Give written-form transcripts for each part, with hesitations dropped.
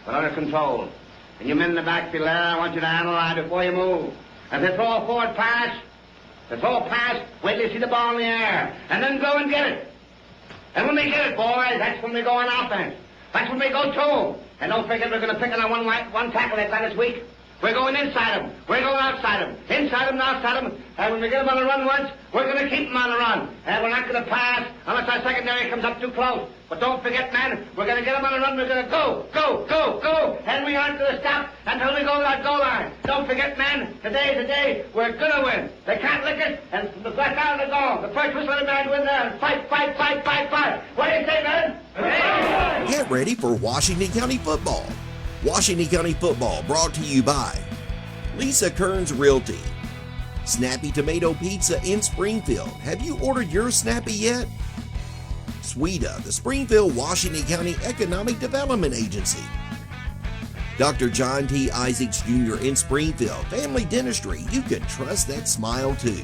but under control. And you men in the back below, I want you to analyze before you move. If they throw a forward pass, wait till you see the ball in the air, and then go and get it. And when they get it, boys, that's when we go on offense. That's when we go two. And don't forget we're going to pick on one tackle they've got this week. We're going inside them. We're going outside them. Inside them and outside them. And when we get them on the run once, we're going to keep them on the run. And we're not going to pass unless our secondary comes up too close. But don't forget, man, we're going to get them on the run. We're going to go. And we aren't going to stop until we go to that goal line. Don't forget, man, today's the day we're going to win. They can't lick us, and the back out of the goal. The first whistle of the man win there. And fight. What do you say, man? Get ready for Washington County football. Washington County football brought to you by Lisa Kearns Realty, Snappy Tomato Pizza in Springfield. Have you ordered your Snappy yet? SWEDA, the Springfield, Washington County Economic Development Agency. Dr. John T. Isaacs Jr. in Springfield, Family Dentistry. You can trust that smile too.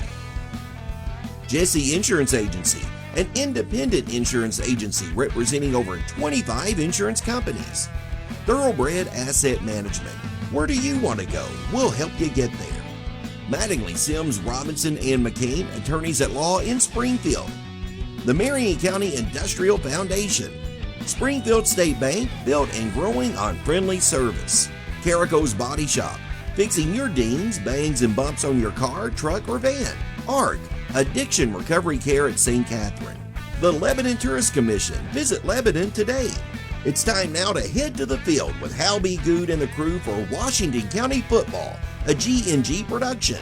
Jesse Insurance Agency, an independent insurance agency representing over 25 insurance companies. Thoroughbred Asset Management. Where do you want to go? We'll help you get there. Mattingly, Sims, Robinson, and McCain, attorneys at law in Springfield. The Marion County Industrial Foundation. Springfield State Bank, built and growing on friendly service. Carico's Body Shop, fixing your dings, bangs, and bumps on your car, truck, or van. ARC, Addiction Recovery Care at St. Catherine. The Lebanon Tourist Commission. Visit Lebanon today. It's time now to head to the field with Hal B. Good and the crew for Washington County football, a G&G production.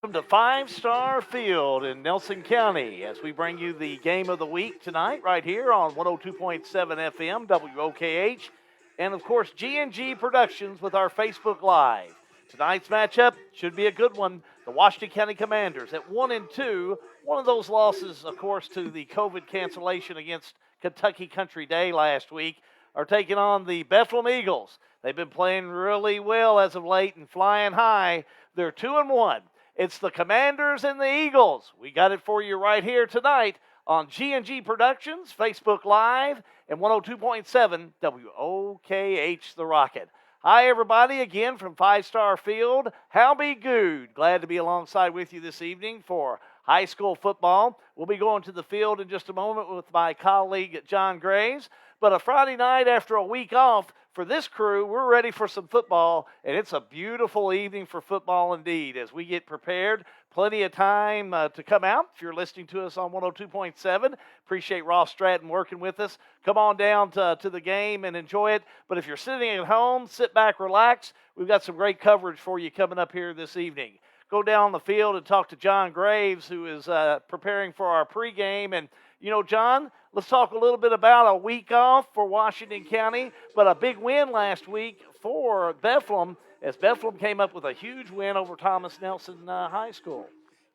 Welcome to Five Star Field in Nelson County as we bring you the game of the week tonight right here on 102.7 FM WOKH and, of course, G&G Productions with our Facebook Live. Tonight's matchup should be a good one. The Washington County Commanders at 1-2. One of those losses, of course, to the COVID cancellation against Kentucky Country Day last week, are taking on the Bethlehem Eagles. They've been playing really well as of late and flying high. They're 2-1. It's the Commanders and the Eagles. We got it for you right here tonight on G&G Productions, Facebook Live, and 102.7 WOKH The Rocket. Hi, everybody, again from Five Star Field. Hal B. Good, glad to be alongside with you this evening for high school football. We'll be going to the field in just a moment with my colleague, John Graves. But a Friday night after a week off for this crew, we're ready for some football, and it's a beautiful evening for football indeed as we get prepared. Plenty of time to come out. If you're listening to us on 102.7, appreciate Ross Stratton working with us. Come on down to the game and enjoy it. But if you're sitting at home, sit back, relax. We've got some great coverage for you coming up here this evening. Go down the field and talk to John Graves, who is preparing for our pregame. And, you know, John, let's talk a little bit about a week off for Washington County, but a big win last week for Bethlehem, as Bethlehem came up with a huge win over Thomas Nelson High School.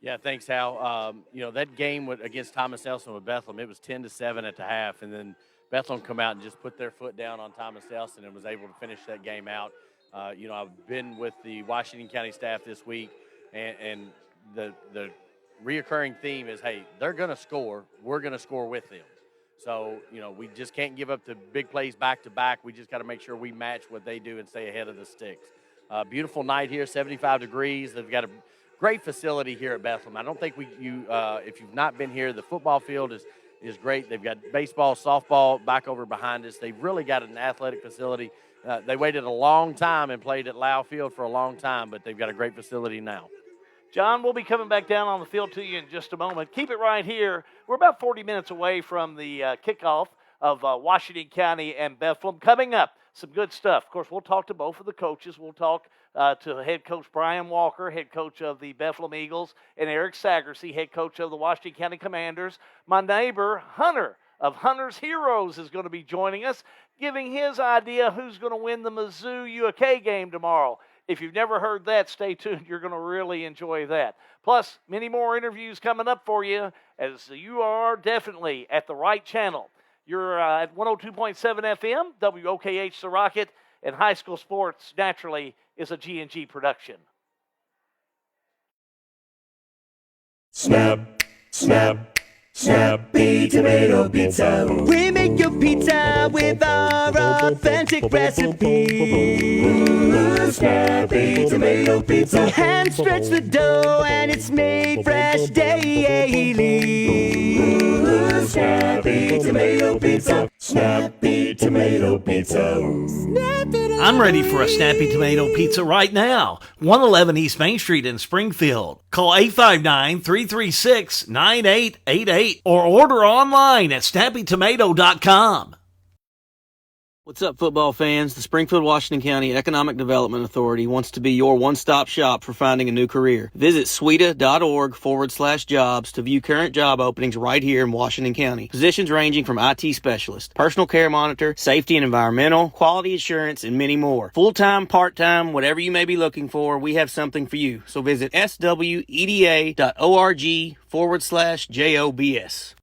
Yeah, thanks, Hal. That game against Thomas Nelson with Bethlehem, it was 10-7 at the half, and then Bethlehem come out and just put their foot down on Thomas Nelson and was able to finish that game out. I've been with the Washington County staff this week, and the reoccurring theme is, hey, they're going to score. We're going to score with them. So, we just can't give up the big plays back-to-back. We just got to make sure we match what they do and stay ahead of the sticks. Beautiful night here, 75 degrees. They've got a great facility here at Bethlehem. I don't think if you've not been here, the football field is great. They've got baseball, softball back over behind us. They've really got an athletic facility. They waited a long time and played at Lau Field for a long time, but they've got a great facility now. John, we'll be coming back down on the field to you in just a moment. Keep it right here. We're about 40 minutes away from the kickoff of Washington County and Bethlehem. Coming up, some good stuff. Of course, we'll talk to both of the coaches. We'll talk to head coach Brian Walker, head coach of the Bethlehem Eagles, and Eric Sagersey, head coach of the Washington County Commanders. My neighbor, Hunter, of Hunter's Heroes, is going to be joining us, giving his idea who's going to win the Mizzou UK game tomorrow. If you've never heard that, stay tuned. You're going to really enjoy that. Plus, many more interviews coming up for you, as you are definitely at the right channel. You're at 102.7 FM, WOKH The Rocket, and high school sports, naturally, is a G&G production. Snap, snap, Snappy Tomato Pizza. We make your pizza with our authentic recipe. Snappy Tomato Pizza. Hand stretch the dough and it's made fresh daily. Snappy Tomato Pizza. Snappy Tomato Pizza. I'm ready for a Snappy Tomato Pizza right now. 111 East Main Street in Springfield. Call 859-336-9888 or order online at snappytomato.com. What's up, football fans? The Springfield, Washington County Economic Development Authority wants to be your one-stop shop for finding a new career. Visit sweda.org/jobs to view current job openings right here in Washington County. Positions ranging from IT specialist, personal care monitor, safety and environmental, quality assurance, and many more. Full-time, part-time, whatever you may be looking for, we have something for you. So visit sweda.org/jobs.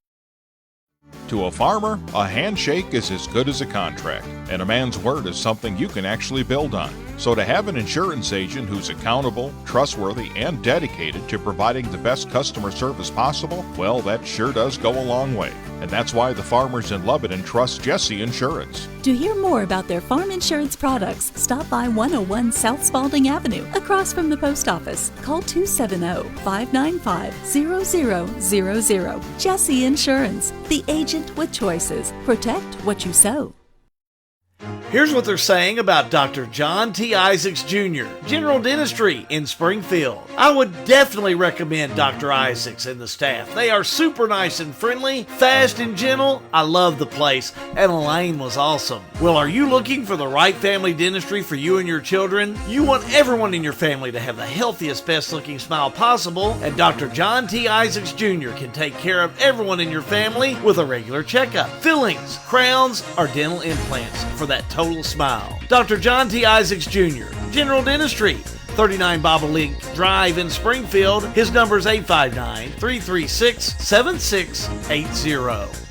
To a farmer, a handshake is as good as a contract, and a man's word is something you can actually build on. So to have an insurance agent who's accountable, trustworthy, and dedicated to providing the best customer service possible, well, that sure does go a long way. And that's why the farmers in Lebanon trust Jesse Insurance. To hear more about their farm insurance products, stop by 101 South Spalding Avenue, across from the post office. Call 270-595-0000. Jesse Insurance, the agent with choices. Protect what you sow. Here's what they're saying about Dr. John T. Isaacs Jr., General Dentistry in Springfield. I would definitely recommend Dr. Isaacs and the staff. They are super nice and friendly, fast and gentle. I love the place, and Elaine was awesome. Well, are you looking for the right family dentistry for you and your children? You want everyone in your family to have the healthiest, best-looking smile possible, and Dr. John T. Isaacs Jr. can take care of everyone in your family with a regular checkup, fillings, crowns, or dental implants for that total smile. Dr. John T. Isaacs Jr., General Dentistry, 39 Bobolink Drive in Springfield. His number is 859-336-7680.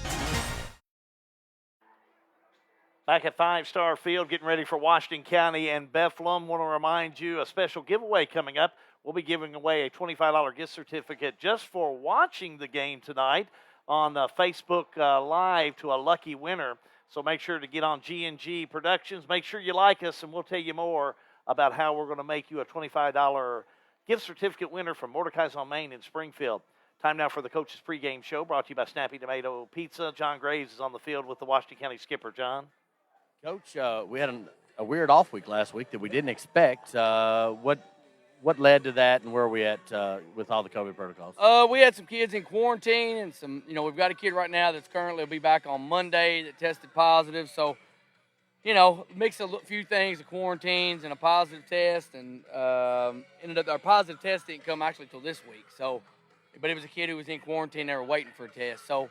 Back at Five Star Field, getting ready for Washington County and Bethlehem. Want to remind you a special giveaway coming up. We'll be giving away a $25 gift certificate just for watching the game tonight on Facebook Live to a lucky winner. So make sure to get on G&G Productions. Make sure you like us, and we'll tell you more about how we're going to make you a $25 gift certificate winner from Mordecai's on Main in Springfield. Time now for the Coach's Pregame Show, brought to you by Snappy Tomato Pizza. John Graves is on the field with the Washington County skipper. John? Coach, we had a weird off week last week that we didn't expect. What led to that, and where are we at with all the COVID protocols? We had some kids in quarantine, and we've got a kid right now that's currently will be back on Monday that tested positive. So, mix a few things, the quarantines and a positive test, and ended up our positive test didn't come actually till this week. So, but it was a kid who was in quarantine. They were waiting for a test. So,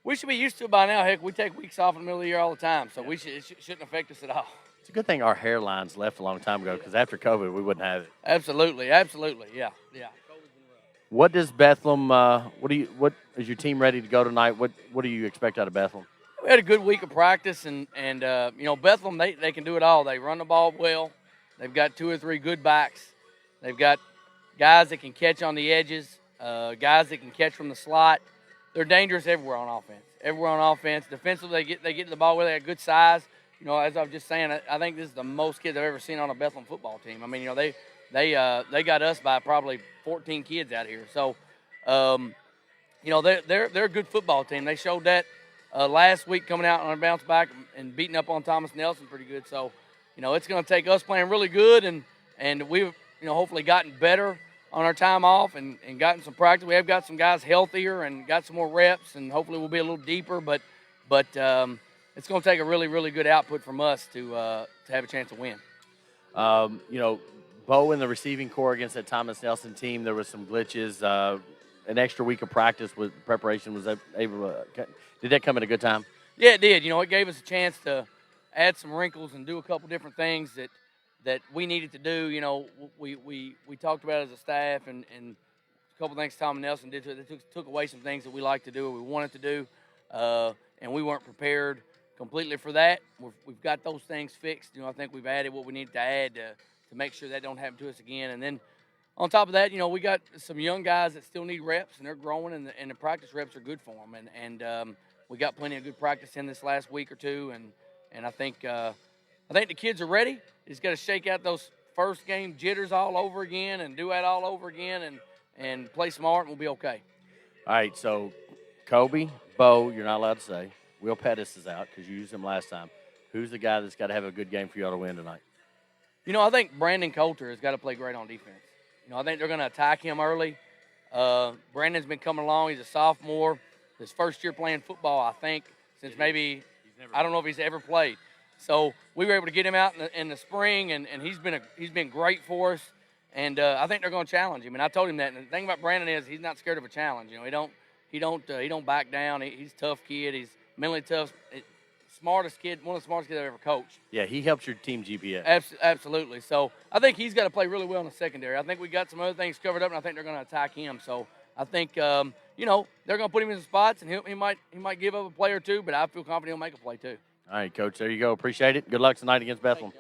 we should be used to it by now. Heck, we take weeks off in the middle of the year all the time, so it shouldn't affect us at all. It's a good thing our hairlines left a long time ago, because after COVID, we wouldn't have it. Absolutely, yeah. What does Bethlehem? What is your team ready to go tonight? What do you expect out of Bethlehem? We had a good week of practice, and Bethlehem they can do it all. They run the ball well. They've got 2 or 3 good backs. They've got guys that can catch on the edges, guys that can catch from the slot. They're dangerous everywhere on offense. Defensively, they get the ball where they got good size. As I was just saying, I think this is the most kids I've ever seen on a Bethlehem football team. I mean, they got us by probably 14 kids out here. So, they're a good football team. They showed that last week, coming out on a bounce back and beating up on Thomas Nelson pretty good. So, it's going to take us playing really good, and we've hopefully gotten better on our time off and gotten some practice. We have got some guys healthier and got some more reps, and hopefully we'll be a little deeper. But it's going to take a really, really good output from us to have a chance to win. Bo in the receiving core against that Thomas Nelson team, there was some glitches. An extra week of practice with preparation was able to. Did that come at a good time? Yeah, it did. It gave us a chance to add some wrinkles and do a couple different things that we needed to do. We talked about it as a staff, and a couple things Thomas Nelson did to it. They took away some things that we like to do or we wanted to do, and we weren't prepared completely for that. We've got those things fixed. I think we've added what we needed to add to make sure that don't happen to us again. And then on top of that, we got some young guys that still need reps, and they're growing, and the practice reps are good for them. And we got plenty of good practice in this last week or two, and I think the kids are ready. Just got to shake out those first game jitters all over again and do that all over again and play smart, and we'll be okay. All right, so Kobe, Bo, you're not allowed to say. Will Pettis is out because you used him last time. Who's the guy that's got to have a good game for y'all to win tonight? I think Brandon Coulter has got to play great on defense. I think they're going to attack him early. Brandon's been coming along. He's a sophomore. His first year playing football, I think, since maybe I don't know if he's ever played. So we were able to get him out in the spring, and he's been great for us. And I think they're going to challenge him. And I told him that. And the thing about Brandon is he's not scared of a challenge. He don't back down. He's a tough kid. He's mentally tough. Smartest kid, one of the smartest kids I've ever coached. Yeah, he helps your team GPS. Absolutely. So I think he's got to play really well in the secondary. I think we got some other things covered up, and I think they're going to attack him. So I think they're going to put him in some spots, and he might give up a play or two, but I feel confident he'll make a play too. All right, Coach. There you go. Appreciate it. Good luck tonight against Bethlehem.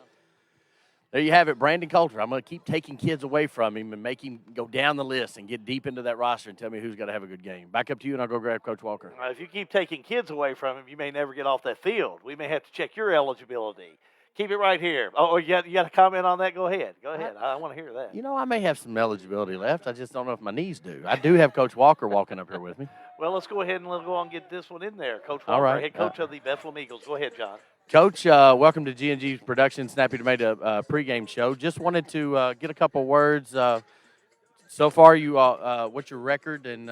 There you have it, Brandon Coulter. I'm going to keep taking kids away from him and make him go down the list and get deep into that roster and tell me who's got to have a good game. Back up to you, and I'll go grab Coach Walker. If you keep taking kids away from him, you may never get off that field. We may have to check your eligibility. Keep it right here. Oh, you got a comment on that? Go ahead. I want to hear that. I may have some eligibility left. I just don't know if my knees do. I do have Coach Walker walking up here with me. Well, let's go ahead and go on and get this one in there. Coach Walker, all right. head coach of the Bethlehem Eagles. Go ahead, John. Coach, welcome to G&G Production Snappy Tomato pregame show. Just wanted to get a couple words. So far, what's your record? And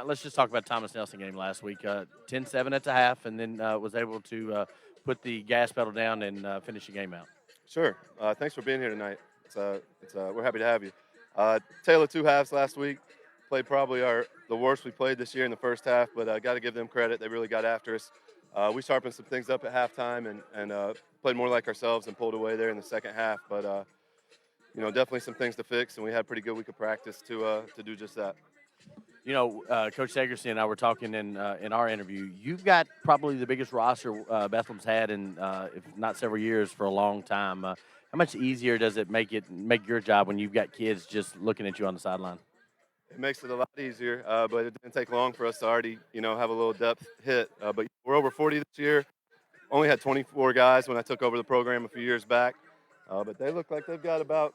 let's just talk about Thomas Nelson game last week. 10-7 at the half, and then was able to put the gas pedal down and finish the game out. Sure. Thanks for being here tonight. We're happy to have you. Tale of two halves last week. Played probably the worst we played this year in the first half, but got to give them credit. They really got after us. We sharpened some things up at halftime and played more like ourselves and pulled away there in the second half. But, definitely some things to fix, and we had a pretty good week of practice to do just that. Coach Sagerson and I were talking in our interview. You've got probably the biggest roster Bethlehem's had in, if not several years, for a long time. How much easier does it make your job when you've got kids just looking at you on the sideline? It makes it a lot easier, but it didn't take long for us to already, have a little depth hit. But we're over 40 this year. Only had 24 guys when I took over the program a few years back. But they look like they've got about,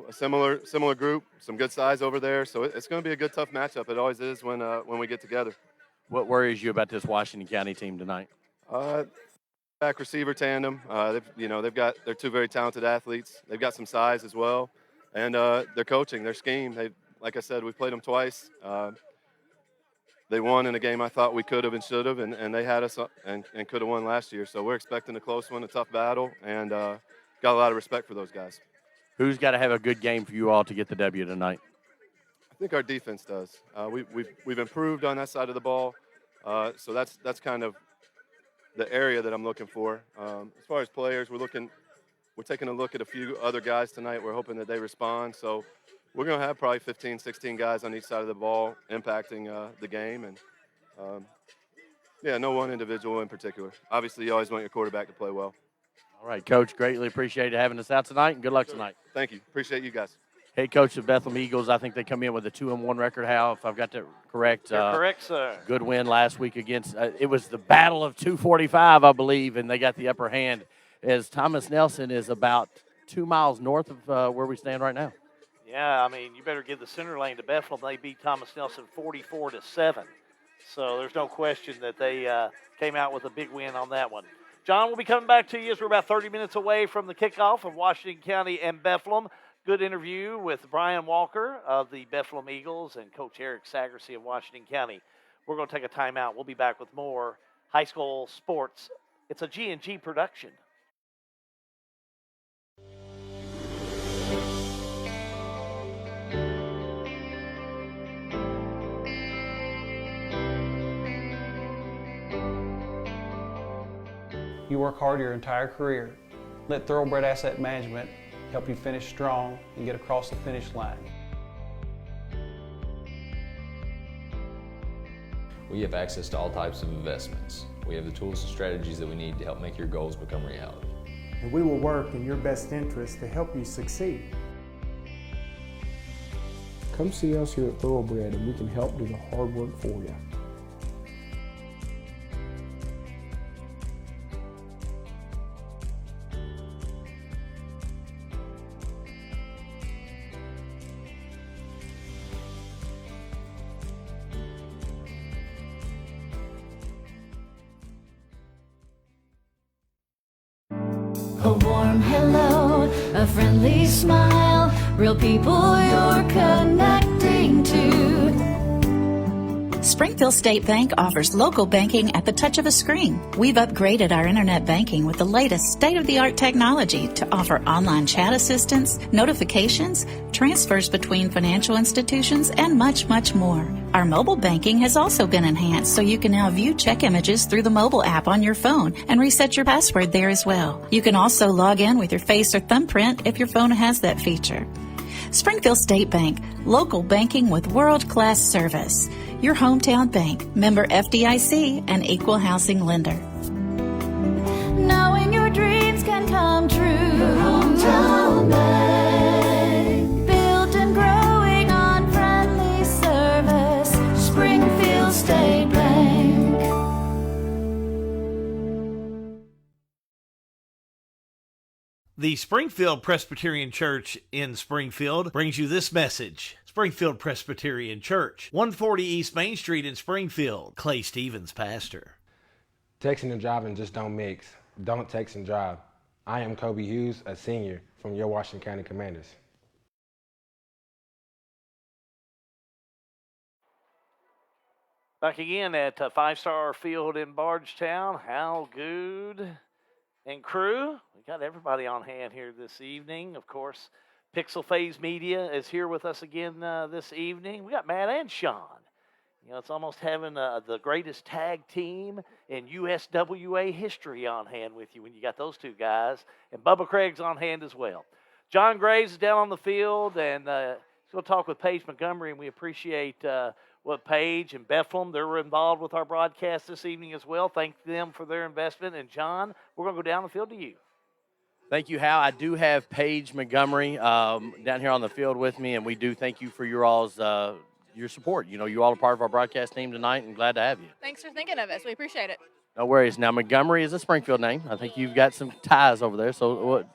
a similar group, some good size over there. So it's going to be a good, tough matchup. It always is when we get together. What worries you about this Washington County team tonight? Back receiver tandem. They're two very talented athletes. They've got some size as well. And their coaching, their scheme, like I said, we played them twice. They won in a game I thought we could have and should have, and they had us and could have won last year. So we're expecting a close one, a tough battle, and got a lot of respect for those guys. Who's got to have a good game for you all to get the W tonight? I think our defense does. We've improved on that side of the ball, so that's kind of the area that I'm looking for. As far as players, we're taking a look at a few other guys tonight. We're hoping that they respond. So we're going to have probably 15, 16 guys on each side of the ball impacting the game. And, no one individual in particular. Obviously, you always want your quarterback to play well. All right, Coach, greatly appreciate having us out tonight, and good luck tonight. Thank you. Appreciate you guys. Head coach of Bethlehem Eagles, I think they come in with a 2-1 record, Hal, if I've got that correct. You're correct, sir. Good win last week against, it was the Battle of 245, I believe, and they got the upper hand, as Thomas Nelson is about 2 miles north of where we stand right now. Yeah, you better give the center lane to Bethlehem. They beat Thomas Nelson 44-7. So there's no question that they came out with a big win on that one. John, we'll be coming back to you as we're about 30 minutes away from the kickoff of Washington County and Bethlehem. Good interview with Brian Walker of the Bethlehem Eagles and Coach Eric Sagersey of Washington County. We're going to take a timeout. We'll be back with more high school sports. It's a G&G production. You work hard your entire career. Let Thoroughbred Asset Management help you finish strong and get across the finish line. We have access to all types of investments. We have the tools and strategies that we need to help make your goals become reality. And we will work in your best interest to help you succeed. Come see us here at Thoroughbred and we can help do the hard work for you. A warm hello, a friendly smile, real people you're connecting to. Springfield State Bank offers local banking at the touch of a screen. We've upgraded our internet banking with the latest state-of-the-art technology to offer online chat assistance, notifications, transfers between financial institutions, and much, much more. Our mobile banking has also been enhanced so you can now view check images through the mobile app on your phone and reset your password there as well. You can also log in with your face or thumbprint if your phone has that feature. Springfield State Bank, local banking with world-class service. Your hometown bank, member FDIC, and equal housing lender. Knowing your dreams can come true. Your hometown bank. Built and growing on friendly service. Springfield State Bank. The Springfield Presbyterian Church in Springfield brings you this message. Springfield Presbyterian Church, 140 East Main Street in Springfield. Clay Stevens, pastor. Texting and driving just don't mix. Don't text and drive. I am Kobe Hughes, a senior from your Washington County Commanders. Back again at Five Star Field in Bardstown. Hal Good and crew. We got everybody on hand here this evening. Of course, Pixel Phase Media is here with us again this evening. We got Matt and Sean. You know, it's almost having the greatest tag team in USWA history on hand with you when you got those two guys. And Bubba Craig's on hand as well. John Graves is down on the field, and we'll talk with Paige Montgomery, and we appreciate what Paige and Bethlehem, they're involved with our broadcast this evening as well. Thank them for their investment. And, John, we're going to go down the field to you. Thank you, Hal. I do have Paige Montgomery down here on the field with me, and we do thank you for your all's your support. You know, you all are part of our broadcast team tonight, and glad to have you. Thanks for thinking of us. We appreciate it. No worries. Now, Montgomery is a Springfield name. I think you've got some ties over there, so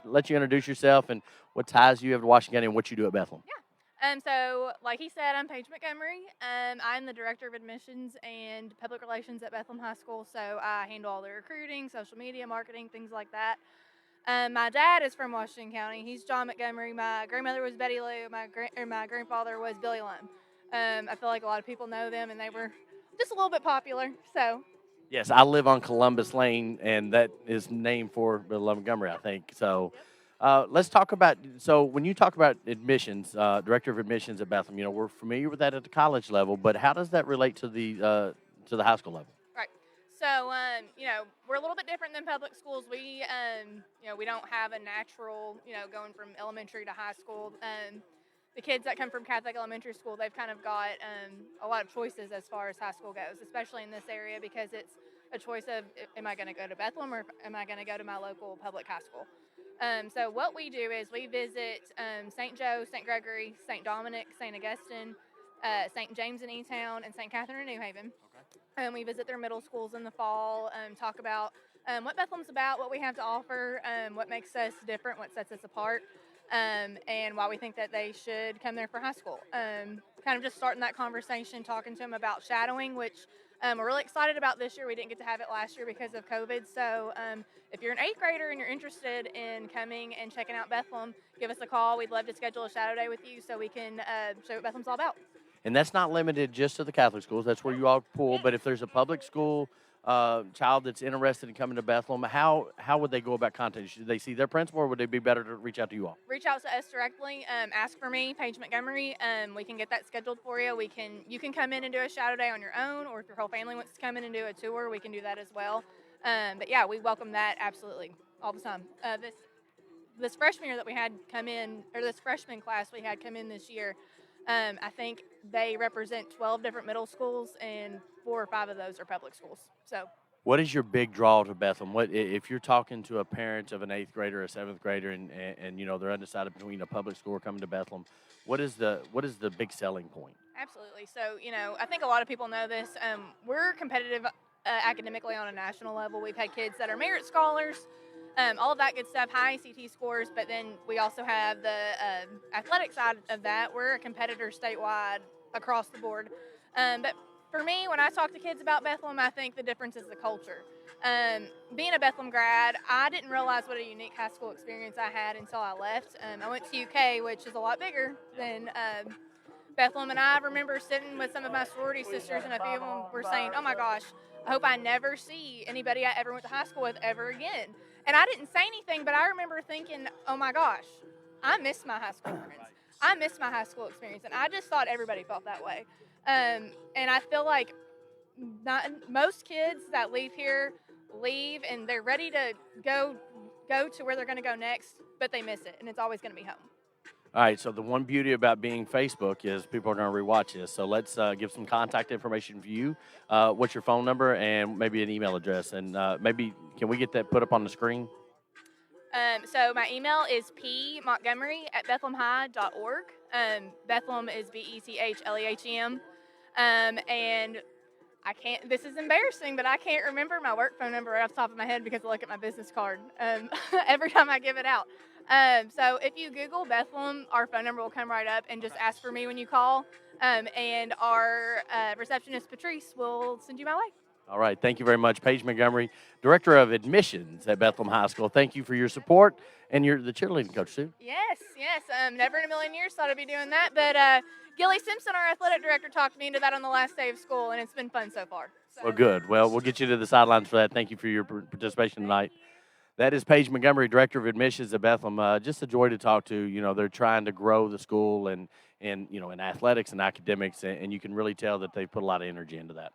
let you introduce yourself and what ties you have to Washington County and what you do at Bethlehem. Yeah. So, like he said, I'm Paige Montgomery. I'm the Director of Admissions and Public Relations at Bethlehem High School, so I handle all the recruiting, social media, marketing, things like that. My dad is from Washington County. He's John Montgomery. My grandmother was Betty Lou. My grandfather was Billy Lum. I feel like a lot of people know them, and they were just a little bit popular. So. Yes, I live on Columbus Lane, and that is named for Billy Montgomery, I think. So. Let's talk about, so when you talk about admissions, Director of Admissions at Bethlehem, you know, we're familiar with that at the college level, but how does that relate to the high school level? Right. So, you know, we're a little bit different than public schools. We, you know, we don't have a natural, you know, going from elementary to high school. The kids that come from Catholic elementary school, they've kind of got a lot of choices as far as high school goes, especially in this area because it's a choice of, am I going to go to Bethlehem or am I going to go to my local public high school? So what we do is we visit St. Joe, St. Gregory, St. Dominic, St. Augustine, St. James in E-Town, and St. Catherine in New Haven. We visit their middle schools in the fall, talk about what Bethlehem's about, what we have to offer, what makes us different, what sets us apart, and why we think that they should come there for high school. Kind of just starting that conversation, talking to them about shadowing, which we're really excited about this year. We didn't get to have it last year because of COVID. So if you're an 8th grader and you're interested in coming and checking out Bethlehem, give us a call. We'd love to schedule a shadow day with you so we can show what Bethlehem's all about. And that's not limited just to the Catholic schools. That's where you all pull. But if there's a public school child that's interested in coming to Bethlehem, how would they go about contacting? Should they see their principal, or would it be better to reach out to you all? Reach out to us directly. Ask for me, Paige Montgomery. We can get that scheduled for you. You can come in and do a shadow day on your own, or if your whole family wants to come in and do a tour, we can do that as well. But yeah, we welcome that absolutely all the time. This freshman year that we had come in, or this freshman class we had come in this year, I think they represent 12 different middle schools, and 4 or 5 of those are public schools. So What is your big draw to Bethlehem? What if you're talking to a parent of an 8th grader or a 7th grader, and you know they're undecided between a public school or coming to Bethlehem? What is the big selling point? Absolutely. So, I think a lot of people know this. We're competitive academically on a national level. We've had kids that are merit scholars, all of that good stuff, high ACT scores, but then we also have the athletic side of that. We're a competitor statewide across the board. But for me, when I talk to kids about Bethlehem, I think the difference is the culture. Being a Bethlehem grad, I didn't realize what a unique high school experience I had until I left. I went to UK, which is a lot bigger than Bethlehem, and I remember sitting with some of my sorority sisters, and a few of them were saying, "Oh my gosh, I hope I never see anybody I ever went to high school with ever again." And I didn't say anything, but I remember thinking, "Oh my gosh, I miss my high school friends. I miss my high school experience," and I just thought everybody felt that way. And I feel like most kids that leave here leave and they're ready to go to where they're going to go next, but they miss it, and it's always going to be home. All right, so the one beauty about being Facebook is people are going to rewatch this. So let's give some contact information for you. What's your phone number and maybe an email address? And maybe can we get that put up on the screen? So my email is pmontgomery@bethlehemhigh.org. Bethlehem is BETHLEHEM. And I can't, this is embarrassing, but I can't remember my work phone number right off the top of my head because I look at my business card every time I give it out. So if you Google Bethlehem, our phone number will come right up, and just ask for me when you call. And our receptionist, Patrice, will send you my way. All right. Thank you very much. Paige Montgomery, Director of Admissions at Bethlehem High School. Thank you for your support. And you're the cheerleading coach, too. Yes. Never in a million years thought I'd be doing that. But Gilly Simpson, our athletic director, talked me into that on the last day of school, and it's been fun so far. So. Well, good. Well, we'll get you to the sidelines for that. Thank you for your participation tonight. That is Paige Montgomery, Director of Admissions at Bethlehem. Just a joy to talk to. You know, they're trying to grow the school and you know, in athletics and academics, and you can really tell that they've put a lot of energy into that.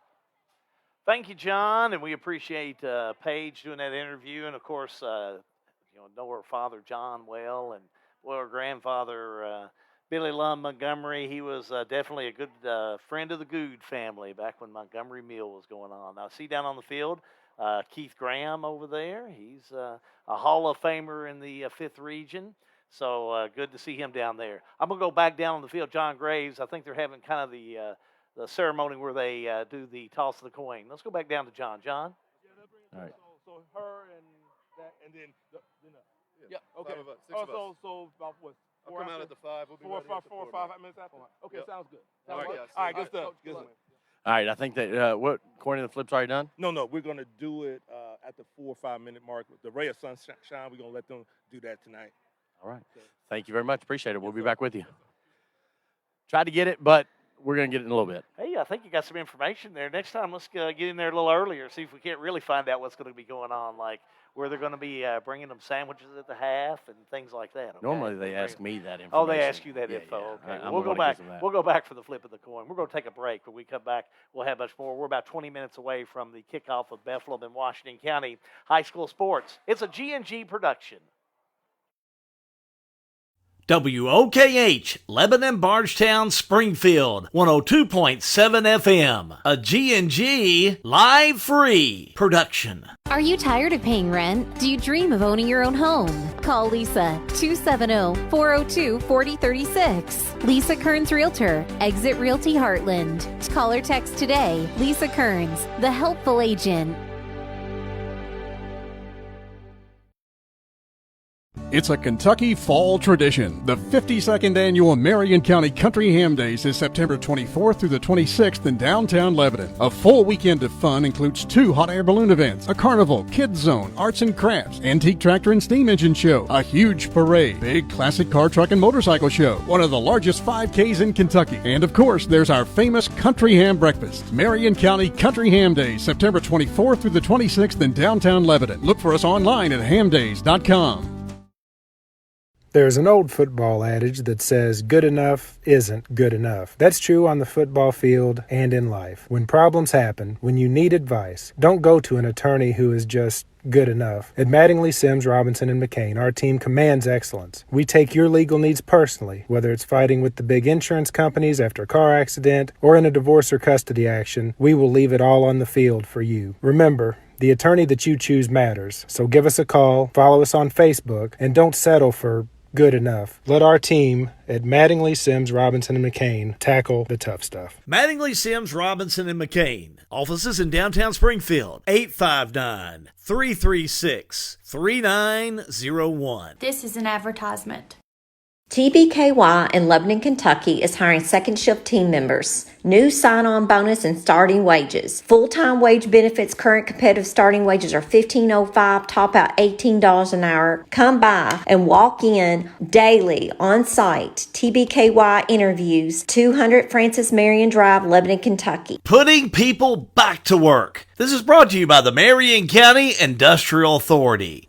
Thank you, John, and we appreciate Paige doing that interview, and of course, know her father John well, and her grandfather Billy Lum Montgomery. He was definitely a good friend of the Good family back when Montgomery Mill was going on. Now, see down on the field, Keith Graham over there. He's a Hall of Famer in the 5th region, so good to see him down there. I'm going to go back down on the field. John Graves, I think they're having kind of the ceremony where they do the toss of the coin. Let's go back down to John. John? All right. So her and that, and then, Yeah. Okay. 5 of us, 6 of us. So about what? I'll come out at the 5. We'll be 4 ready at the or 5 minutes after. Okay, Yep. sounds good. All right, All right, good stuff. Good stuff. All right, I think that what according to the flip's already done? No, we're going to do it at the 4 or 5 minute mark. The ray of sunshine, we're going to let them do that tonight. All right. Thank you very much. Appreciate it. We'll be back with you. Tried to get it, but we're going to get it in a little bit. Hey, I think you got some information there. Next time, let's get in there a little earlier, see if we can't really find out what's going to be going on, like where they're going to be bringing them sandwiches at the half and things like that. Okay? Normally they ask me that information. Oh, they ask you that info. Yeah. Okay, we'll go back. We'll go back for the flip of the coin. We're going to take a break. When we come back, we'll have much more. We're about 20 minutes away from the kickoff of Bethlehem and Washington County High School Sports. It's a G&G production. WOKH, Lebanon, Bardstown, Springfield, 102.7 FM, a G&G live free production. Are you tired of paying rent? Do you dream of owning your own home? Call Lisa, 270-402-4036. Lisa Kearns Realtor, Exit Realty Heartland. Call or text today. Lisa Kearns, the helpful agent. It's a Kentucky fall tradition. The 52nd annual Marion County Country Ham Days is September 24th through the 26th in downtown Lebanon. A full weekend of fun includes 2 hot air balloon events, a carnival, kids zone, arts and crafts, antique tractor and steam engine show, a huge parade, big classic car, truck, and motorcycle show, one of the largest 5Ks in Kentucky. And of course, there's our famous Country Ham Breakfast. Marion County Country Ham Days, September 24th through the 26th in downtown Lebanon. Look for us online at hamdays.com. There's an old football adage that says good enough isn't good enough. That's true on the football field and in life. When problems happen, when you need advice, don't go to an attorney who is just good enough. At Mattingly, Sims, Robinson, and McCain, our team commands excellence. We take your legal needs personally, whether it's fighting with the big insurance companies after a car accident or in a divorce or custody action. We will leave it all on the field for you. Remember, The attorney that you choose matters, so give us a call, follow us on Facebook, and don't settle for good enough. Let our team at Mattingly, Sims, Robinson, and McCain tackle the tough stuff. Mattingly, Sims, Robinson, and McCain. Offices in downtown Springfield. 859-336-3901. This is an advertisement. TBKY in Lebanon, Kentucky is hiring second shift team members. New sign-on bonus and starting wages. Full-time wage benefits. Current competitive starting wages are $15.05, top out $18 an hour. Come by and walk in daily on site. TBKY interviews, 200 Francis Marion Drive, Lebanon, Kentucky. Putting people back to work. This is brought to you by the Marion County Industrial Authority.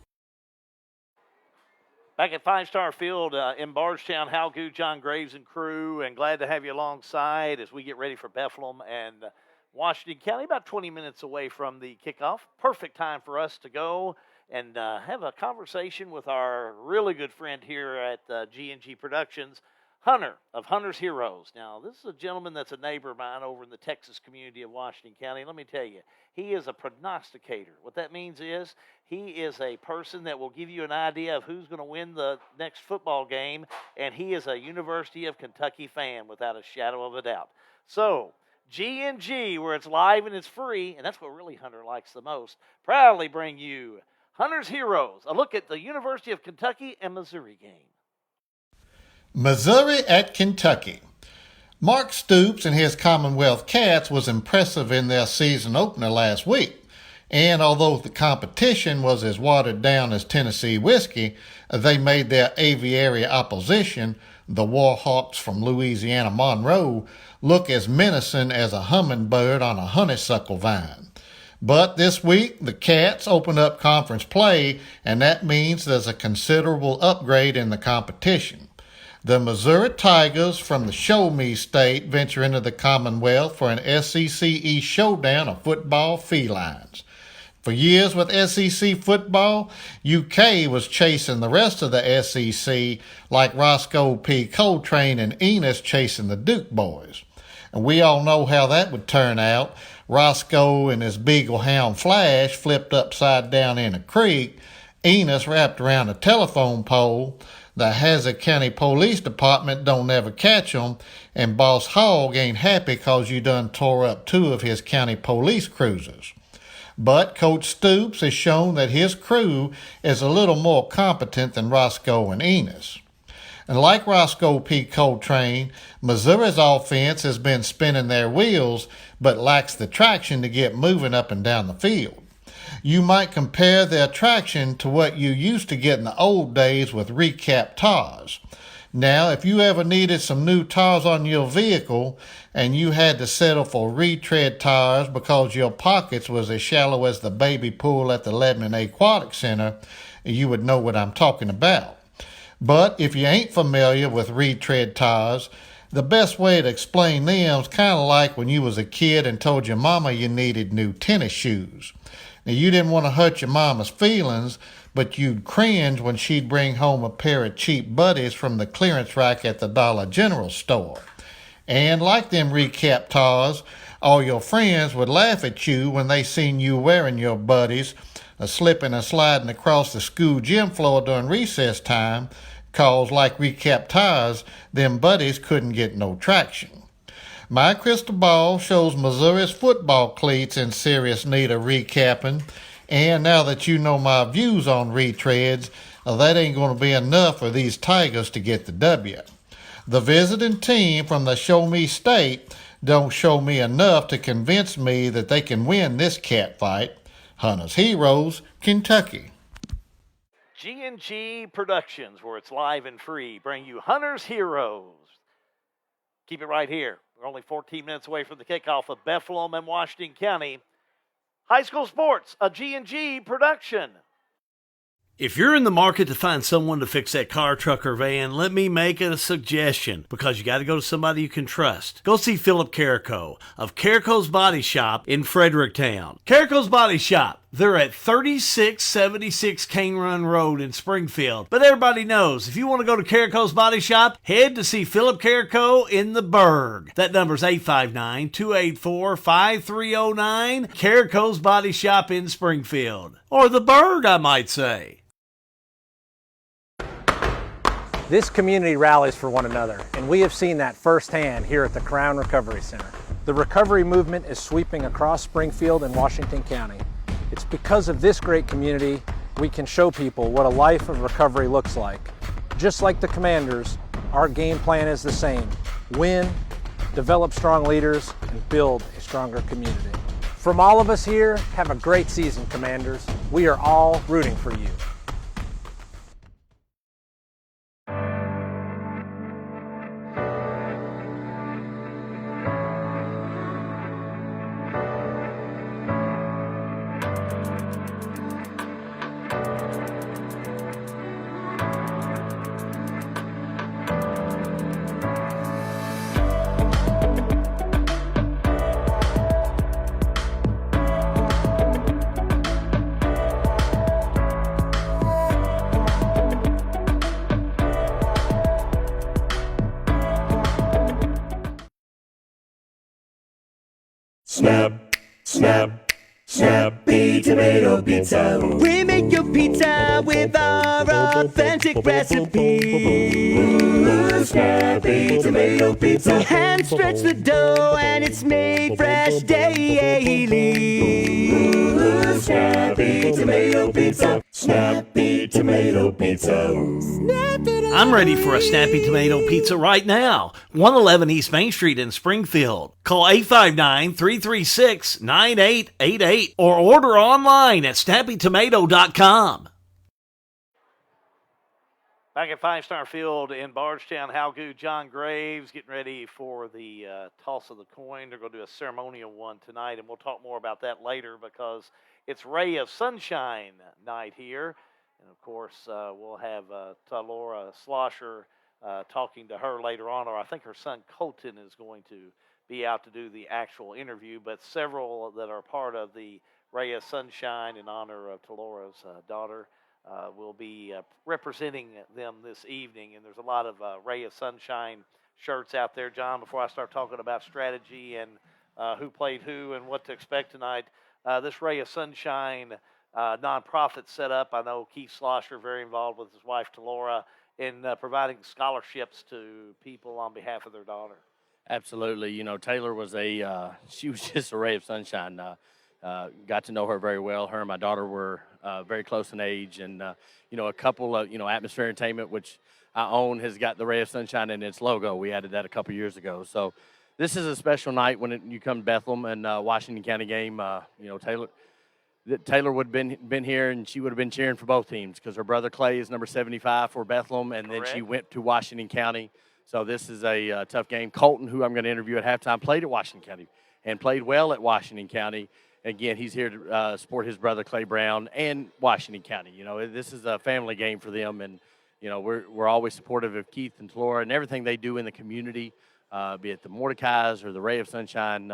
Back at Five Star Field in Bardstown, Hal Goo, John Graves, and crew, and glad to have you alongside as we get ready for Bethlehem and Washington County, about 20 minutes away from the kickoff. Perfect time for us to go and have a conversation with our really good friend here at G&G Productions, Hunter of Hunter's Heroes. Now, this is a gentleman that's a neighbor of mine over in the Texas community of Washington County. Let me tell you, he is a prognosticator. What that means is he is a person that will give you an idea of who's going to win the next football game, and he is a University of Kentucky fan without a shadow of a doubt. So, G&G, where it's live and it's free, and that's what really Hunter likes the most, proudly bring you Hunter's Heroes, a look at the University of Kentucky and Missouri game. Missouri at Kentucky. Mark Stoops and his Commonwealth Cats was impressive in their season opener last week, and although the competition was as watered down as Tennessee whiskey, they made their aviary opposition, the Warhawks from Louisiana Monroe, look as menacing as a hummingbird on a honeysuckle vine. But this week, the Cats opened up conference play, and that means there's a considerable upgrade in the competition. The Missouri Tigers from the Show Me State venture into the Commonwealth for an SEC East showdown of football felines. For years with SEC football, UK was chasing the rest of the SEC like Roscoe P. Coltrane and Enos chasing the Duke boys. And we all know how that would turn out. Roscoe and his Beagle Hound Flash flipped upside down in a creek, Enos wrapped around a telephone pole, the Hazard County Police Department don't ever catch 'em, and Boss Hogg ain't happy 'cause you done tore up 2 of his county police cruisers. But Coach Stoops has shown that his crew is a little more competent than Roscoe and Enos. And like Roscoe P. Coltrane, Missouri's offense has been spinning their wheels, but lacks the traction to get moving up and down the field. You might compare their traction to what you used to get in the old days with recap tires. Now, if you ever needed some new tires on your vehicle and you had to settle for retread tires because your pockets was as shallow as the baby pool at the Lebanon Aquatic Center, you would know what I'm talking about. But if you ain't familiar with retread tires, the best way to explain them is kind of like when you was a kid and told your mama you needed new tennis shoes. Now, you didn't want to hurt your mama's feelings, but you'd cringe when she'd bring home a pair of cheap buddies from the clearance rack at the Dollar General store. And like them recap tires, all your friends would laugh at you when they seen you wearing your buddies, slipping and sliding across the school gym floor during recess time, 'cause like recap tires, them buddies couldn't get no traction. My crystal ball shows Missouri's football cleats in serious need of recapping, and now that you know my views on retreads, that ain't going to be enough for these Tigers to get the W. The visiting team from the Show Me State don't show me enough to convince me that they can win this cat fight. Hunter's Heroes, Kentucky. G&G Productions, where it's live and free, bring you Hunter's Heroes. Keep it right here. We're only 14 minutes away from the kickoff of Bethlehem and Washington County. High school sports, a G&G production. If you're in the market to find someone to fix that car, truck, or van, let me make a suggestion, because you got to go to somebody you can trust. Go see Philip Carrico of Carrico's Body Shop in Fredericktown. Carrico's Body Shop, They're at 3676 Cane Run Road in Springfield. But everybody knows, if you want to go to Carrico's Body Shop, head to see Philip Carrico in the Berg. That number's 859-284-5309. Carrico's Body Shop in Springfield. Or the Berg, I might say. This community rallies for one another, and we have seen that firsthand here at the Crown Recovery Center. The recovery movement is sweeping across Springfield and Washington County. It's because of this great community we can show people what a life of recovery looks like. Just like the Commanders, our game plan is the same: win, develop strong leaders, and build a stronger community. From all of us here, have a great season, Commanders. We are all rooting for you. Snap, snap, snappy tomato pizza. We make your pizza with our authentic recipe. Snappy tomato pizza. Hand stretch the dough and it's made fresh daily. Snappy tomato pizza. Snappy tomato pizza. I'm ready for a snappy tomato pizza right now. 111 East Main Street in Springfield. Call 859-336-9888 or order online at snappytomato.com. Back at Five Star Field in Bardstown, Halgoo, John Graves getting ready for the toss of the coin. They're going to do a ceremonial one tonight, and we'll talk more about that later because it's Ray of Sunshine night here. And, of course, we'll have Talora Slosher talking to her later on, or I think her son Colton is going to be out to do the actual interview, but several that are part of the Ray of Sunshine in honor of Talora's daughter will be representing them this evening. And there's a lot of Ray of Sunshine shirts out there. John, before I start talking about strategy and who played who and what to expect tonight, this Ray of Sunshine nonprofit set up. I know Keith Slosher very involved with his wife Talora in providing scholarships to people on behalf of their daughter. Absolutely. You know, Taylor was she was just a ray of sunshine. Got to know her very well. Her and my daughter were very close in age, and you know, a couple of Atmosphere Entertainment, which I own, has got the Ray of Sunshine in its logo. We added that a couple years ago. So this is a special night when you come to Bethlehem and Washington County game. Taylor would have been here, and she would have been cheering for both teams because her brother Clay is number 75 for Bethlehem, and then she went to Washington County. So this is a tough game. Colton, who I'm going to interview at halftime, played at Washington County and played well at Washington County. Again, he's here to support his brother Clay Brown and Washington County. You know, this is a family game for them, and we're always supportive of Keith and Talora and everything they do in the community, be it the Mordecai's or the Ray of Sunshine.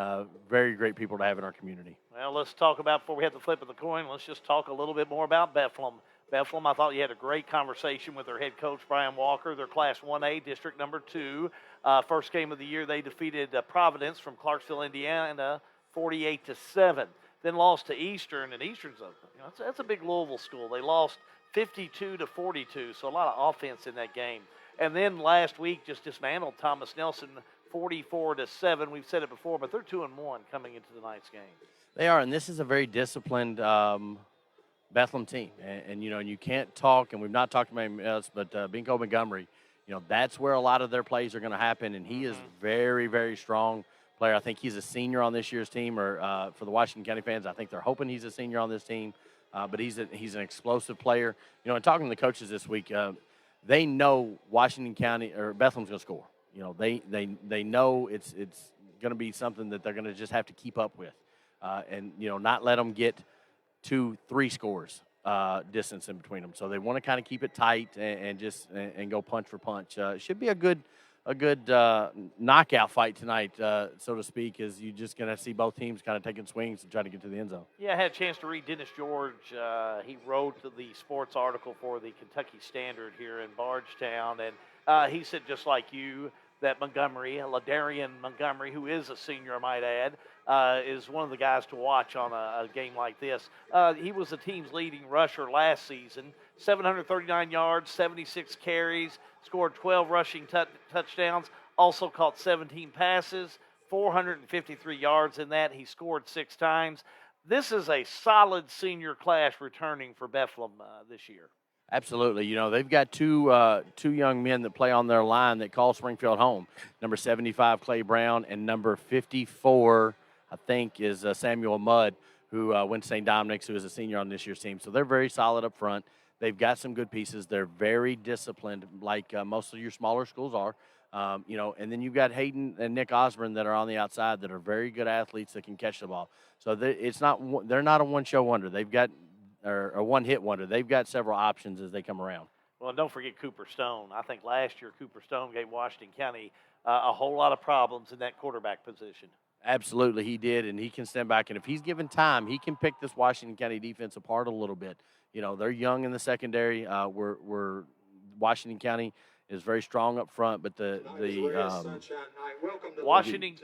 Very great people to have in our community. Well, let's talk about, before we hit the flip of the coin, let's just talk a little bit more about Bethlehem. Bethlehem, I thought you had a great conversation with their head coach, Brian Walker. They're Class 1A, District number 2. First game of the year, they defeated Providence from Clarksville, Indiana, 48-7. Then lost to Eastern, and Eastern's that's a big Louisville school. They lost 52-42, so a lot of offense in that game. And then last week just dismantled Thomas Nelson 44-7. We've said it before, but they're 2-1 coming into tonight's game. They are, and this is a very disciplined Bethlehem team. And you can't talk, and we've not talked about him else, but Binko Montgomery, that's where a lot of their plays are going to happen, and he is very, very strong player. I think he's a senior on this year's team, or for the Washington County fans, I think they're hoping he's a senior on this team, but he's an explosive player. And talking to the coaches this week, they know Washington County or Bethlehem's going to score. They know it's going to be something that they're going to just have to keep up with. And not let them get 2-3 scores distance in between them. So they want to kind of keep it tight and go punch for punch. It should be a good knockout fight tonight, so to speak, is you're just going to see both teams kind of taking swings and trying to get to the end zone. Yeah, I had a chance to read Dennis George. He wrote the sports article for the Kentucky Standard here in Bardstown, and he said, just like you, that Montgomery, Ladarian Montgomery, who is a senior, I might add, is one of the guys to watch on a game like this. He was the team's leading rusher last season, 739 yards, 76 carries, scored 12 rushing touchdowns, also caught 17 passes, 453 yards in that. He scored 6 times. This is a solid senior class returning for Bethlehem this year. Absolutely. They've got two young men that play on their line that call Springfield home. Number 75, Clay Brown, and number 54, I think, is Samuel Mudd, who went to St. Dominic's, who is a senior on this year's team. So they're very solid up front. They've got some good pieces. They're very disciplined, like most of your smaller schools are. And then you've got Hayden and Nick Osborne that are on the outside that are very good athletes that can catch the ball. So they're not a one-show wonder. They've got or a one-hit wonder. They've got several options as they come around. Well, don't forget Cooper Stone. I think last year Cooper Stone gave Washington County a whole lot of problems in that quarterback position. Absolutely, he did, and he can stand back. And if he's given time, he can pick this Washington County defense apart a little bit. They're young in the secondary. We're Washington County is very strong up front, but Washington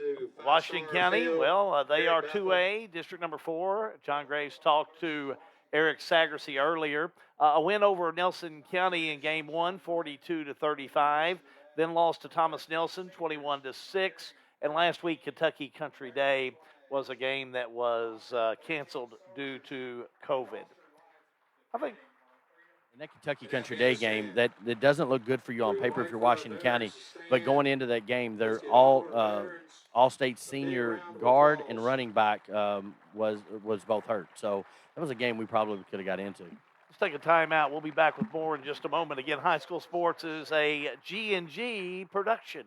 County, well, they are 2A, District number 4. John Graves talked to Eric Sagersi earlier. A win over Nelson County in game 1, 42-35. Then lost to Thomas Nelson, 21-6. And last week, Kentucky Country Day was a game that was canceled due to COVID. I think in that Kentucky Country Day game, that doesn't look good for you on paper if you're Washington County. But going into that game, they're all-state senior guard and running back was both hurt. So that was a game we probably could have got into. Let's take a timeout. We'll be back with more in just a moment. Again, High School Sports is a G&G production.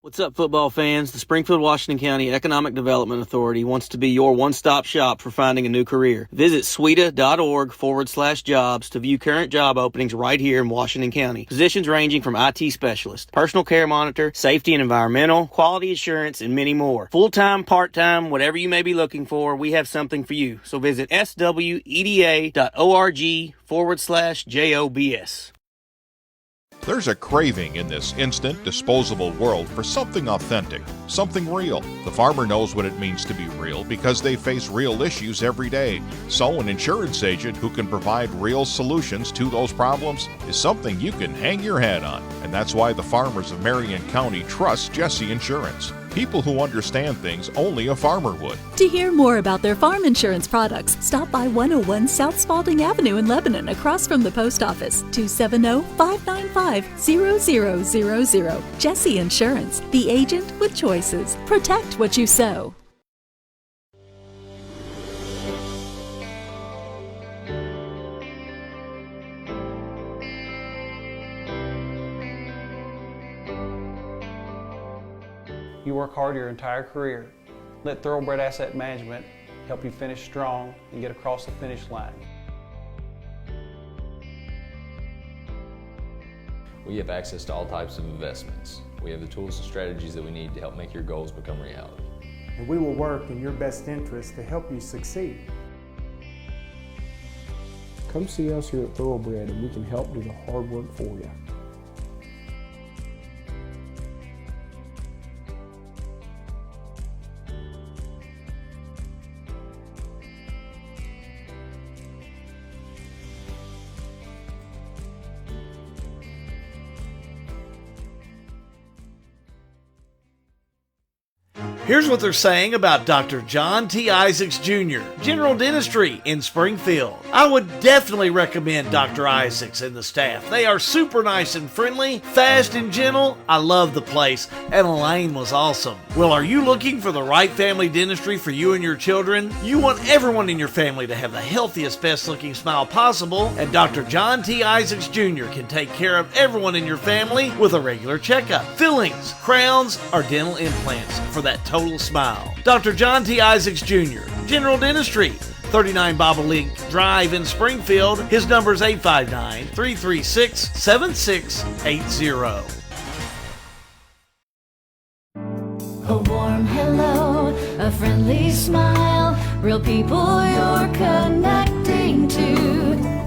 What's up, football fans? The Springfield, Washington County Economic Development Authority wants to be your one-stop shop for finding a new career. Visit sweta.org/jobs to view current job openings right here in Washington County. Positions ranging from IT specialist, personal care monitor, safety and environmental, quality assurance, and many more. Full-time, part-time, whatever you may be looking for, we have something for you. So visit sweda.org/jobs. There's a craving in this instant, disposable world for something authentic, something real. The farmer knows what it means to be real because they face real issues every day. So an insurance agent who can provide real solutions to those problems is something you can hang your hat on. And that's why the farmers of Marion County trust Jesse Insurance. People who understand things only a farmer would. To hear more about their farm insurance products, stop by 101 South Spalding Avenue in Lebanon, across from the post office, 270-595-0000. Jesse Insurance, the agent with choices. Protect what you sow. You work hard your entire career. Let Thoroughbred Asset Management help you finish strong and get across the finish line. We have access to all types of investments. We have the tools and strategies that we need to help make your goals become reality. And we will work in your best interest to help you succeed. Come see us here at Thoroughbred and we can help do the hard work for you. Here's what they're saying about Dr. John T. Isaacs Jr., General Dentistry in Springfield. I would definitely recommend Dr. Isaacs and the staff. They are super nice and friendly, fast and gentle. I love the place, and Elaine was awesome. Well, are you looking for the right family dentistry for you and your children? You want everyone in your family to have the healthiest, best-looking smile possible, and Dr. John T. Isaacs Jr. can take care of everyone in your family with a regular checkup, fillings, crowns, or dental implants for that total smile. Dr. John T. Isaacs Jr., General Dentistry, 39 Bobolink Drive in Springfield. His number is 859-336-7680. A warm hello, a friendly smile, real people you're connecting to.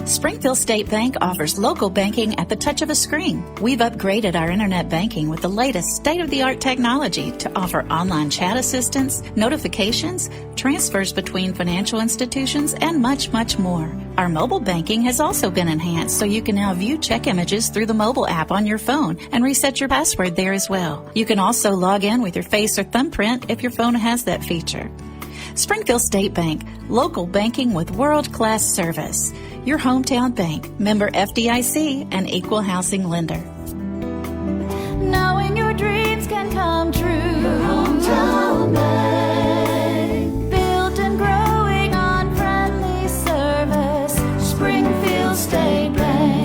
Springfield State Bank offers local banking at the touch of a screen. We've upgraded our internet banking with the latest state-of-the-art technology to offer online chat assistance, notifications, transfers between financial institutions, and much, much more. Our mobile banking has also been enhanced so you can now view check images through the mobile app on your phone and reset your password there as well. You can also log in with your face or thumbprint if your phone has that feature. Springfield State Bank, local banking with world-class service. Your hometown bank, member FDIC, and equal housing lender. Knowing your dreams can come true. Your hometown bank, built and growing on friendly service. Springfield State Bank.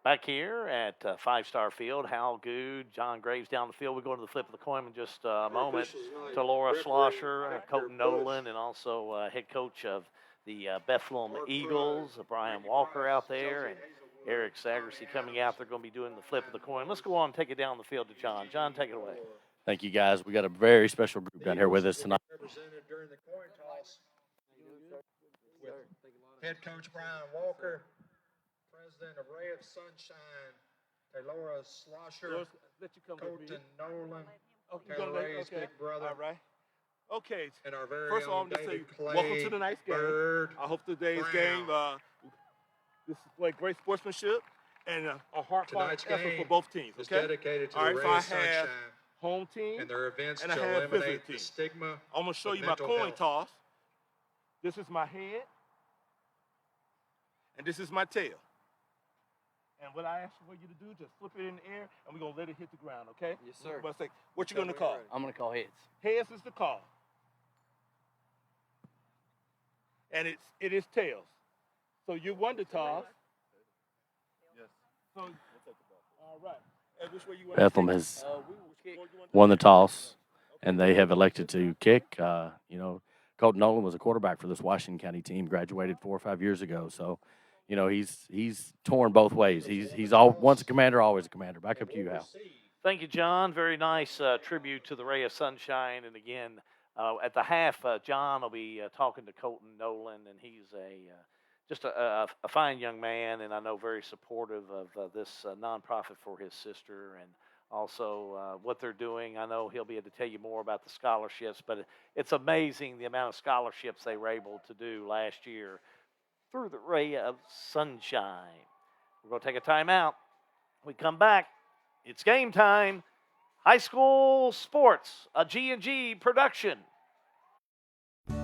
Back here at Five Star Field, Hal Good, John Graves down the field. We go to the flip of the coin in just a moment to Laura Schlosser, Colton Nolan, and also head coach of the Bethlehem Eagles, Brian Walker out there, and Eric Sagersey coming out. They're going to be doing the flip of the coin. Let's go on and take it down the field to John. John, take it away. Thank you, guys. We got a very special group down here with us tonight. Represented during the coin toss with head coach Brian Walker, president of Ray of Sunshine, Laura Schlosser, Colton Nolan, Ray's big brother. All right. Okay. And our very First of all, own I'm just David say Clay, welcome to the nice game. Bird, I hope today's Brown. game display great sportsmanship and a hard-fought Tonight's effort game for both teams. is Okay. dedicated to all the right, Ray so I of have Sunshine home team and their events and I to have eliminate visiting the team. stigma. I'm going to show of you my mental coin health. toss. This is my head, and this is my tail. And what I ask for you to do, just flip it in the air, and we're going to let it hit the ground, okay? Yes, sir. But say, what you going to call? I'm going to call heads. Heads is the call. And it is tails. So you won the toss. Yes. So, all right. And which way you want Bethlehem to has won the toss, and they have elected to kick. Colton Nolan was a quarterback for this Washington County team, graduated 4 or 5 years ago. So, he's torn both ways. He's once a commander, always a commander. Back up to you, Hal. Thank you, John. Very nice tribute to the Ray of Sunshine. And again, at the half, John will be talking to Colton Nolan, and he's just a fine young man, and I know very supportive of this nonprofit for his sister, and also what they're doing. I know he'll be able to tell you more about the scholarships, but it's amazing the amount of scholarships they were able to do last year through the Ray of Sunshine. We're going to take a timeout. We come back. It's game time. High school sports, a G&G production.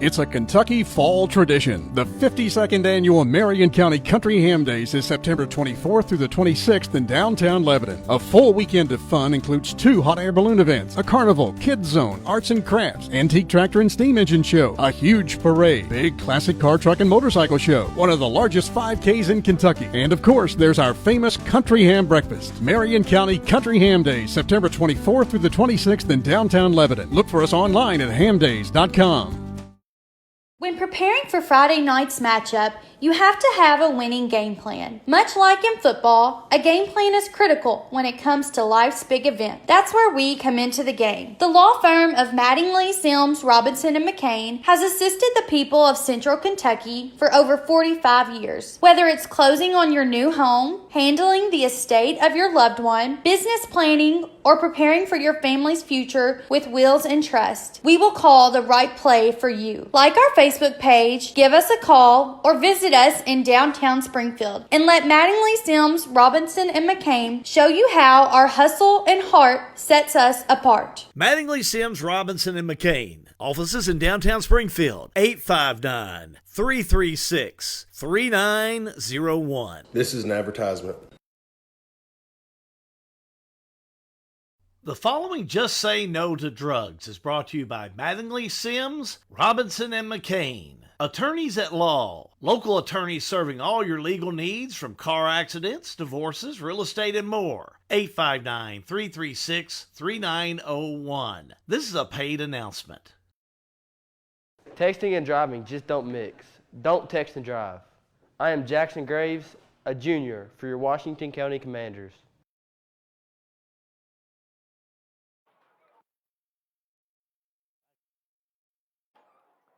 It's a Kentucky fall tradition. The 52nd annual Marion County Country Ham Days is September 24th through the 26th in downtown Lebanon. A full weekend of fun includes 2 hot air balloon events, a carnival, kids zone, arts and crafts, antique tractor and steam engine show, a huge parade, big classic car, truck, and motorcycle show, one of the largest 5Ks in Kentucky. And of course, there's our famous Country Ham Breakfast. Marion County Country Ham Days, September 24th through the 26th in downtown Lebanon. Look for us online at hamdays.com. When preparing for Friday night's matchup, you have to have a winning game plan. Much like in football, a game plan is critical when it comes to life's big event. That's where we come into the game. The law firm of Mattingly, Sims, Robinson, and McCain has assisted the people of Central Kentucky for over 45 years. Whether it's closing on your new home, handling the estate of your loved one, business planning, or preparing for your family's future with wills and trust, we will call the right play for you. Like our Facebook page, give us a call, or visit us in downtown Springfield, and let Mattingly, Sims, Robinson, and McCain show you how our hustle and heart sets us apart. Mattingly, Sims, Robinson, and McCain. Offices in downtown Springfield. 859-336-3901. This is an advertisement. The following Just Say No to Drugs is brought to you by Mattingly, Sims, Robinson, and McCain. Attorneys at Law. Local attorneys serving all your legal needs from car accidents, divorces, real estate, and more. 859-336-3901. This is a paid announcement. Texting and driving just don't mix. Don't text and drive. I am Jackson Graves, a junior for your Washington County Commanders.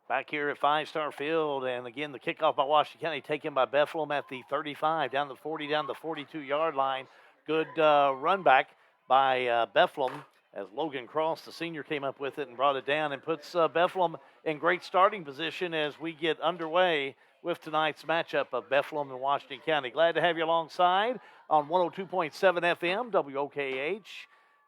Back here at Five Star Field, and again, the kickoff by Washington County taken by Bethlehem at the 35, down the 40, down the 42-yard line. Good run back by Bethlehem as Logan Cross, the senior, came up with it and brought it down and puts Bethlehem in great starting position as we get underway with tonight's matchup of Bethlehem and Washington County. Glad to have you alongside on 102.7 FM, WOKH.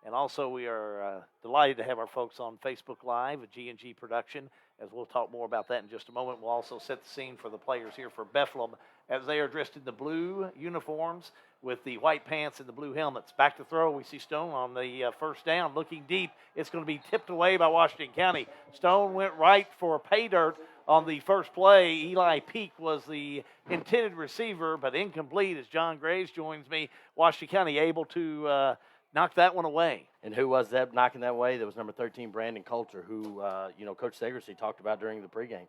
And also we are delighted to have our folks on Facebook Live at G&G Production, as we'll talk more about that in just a moment. We'll also set the scene for the players here for Bethlehem as they are dressed in the blue uniforms with the white pants and the blue helmets. Back to throw, we see Stone on the first down, looking deep. It's going to be tipped away by Washington County. Stone went right for pay dirt on the first play. Eli Peak was the intended receiver, but incomplete as John Graves joins me. Washington County able to knock that one away. And who was that knocking that away? That was number 13, Brandon Coulter, who, Coach Segersey talked about during the pregame.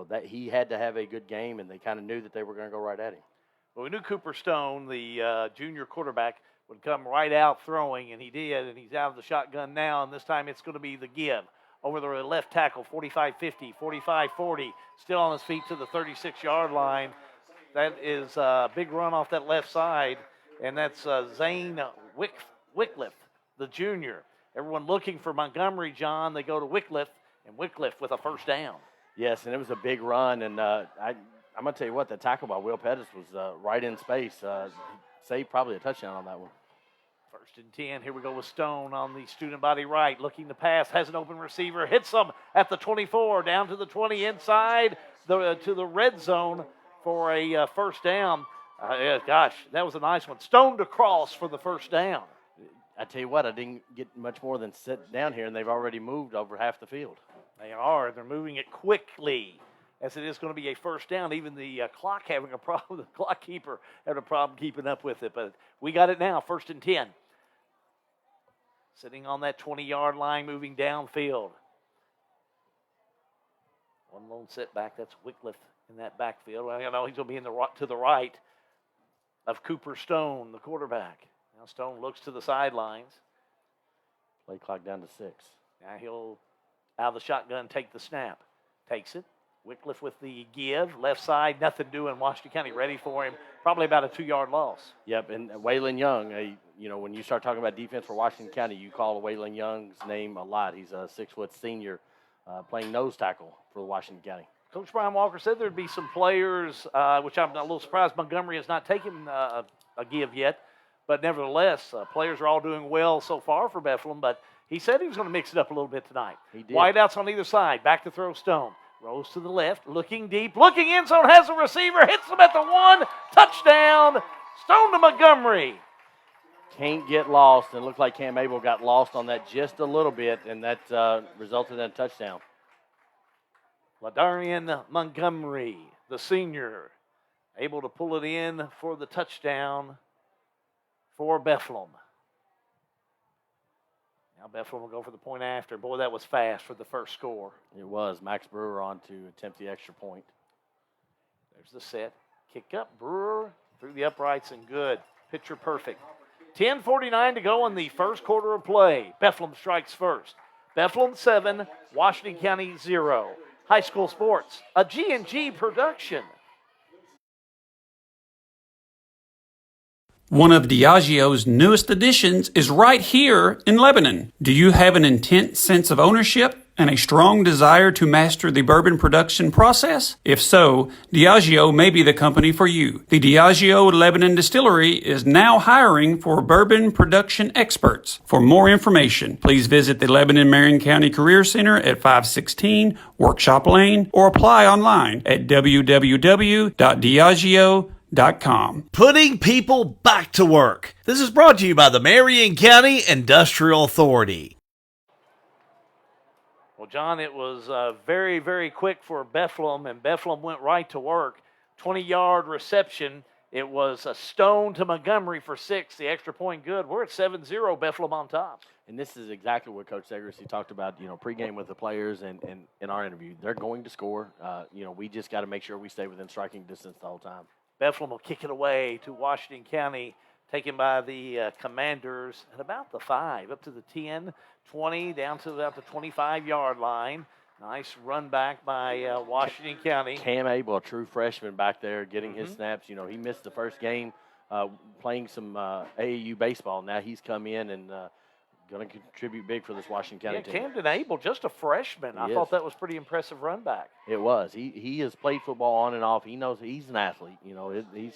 That he had to have a good game, and they kind of knew that they were going to go right at him. Well, we knew Cooper Stone, the junior quarterback, would come right out throwing, and he did, and he's out of the shotgun now, and this time it's going to be the give. Over the left tackle, 45-50, 45-40, still on his feet to the 36-yard line. That is a big run off that left side, and that's Zane Wycliffe, the junior. Everyone looking for Montgomery, John. They go to Wycliffe, and Wycliffe with a first down. Yes, and it was a big run, and I'm going to tell you what, the tackle by Will Pettis was right in space. Saved probably a touchdown on that one. First and 10. Here we go with Stone on the student body right. Looking to pass. Has an open receiver. Hits him at the 24. Down to the 20. Inside to the red zone for a first down. Gosh, that was a nice one. Stone to Cross for the first down. I tell you what, I didn't get much more than sit down here, and they've already moved over half the field. They are. They're moving it quickly, as it is going to be a first down. Even the clock having a problem, the clock keeper having a problem keeping up with it. But we got it now, first and 10. Sitting on that 20-yard line, moving downfield. One lone setback. That's Wycliffe in that backfield. Well, he's going to be to the right of Cooper Stone, the quarterback. Now Stone looks to the sidelines. Play clock down to 6. Now he'll, out of the shotgun, take the snap. Takes it. Wycliffe with the give. Left side, nothing doing. Washington County ready for him. Probably about a 2-yard loss. Yep, and Waylon Young, when you start talking about defense for Washington County, you call Waylon Young's name a lot. He's a 6-foot senior playing nose tackle for Washington County. Coach Brian Walker said there'd be some players, which I'm a little surprised Montgomery has not taken a give yet. But nevertheless, players are all doing well so far for Bethlehem. But he said he was going to mix it up a little bit tonight. He did. Wideouts on either side. Back to throw Stone. Rolls to the left, looking deep, looking end zone, has a receiver, hits him at the 1, touchdown, Stone to Montgomery. Can't get lost, and it looked like Cam Abel got lost on that just a little bit, and that resulted in a touchdown. Ladarian Montgomery, the senior, able to pull it in for the touchdown for Bethlehem. Now Bethlehem will go for the point after. Boy, that was fast for the first score. It was. Max Brewer on to attempt the extra point. There's the set. Kick up. Brewer through the uprights and good. Picture perfect. 10:49 to go in the first quarter of play. Bethlehem strikes first. Bethlehem 7, Washington County 0. High school sports, a G&G production. One of Diageo's newest additions is right here in Lebanon. Do you have an intense sense of ownership and a strong desire to master the bourbon production process? If so, Diageo may be the company for you. The Diageo Lebanon Distillery is now hiring for bourbon production experts. For more information, please visit the Lebanon Marion County Career Center at 516 Workshop Lane or apply online at www.diageo.com. Putting people back to work. This is brought to you by the Marion County Industrial Authority. Well, John, it was very, very quick for Bethlehem, and Bethlehem went right to work. 20-yard reception. It was a Stone to Montgomery for 6. The extra point good. We're at 7-0, Bethlehem on top. And this is exactly what Coach Segresi talked about, pregame with the players and in our interview. They're going to score. We just got to make sure we stay within striking distance the whole time. Bethlehem will kick it away to Washington County, taken by the Commanders at about the 5, up to the 10, 20, down to about the 25-yard line. Nice run back by Washington County. Cam Abel, a true freshman back there, getting his snaps. He missed the first game playing some AAU baseball. Now he's come in and going to contribute big for this Washington County team. Camden Abel, just a freshman. I thought that was pretty impressive run back. It was. He has played football on and off. He knows he's an athlete.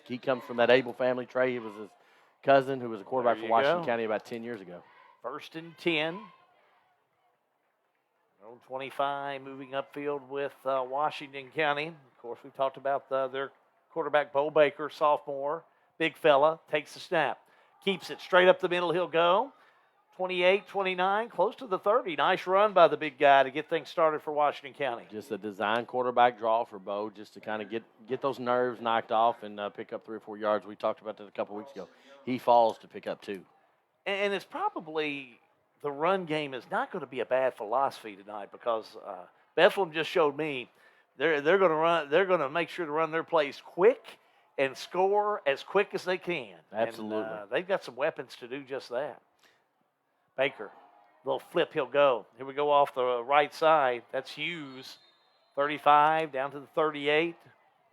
He comes from that Abel family tree. He was his cousin who was a quarterback for Washington County about 10 years ago. 1st and 10. 25 moving upfield with Washington County. Of course, we talked about their quarterback, Bo Baker, sophomore. Big fella, takes the snap. Keeps it straight up the middle. He'll go. 28, 29, close to the 30. Nice run by the big guy to get things started for Washington County. Just a design quarterback draw for Bo, just to kind of get those nerves knocked off and pick up 3 or 4 yards. We talked about that a couple weeks ago. He falls to pick up 2. And it's probably the run game is not going to be a bad philosophy tonight because Bethlehem just showed me they're going to run. They're going to make sure to run their plays quick and score as quick as they can. Absolutely. And, they've got some weapons to do just that. Baker, little flip, he'll go. Here we go off the right side. That's Hughes, 35 down to the 38,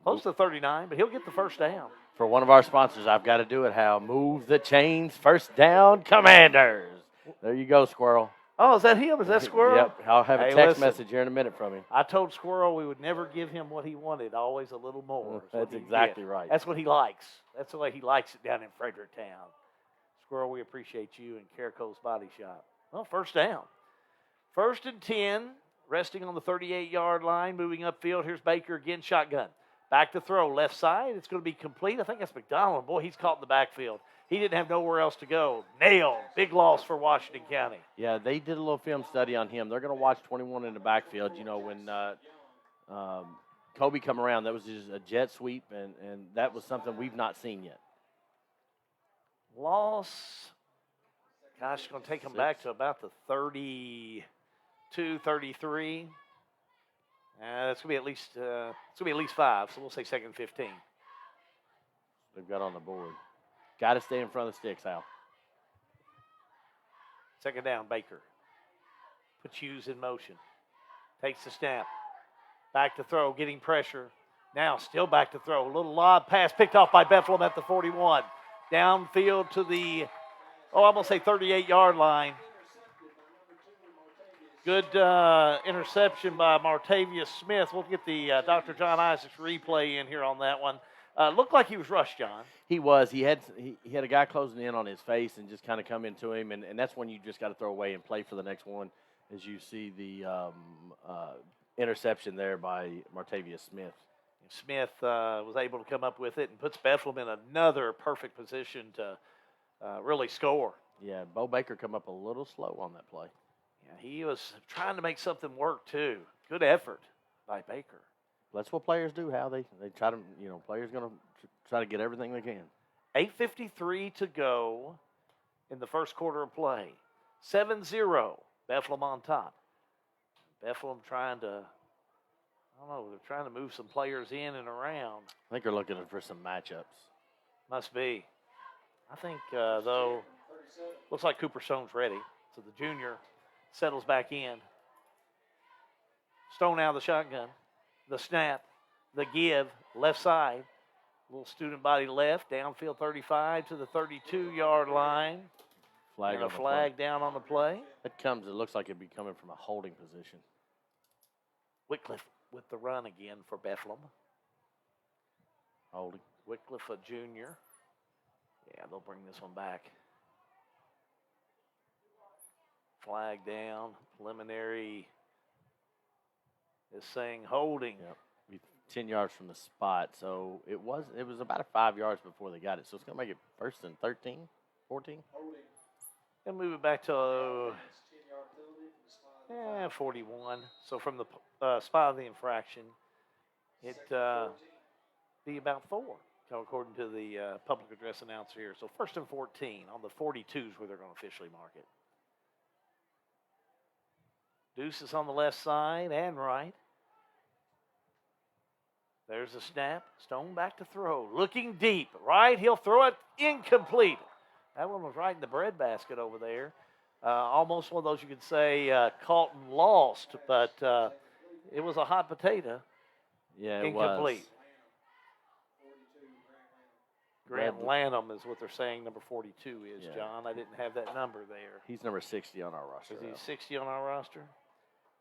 close to 39, but he'll get the first down. For one of our sponsors, I've got to do it, Hal. Move the chains, first down, Commanders. There you go, Squirrel. Oh, is that him? Is that Squirrel? Yep, I'll have a text message here in a minute from him. I told Squirrel we would never give him what he wanted, always a little more. That's exactly right. That's what he likes. That's the way he likes it down in Fredericktown. Squirrel, we appreciate you and Caraco's Body Shop. Well, first down. 1st and 10, resting on the 38-yard line, moving upfield. Here's Baker again, shotgun. Back to throw, left side. It's going to be complete. I think that's McDonald. Boy, he's caught in the backfield. He didn't have nowhere else to go. Nailed. Big loss for Washington County. Yeah, they did a little film study on him. They're going to watch 21 in the backfield. When Kobe come around, that was just a jet sweep, and that was something we've not seen yet. Loss. Gosh, it's going to take them back to about the 32, 33. It's going to be at least 5, so we'll say 2nd and 15. They've got on the board. Got to stay in front of the sticks, Al. 2nd down, Baker. Puts Hughes in motion. Takes the snap. Back to throw, getting pressure. Now still back to throw. A little lob pass picked off by Bethlehem at the 41. Downfield to the, I'm going to say 38-yard line. Good interception by Martavius Smith. We'll get the Dr. John Isaacs replay in here on that one. Looked like he was rushed, John. He was. He had a guy closing in on his face and just kind of come into him, and that's when you just got to throw away and play for the next one, as you see the interception there by Martavius Smith. Smith was able to come up with it and puts Bethlehem in another perfect position to really score. Yeah, Bo Baker come up a little slow on that play. Yeah, he was trying to make something work, too. Good effort by Baker. That's what players do, Hal. They try to, players going to try to get everything they can. 8:53 to go in the first quarter of play. 7-0, Bethlehem on top. Bethlehem trying to, they're trying to move some players in and around. I think they're looking for some matchups. Must be. I think, though, looks like Cooper Stone's ready. So the junior settles back in. Stone out of the shotgun. The snap, the give, left side. Little student body left, downfield 35 to the 32-yard line. Flag and a flag down on the play. It looks like it'd be coming from a holding position. Wycliffe with the run again for Bethlehem. Holding. Wycliffe, a junior. Yeah, they'll bring this one back. Flag down, preliminary is saying holding. Yep. 10 yards from the spot, so it was about 5 yards before they got it, so it's going to make it 1st and 13, 14. And move it back to 41. So from the spot of the infraction, it be about 4, according to the public address announcer here. So 1st and 14 on the 42s where they're going to officially mark it. Deuce is on the left side and right. There's a snap. Stone back to throw. Looking deep. Right. He'll throw it incomplete. That one was right in the breadbasket over there. Almost one of those you could say caught and lost, but it was a hot potato. Yeah, it incomplete. was. Grant Lanham is what they're saying number 42 is, Yeah. John. I didn't have that number there. He's number 60 on our roster. Is he 60 on our roster?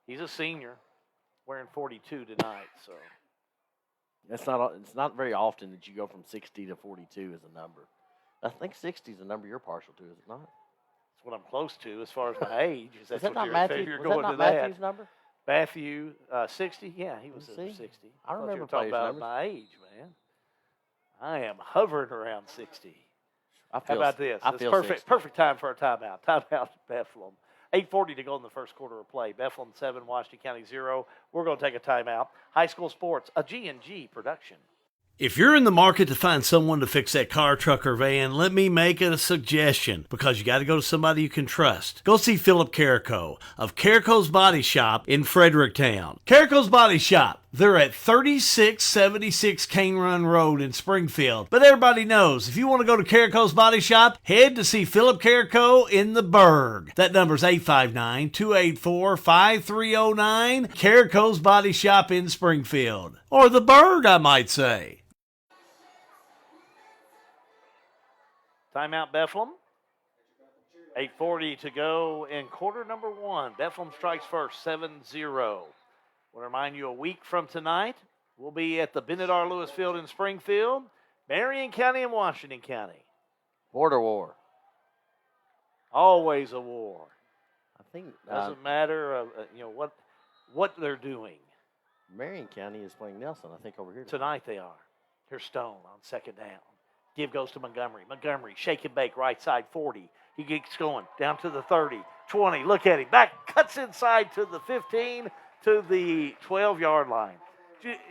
He's a senior, wearing 42 tonight. So it's not very often that you go from 60 to 42 as a number. I think 60 is a number you're partial to, is it not? That's what I'm close to as far as my age. Is that what not you're, Matthew? you're Was going that to not that. Matthew's number? Matthew, 60? Yeah, he was number 60. I remember you were talking about numbers. my age, man. I am hovering around 60. How about this? I It's feel perfect, 60. perfect time for a timeout. Timeout, Bethlehem. 8:40 to go in the first quarter of play. Bethlehem 7, Washington County 0. We're going to take a timeout. High school sports, a G&G production. If you're in the market to find someone to fix that car, truck, or van, let me make a suggestion, because you got to go to somebody you can trust. Go see Philip Carrico of Carrico's Body Shop in Fredericktown. Carrico's Body Shop, they're at 3676 Cane Run Road in Springfield. But everybody knows, if you want to go to Carrico's Body Shop, head to see Philip Carrico in the Burg. That number's 859-284-5309. Carrico's Body Shop in Springfield. Or the Burg, I might say. Timeout, Bethlehem. 8:40 to go in quarter number 1. Bethlehem strikes first, 7-0. We'll remind you, a week from tonight, we'll be at the Bennett R. Lewis Field in Springfield, Marion County and Washington County. Border war. Always a war. I think Doesn't matter, what they're doing. Marion County is playing Nelson, I think, over here. Tonight they are. Here's Stone on second down. Give goes to Montgomery. Montgomery, shake and bake, right side 40. He gets going down to the 30, 20. Look at him. Back, cuts inside to the 15, to the 12-yard line.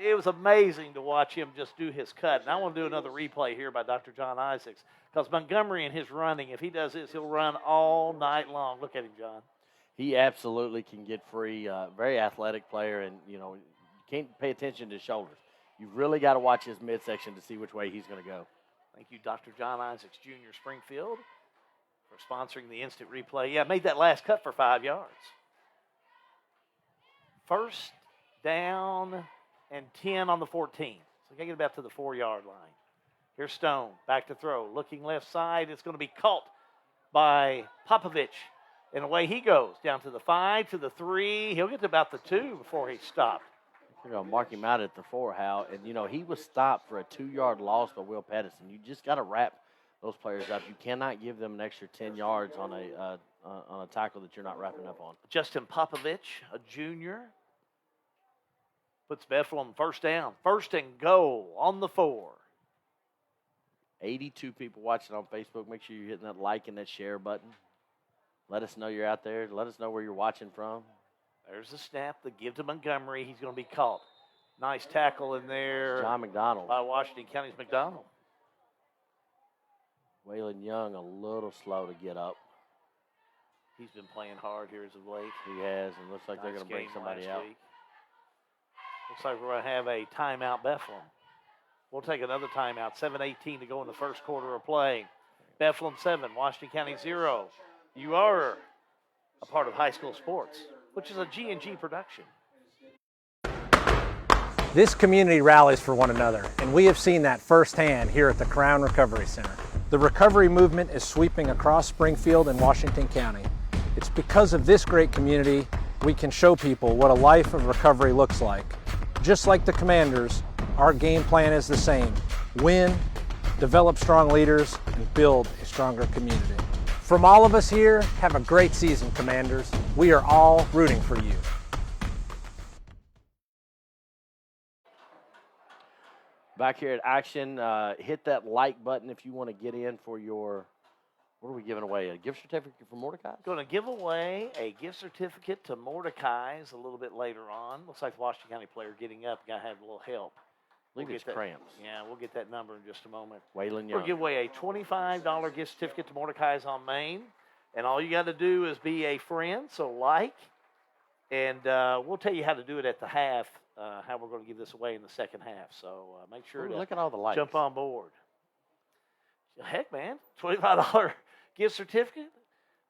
It was amazing to watch him just do his cut. And I want to do another replay here by Dr. John Isaacs, because Montgomery in his running, if he does this, he'll run all night long. Look at him, John. He absolutely can get free. Very athletic player, and, you can't pay attention to his shoulders. You've really got to watch his midsection to see which way he's going to go. Thank you, Dr. John Isaacs, Jr., Springfield, for sponsoring the instant replay. Yeah, made that last cut for 5 yards. First down and 10 on the 14. So they get about to the 4-yard line. Here's Stone, back to throw. Looking left side, it's going to be caught by Popovich. And away he goes, down to the 5, to the 3. He'll get to about the 2 before he's stopped. You're going to mark him out at the 4, Hal. And, he was stopped for a 2-yard loss by Will Pedersen. You just got to wrap those players up. You cannot give them an extra 10 yards on a tackle that you're not wrapping up on. Justin Popovich, a junior, puts Bethlehem first down. First and goal on the 4. 82 people watching on Facebook. Make sure you're hitting that like and that share button. Let us know you're out there. Let us know where you're watching from. There's the snap, the give to Montgomery. He's going to be caught. Nice tackle in there. John McDonald. By Washington County's McDonald. Waylon Young a little slow to get up. He's been playing hard here as of late. He has, and looks like they're going to bring somebody out. Week. Looks like we're going to have a timeout, Bethlehem. We'll take another timeout. 7:18 to go in the first quarter of play. Bethlehem 7, Washington County 0. You are a part of high school sports, which is a G&G production. This community rallies for one another, and we have seen that firsthand here at the Crown Recovery Center. The recovery movement is sweeping across Springfield and Washington County. It's because of this great community we can show people what a life of recovery looks like. Just like the Commanders, our game plan is the same: win, develop strong leaders, and build a stronger community. From all of us here, have a great season, Commanders. We are all rooting for you. Back here at action, hit that like button if you want to get in for your What are we giving away? A gift certificate for Mordecai? Going to give away a gift certificate to Mordecai's a little bit later on. Looks like the Washington County player getting up. Got to have a little help. Look at his cramps. Yeah, we'll get that number in just a moment. Waylon Young. We'll give away a $25 gift certificate to Mordecai's on Main. And all you got to do is be a friend, so like. And we'll tell you how to do it at the half, how we're going to give this away in the second half. So make sure to look at all the lights. Jump on board. Heck, man, $25 gift certificate.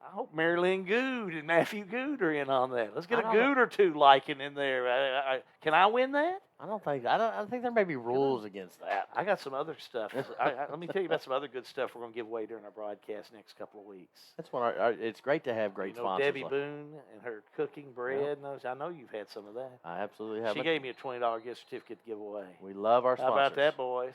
I hope Marilyn Good and Matthew Good are in on that. Let's get a Good or two liking in there. Can I win that? I think there may be rules against that. I got some other stuff. Let me tell you about some other good stuff we're going to give away during our broadcast next couple of weeks. That's what it's great to have great sponsors. Debbie Boone and her cooking bread. Yeah. I know you've had some of that. I absolutely have. She gave me a $20 gift certificate to give away. We love our sponsors. How about that, boys?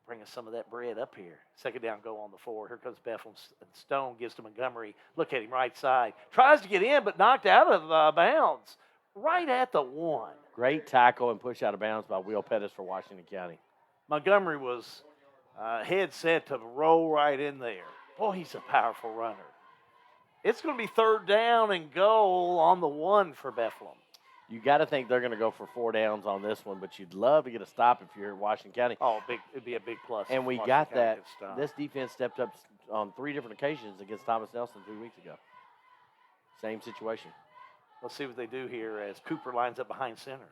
Bring us some of that bread up here. Second down, go on the 4. Here comes Bethlehem. Stone gives to Montgomery. Look at him, right side. Tries to get in, but knocked out of bounds. Right at the 1. Great tackle and push out of bounds by Will Pettis for Washington County. Montgomery was head set to roll right in there. Boy, he's a powerful runner. It's going to be third down and goal on the 1 for Bethlehem. You got to think they're going to go for 4 downs on this one, but you'd love to get a stop if you're Washington County. Oh, it'd be a big plus. And we got that. This defense stepped up on 3 different occasions against Thomas Nelson 3 weeks ago. Same situation. Let's see what they do here as Cooper lines up behind center.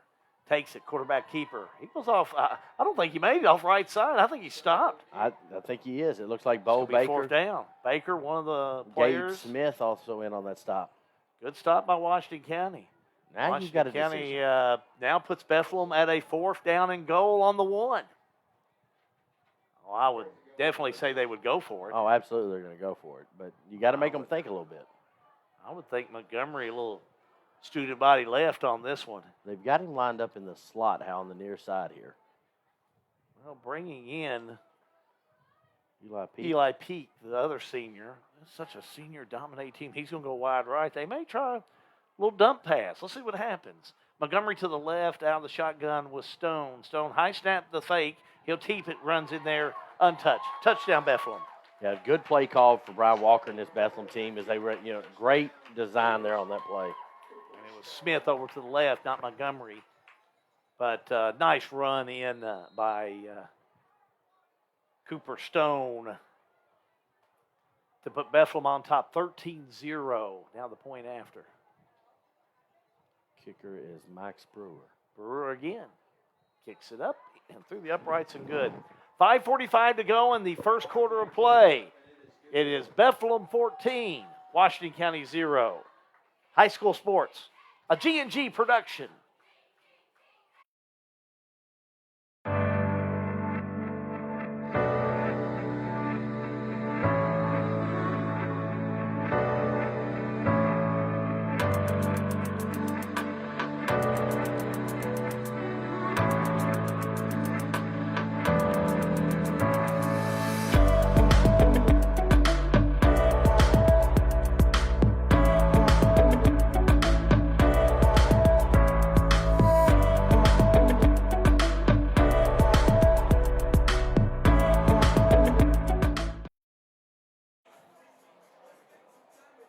Takes it, quarterback keeper. He goes off. I don't think he made it off right side. I think he stopped. I think he is. It looks like Bo Baker. Fourth down. Baker, one of the players. Gabe Smith also in on that stop. Good stop by Washington County. Now Washington you've got a County decision. Now puts Bethlehem at a 4th down and goal on the 1. Well, I would definitely say they would go for it. Oh, absolutely, they're going to go for it. But you got to make them think a little bit. I would think Montgomery, a little student body left on this one. They've got him lined up in the slot, on the near side here. Well, bringing in Eli Peak, the other senior. It's such a senior-dominated team. He's going to go wide right. They may try a little dump pass. Let's see what happens. Montgomery to the left, out of the shotgun with Stone. Stone high snap the fake. He'll keep it, runs in there untouched. Touchdown, Bethlehem. Yeah, good play call for Brian Walker and this Bethlehem team as they were, great design there on that play. And it was Smith over to the left, not Montgomery. But nice run in by Cooper Stone to put Bethlehem on top 13-0. Now the point after. Kicker is Max Brewer. Brewer again. Kicks it up and through the uprights and good. 5:45 to go in the first quarter of play. It is Bethlehem 14, Washington County 0. High school sports, a G&G production.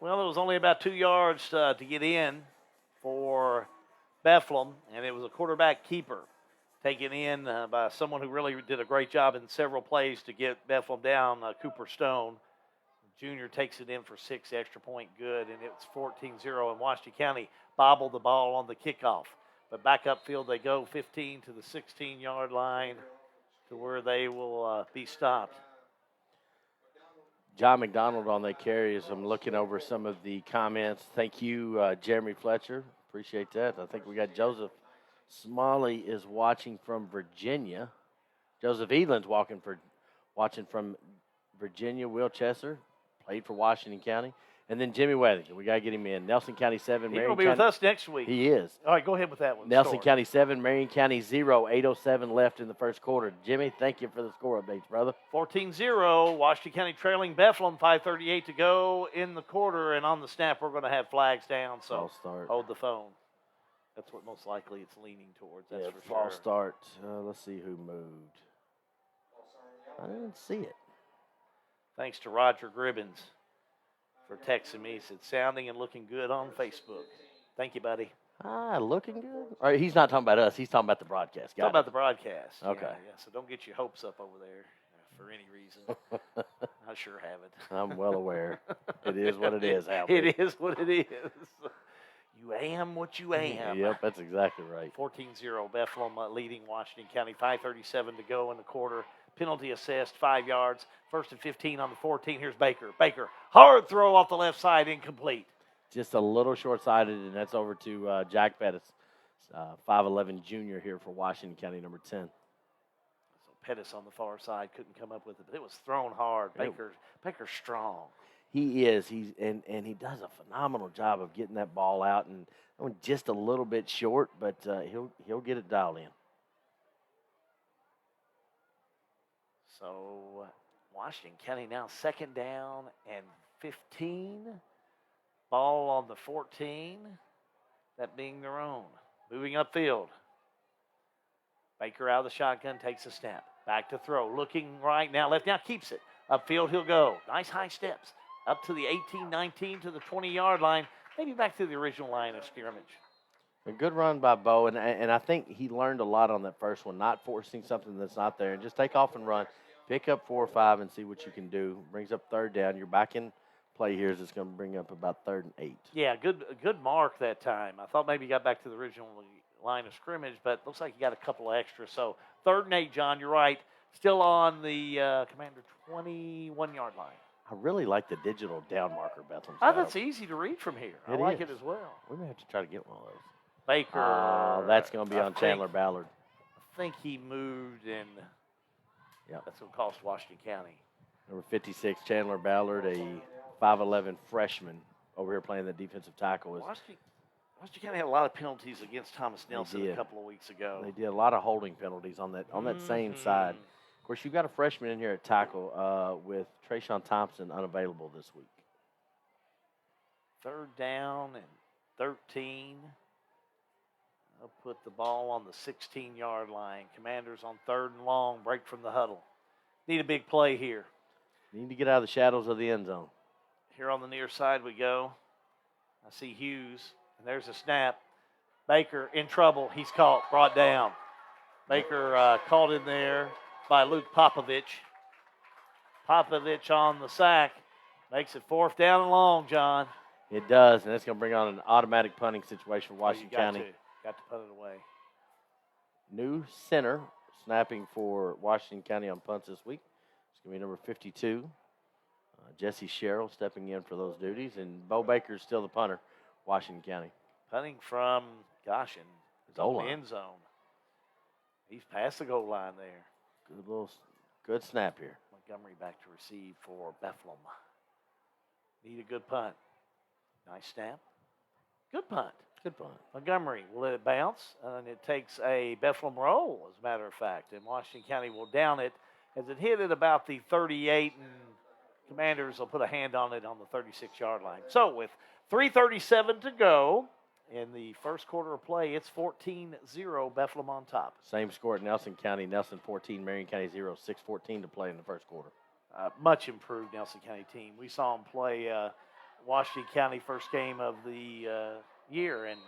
Well, it was only about 2 yards to get in for Bethlehem, and it was a quarterback keeper taken in by someone who really did a great job in several plays to get Bethlehem down, Cooper Stone. Junior takes it in for 6 extra point good, and it's 14-0, and Washington County bobbled the ball on the kickoff. But back upfield they go, 15 to the 16-yard line to where they will be stopped. John McDonald on that carry as I'm looking over some of the comments. Thank you, Jeremy Fletcher. Appreciate that. I think we got Joseph Smalley is watching from Virginia. Joseph Edlin's watching from Virginia. Will Chesser played for Washington County. And then Jimmy Weathington. We got to get him in. Nelson County 7, He's Marion going to be County. with us next week. He is. All right, go ahead with that one. Nelson County 7, Marion County 0, 8:07 left in the first quarter. Jimmy, thank you for the score updates, brother. 14-0, Washington County trailing Bethlehem, 5:38 to go in the quarter, and on the snap we're going to have flags down, so hold the phone. That's what most likely it's leaning towards, that's for sure. False start. Let's see who moved. I didn't see it. Thanks to Roger Gribbins for texting me. He said, sounding and looking good on Facebook. Thank you, buddy. Looking good? Or he's not talking about us. He's talking about the broadcast. Talking about the broadcast. Okay. Yeah, so don't get your hopes up over there for any reason. I sure haven't. I'm well aware. It is what it is, Albert. It is what it is. You am what you am. Yep, that's exactly right. 14-0, Bethlehem leading Washington County. 5:37 to go in the quarter. Penalty assessed, 5 yards. 1st and 15 on the 14. Here's Baker. Baker, hard throw off the left side, incomplete. Just a little short-sighted, and that's over to Jack Pettis, 5'11" junior here for Washington County, number 10. So Pettis on the far side couldn't come up with it, but it was thrown hard. Baker's strong. He is. He does a phenomenal job of getting that ball out, and just a little bit short, but he'll get it dialed in. So Washington County now 2nd down and 15. Ball on the 14, that being their own. Moving upfield. Baker out of the shotgun, takes a snap. Back to throw, looking right now, left now, keeps it. Upfield he'll go. Nice high steps. Up to the 18, 19 to the 20-yard line, maybe back to the original line of scrimmage. A good run by Bo, and I think he learned a lot on that first one, not forcing something that's not there, and just take off and run. Pick up 4 or 5 and see what you can do. Brings up 3rd down. You're back in play here is it's going to bring up about 3rd and 8. Yeah, good mark that time. I thought maybe he got back to the original line of scrimmage, but looks like he got a couple of extra. So 3rd and 8, John, you're right. Still on the Commander 21-yard line. I really like the digital down marker Bethlehem's Oh, got. that's easy to read from here. I like it as well. We may have to try to get one of those. Baker. Oh, that's going to be on Chandler Ballard. I think he moved, and that's going to cost Washington County. Number 56, Chandler Ballard, a 5'11" freshman over here playing the defensive tackle. Washington County had a lot of penalties against Thomas Nelson a couple of weeks ago. They did a lot of holding penalties on that same side. Of course, you've got a freshman in here at tackle with Trayshawn Thompson unavailable this week. 3rd down and 13. I'll put the ball on the 16-yard line. Commanders on 3rd and long, break from the huddle. Need a big play here. Need to get out of the shadows of the end zone. Here on the near side we go. I see Hughes, and there's a snap. Baker in trouble. He's caught, brought down. Baker caught in there by Luke Popovich. Popovich on the sack. Makes it 4th down and long, John. It does, and that's going to bring on an automatic punting situation for Washington County. Got to put it away. New center snapping for Washington County on punts this week. It's going to be number 52. Jesse Sherrill stepping in for those duties, and Bo Baker is still the punter, Washington County. Punting from, in the end zone. He's past the goal line there. Good snap here. Montgomery back to receive for Bethlehem. Need a good punt. Nice snap. Good punt. Good punt. Montgomery will let it bounce, and it takes a Bethlehem roll, as a matter of fact, and Washington County will down it as it hit at about the 38, and Commanders will put a hand on it on the 36-yard line. So with 3:37 to go in the first quarter of play, it's 14-0, Bethlehem on top. Same score at Nelson County. Nelson 14, Marion County 0, 6:14 to play in the first quarter. Much improved Nelson County team. We saw them play Washington County first game of the year, and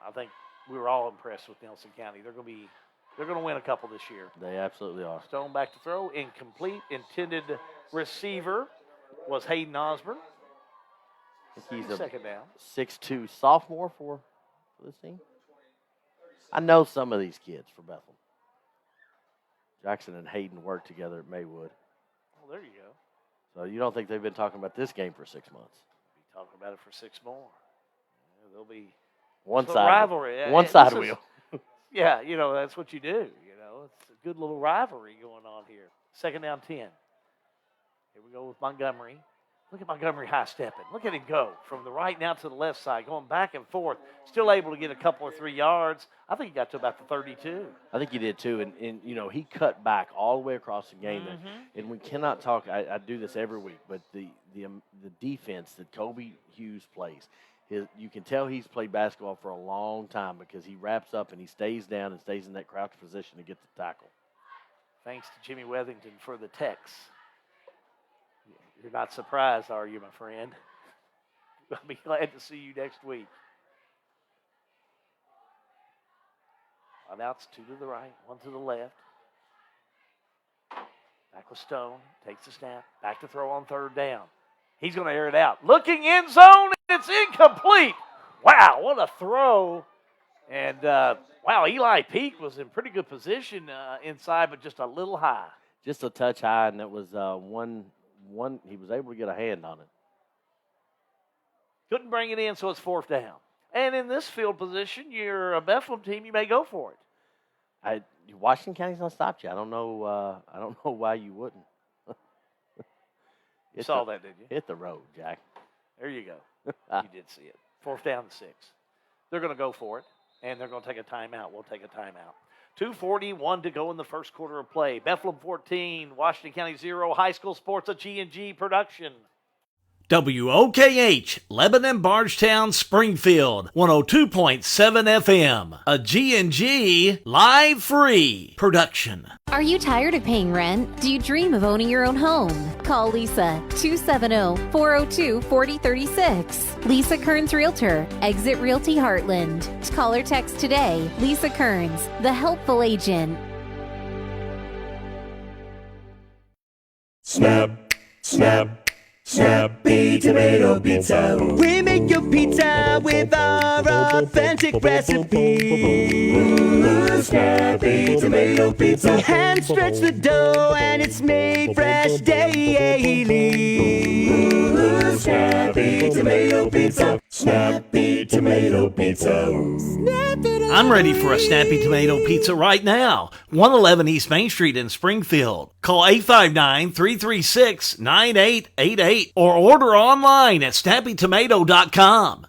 I think we were all impressed with Nelson County. They're going to win a couple this year. They absolutely are. Stone back to throw, incomplete. Intended receiver was Hayden Osborne. He's a 2nd down. 6'2" sophomore for this team. I know some of these kids for Bethlehem. Jackson and Hayden work together at Maywood. Well, there you go. So you don't think they've been talking about this game for 6 months? Be talking about it for 6 more. Yeah, there'll be one side rivalry. One side wheel. Yeah, that's what you do. It's a good little rivalry going on here. 2nd down 10. Here we go with Montgomery. Look at Montgomery high stepping. Look at him go from the right now to the left side, going back and forth. Still able to get a couple or 3 yards. I think he got to about the 32. I think he did too. And he cut back all the way across the game. And we cannot talk, I do this every week, but the defense that Kobe Hughes plays, you can tell he's played basketball for a long time because he wraps up and he stays down and stays in that crouched position to get the tackle. Thanks to Jimmy Wethington for the text. You're not surprised, are you, my friend? I'll be glad to see you next week. Now it's 2 to the right, 1 to the left. Back with Stone. Takes the snap. Back to throw on 3rd down. He's going to air it out. Looking end zone. It's incomplete. Wow, what a throw. And, wow, Eli Peak was in pretty good position inside, but just a little high. Just a touch high, and it was one. He was able to get a hand on it. Couldn't bring it in, so it's 4th down. And in this field position, you're a Bethlehem team, you may go for it. Washington County's not stopped you. I don't know why you wouldn't. You saw that, did you? Hit the road, Jack. There you go. You did see it. 4th down and 6. They're going to go for it, and they're going to take a timeout. We'll take a timeout. 2:41 to go in the first quarter of play. Bethlehem 14, Washington County 0. High School Sports, a G&G production. WOKH, Lebanon, Bardstown, Springfield, 102.7 FM. A G&G live free production. Are you tired of paying rent? Do you dream of owning your own home? Call Lisa, 270-402-4036. Lisa Kearns Realtor, Exit Realty Heartland. Call or text today. Lisa Kearns, the helpful agent. Snap, snap. Snappy Tomato Pizza. We make your pizza with our authentic recipe. Snappy Tomato Pizza. Hand stretch the dough and it's made fresh daily. Snappy Tomato Pizza. Snappy Tomato Pizza. I'm ready for a snappy tomato pizza right now. 111 East Main Street in Springfield. Call 859-336-9888 or order online at snappytomato.com.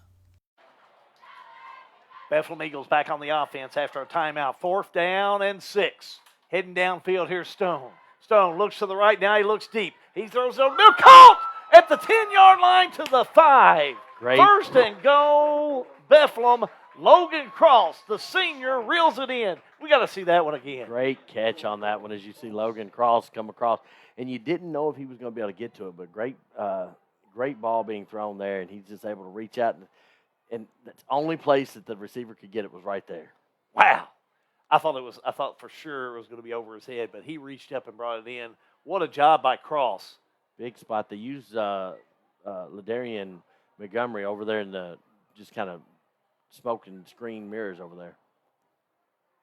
Bethlehem Eagles back on the offense after a timeout. 4th down and 6. Heading downfield, here's Stone. Stone looks to the right, now he looks deep. He throws over. They're caught at the 10-yard line to the 5. Great. 1st and goal, Bethlehem. Logan Cross, the senior, reels it in. We got to see that one again. Great catch on that one as you see Logan Cross come across. And you didn't know if he was going to be able to get to it, but great ball being thrown there, and he's just able to reach out. And the only place that the receiver could get it was right there. Wow. I thought for sure it was going to be over his head, but he reached up and brought it in. What a job by Cross. Big spot. They used Ladarian Montgomery over there in the just kind of smoke and screen mirrors over there.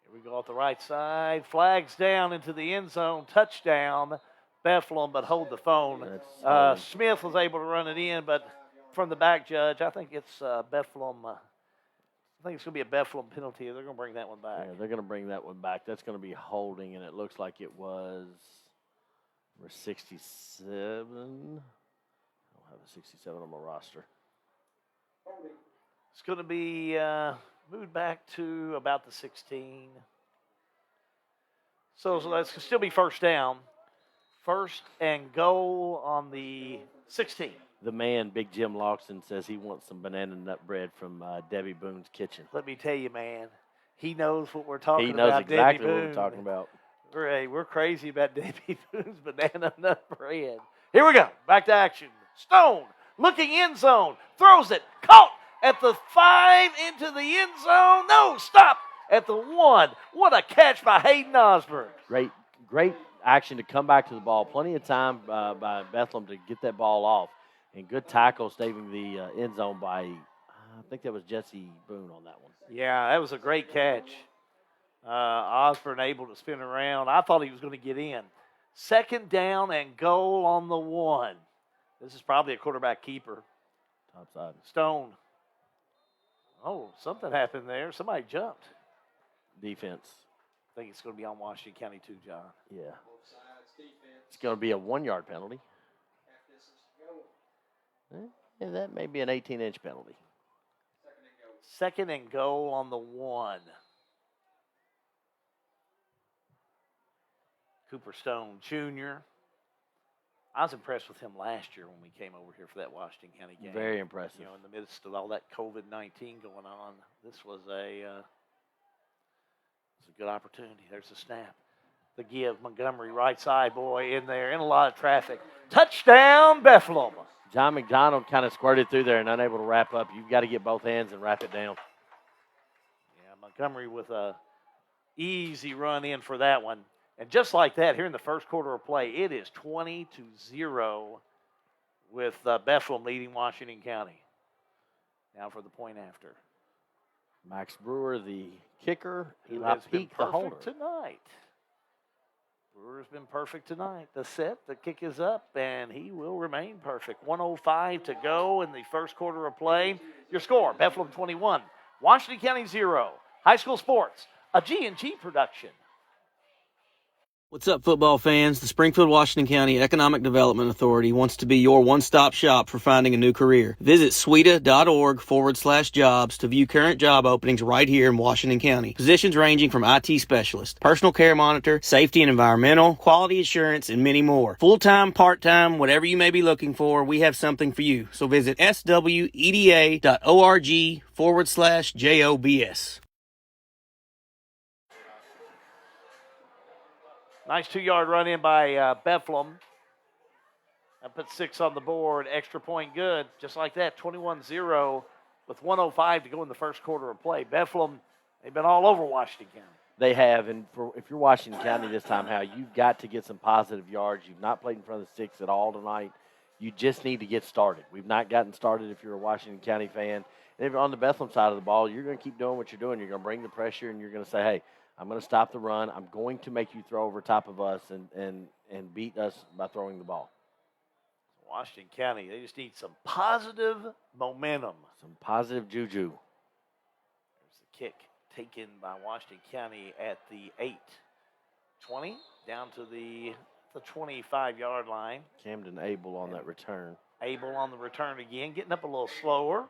Here we go off the right side. Flags down into the end zone. Touchdown, Bethlehem, but hold the phone. Smith was able to run it in, but from the back judge, I think it's Bethlehem. I think it's going to be a Bethlehem penalty. They're going to bring that one back. Yeah, they're going to bring that one back. That's going to be holding, and it looks like it was number 67. I don't have a 67 on my roster. It's going to be moved back to about the 16. So that's still be 1st down. 1st and goal on the 16. The man, Big Jim Loxton, says he wants some banana nut bread from Debbie Boone's kitchen. Let me tell you, man, he knows what we're talking about. He knows exactly Debbie what Boone. we're talking about. We're crazy about Debbie Boone's banana nut bread. Here we go. Back to action. Stone looking end zone. Throws it. Caught at the 5 into the end zone. No, stop at the 1. What a catch by Hayden Osborne. Great action to come back to the ball. Plenty of time by Bethlehem to get that ball off. And good tackle saving the end zone by, I think that was Jesse Boone on that one. Yeah, that was a great catch. Osborne able to spin around. I thought he was going to get in. 2nd down and goal on the 1. This is probably a quarterback keeper. Topside. Stone. Oh, something happened there. Somebody jumped. Defense. I think it's going to be on Washington County too, John. Yeah. It's going to be a 1-yard penalty. Yeah, that may be an 18-inch penalty. 2nd and goal on the 1. Cooper Stone Jr. I was impressed with him last year when we came over here for that Washington County game. Very impressive. You know, in the midst of all that COVID-19 going on, this was a good opportunity. There's a snap. the give. Montgomery, right side, boy, in there, in a lot of traffic. Touchdown, Bethlehem. John McDonald kind of squirted through there and unable to wrap up. You've got to get both hands and wrap it down. Yeah, Montgomery with a easy run in for that one. And just like that, here in the first quarter of play, it is 20-0 with Bethlehem leading Washington County. Now for the point after. Max Brewer, the kicker. He Eli has been Peak, the holder. perfect tonight. Brewer's been perfect tonight. The set, the kick is up, and he will remain perfect. 1:05 to go in the first quarter of play. Your score, Bethlehem 21, Washington County 0. High school sports, a G&G production. What's up, football fans? The Springfield, Washington County Economic Development Authority wants to be your one-stop shop for finding a new career. Visit sweda.org/jobs to view current job openings right here in Washington County. Positions ranging from IT specialist, personal care monitor, safety and environmental, quality assurance, and many more. Full-time, part-time, whatever you may be looking for, we have something for you. So visit sweda.org/jobs. Nice 2-yard run in by Bethlehem. That put 6 on the board. Extra point good. Just like that, 21-0 with 1:05 to go in the first quarter of play. Bethlehem, they've been all over Washington County. They have, and if you're Washington County this time, Hal, you've got to get some positive yards. You've not played in front of the sticks at all tonight. You just need to get started. We've not gotten started if you're a Washington County fan. And if you're on the Bethlehem side of the ball, you're going to keep doing what you're doing. You're going to bring the pressure, and you're going to say, hey, I'm going to stop the run. I'm going to make you throw over top of us and beat us by throwing the ball. Washington County, they just need some positive momentum. Some positive juju. There's the kick taken by Washington County at the 8-20, down to the 25-yard line. Camden Abel on that return. Abel on the return again, getting up a little slower.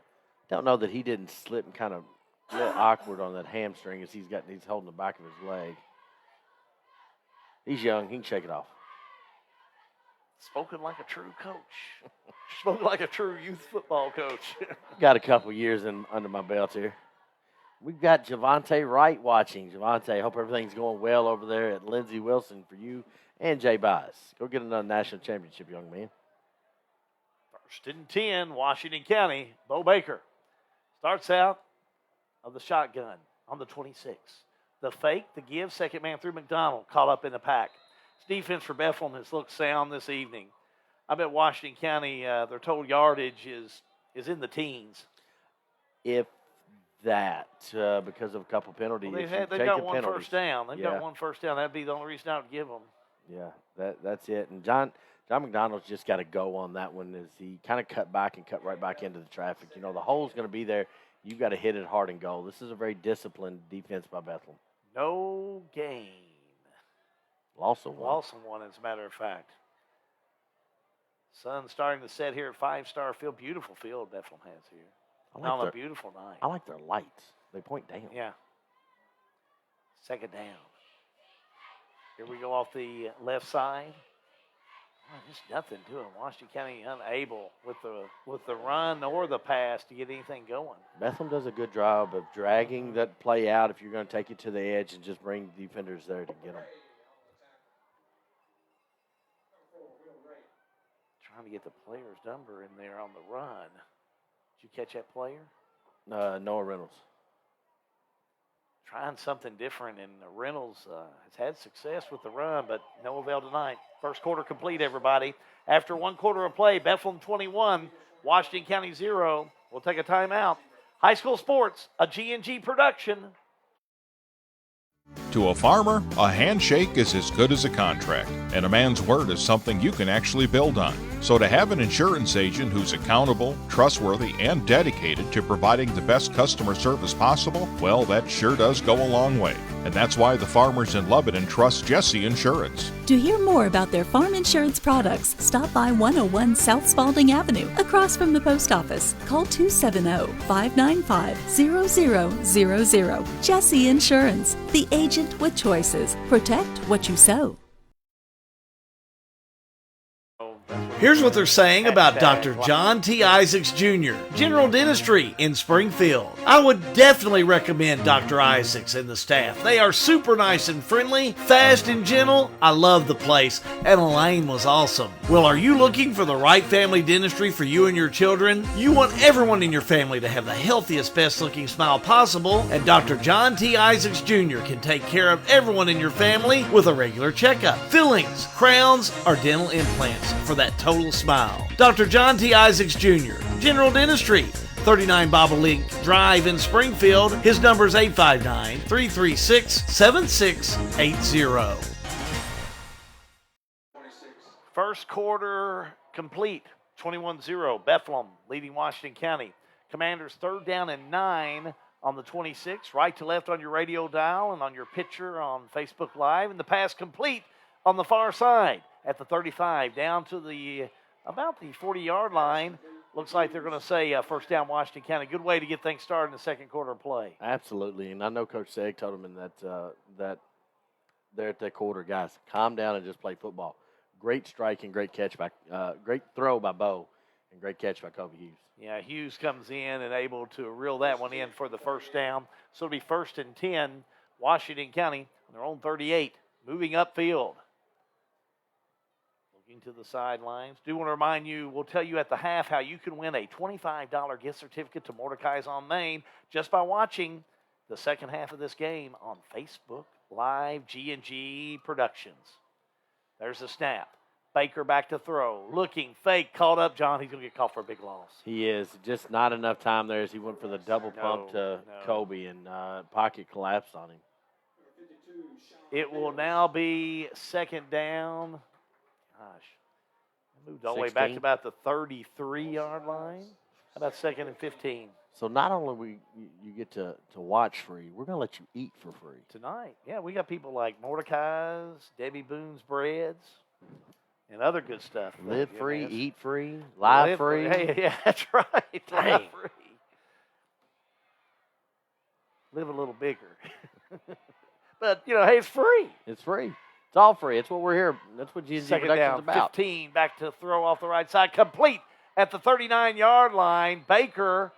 Don't know that he didn't slip and kind of a little awkward on that hamstring as he's holding the back of his leg. He's young. He can shake it off. Spoken like a true coach. Spoken like a true youth football coach. Got a couple years under my belt here. We've got Javante Wright watching. Javante, hope everything's going well over there at Lindsey Wilson for you and Jay Bias. Go get another national championship, young man. 1st and 10, Washington County. Bo Baker starts out of the shotgun on the 26. The fake, the give, second man through McDonald, caught up in the pack. Defense for Bethlehem has looked sound this evening. I bet Washington County, their total yardage is in the teens. If that, because of a couple penalties. Well, they've got one first down. They've got one first down. That'd be the only reason I would give them. Yeah, that's it. And John McDonald's just got to go on that one as he kind of cut back and cut right back into the traffic. You know, the hole's going to be there. You've got to hit it hard and goal. This is a very disciplined defense by Bethlehem. No gain. Loss of one. Loss of one, as a matter of fact. Sun starting to set here at 5-Star Field. Beautiful field Bethlehem has here. On a beautiful night. I like their lights. They point down. Yeah. Second down. Here we go off the left side. Oh, just nothing doing. Washington County unable with the run or the pass to get anything going. Bethlehem does a good job of dragging that play out if you're going to take it to the edge and just bring defenders there to get them. Trying to get the player's number in there on the run. Did you catch that player? Noah Reynolds. Trying something different, and Reynolds has had success with the run, but no avail tonight. First quarter complete, everybody. After 1 quarter of play, Bethlehem 21, Washington County 0. We'll take a timeout. High school sports, a G&G production. To a farmer, a handshake is as good as a contract, and a man's word is something you can actually build on. So to have an insurance agent who's accountable, trustworthy, and dedicated to providing the best customer service possible, well, that sure does go a long way. And that's why the farmers in Lebanon trust Jesse Insurance. To hear more about their farm insurance products, stop by 101 South Spalding Avenue, across from the post office. Call 270-595-0000. Jesse Insurance, the agent with choices. Protect what you sow. Oh, that's Here's what they're saying about Dr. John T. Isaacs Jr., General Dentistry in Springfield. I would definitely recommend Dr. Isaacs and the staff. They are super nice and friendly, fast and gentle. I love the place, and Elaine was awesome. Well, are you looking for the right family dentistry for you and your children? You want everyone in your family to have the healthiest, best-looking smile possible, and Dr. John T. Isaacs Jr. can take care of everyone in your family with a regular checkup, fillings, crowns, or dental implants for that total smile. Dr. John T. Isaacs Jr., General Dentistry, 39 Bobolink Drive in Springfield. His number is 859-336-7680. First quarter complete, 21-0. Bethlehem leading Washington County. Commanders 3rd down and 9 on the 26. Right to left on your radio dial and on your picture on Facebook Live. And the pass complete on the far side at the 35 down to the about the 40-yard line. Looks like they're going to say first down Washington County. Good way to get things started in the second quarter of play. Absolutely, and I know Coach Seg told them in that there at that quarter, guys, calm down and just play football. Great strike and great catch by great throw by Bo and great catch by Kobe Hughes. Yeah, Hughes comes in and able to reel that one in for the first down. So it'll be 1st and 10, Washington County on their own 38, moving upfield. Looking to the sidelines. Do want to remind you, we'll tell you at the half how you can win a $25 gift certificate to Mordecai's on Main just by watching the second half of this game on Facebook Live G&G Productions. There's the snap. Baker back to throw. Looking, fake, caught up. John, he's going to get caught for a big loss. He is. Just not enough time there as he went for the double pump to Kobe, and pocket collapsed on him. It will now be second down. Gosh, moved all the way back to about the 33-yard line. How about 2nd and 15? So not only you get to watch free, we're going to let you eat for free. Tonight. Yeah, we got people like Mordecai's, Debbie Boone's Breads, and other good stuff. Live free, eat free, live free. Hey, yeah, that's right. Live free. Live a little bigger. But, hey, it's free. It's free. It's all free. It's what we're here. That's what GZ Productions is about. 15, back to throw off the right side. Complete at the 39-yard line. Baker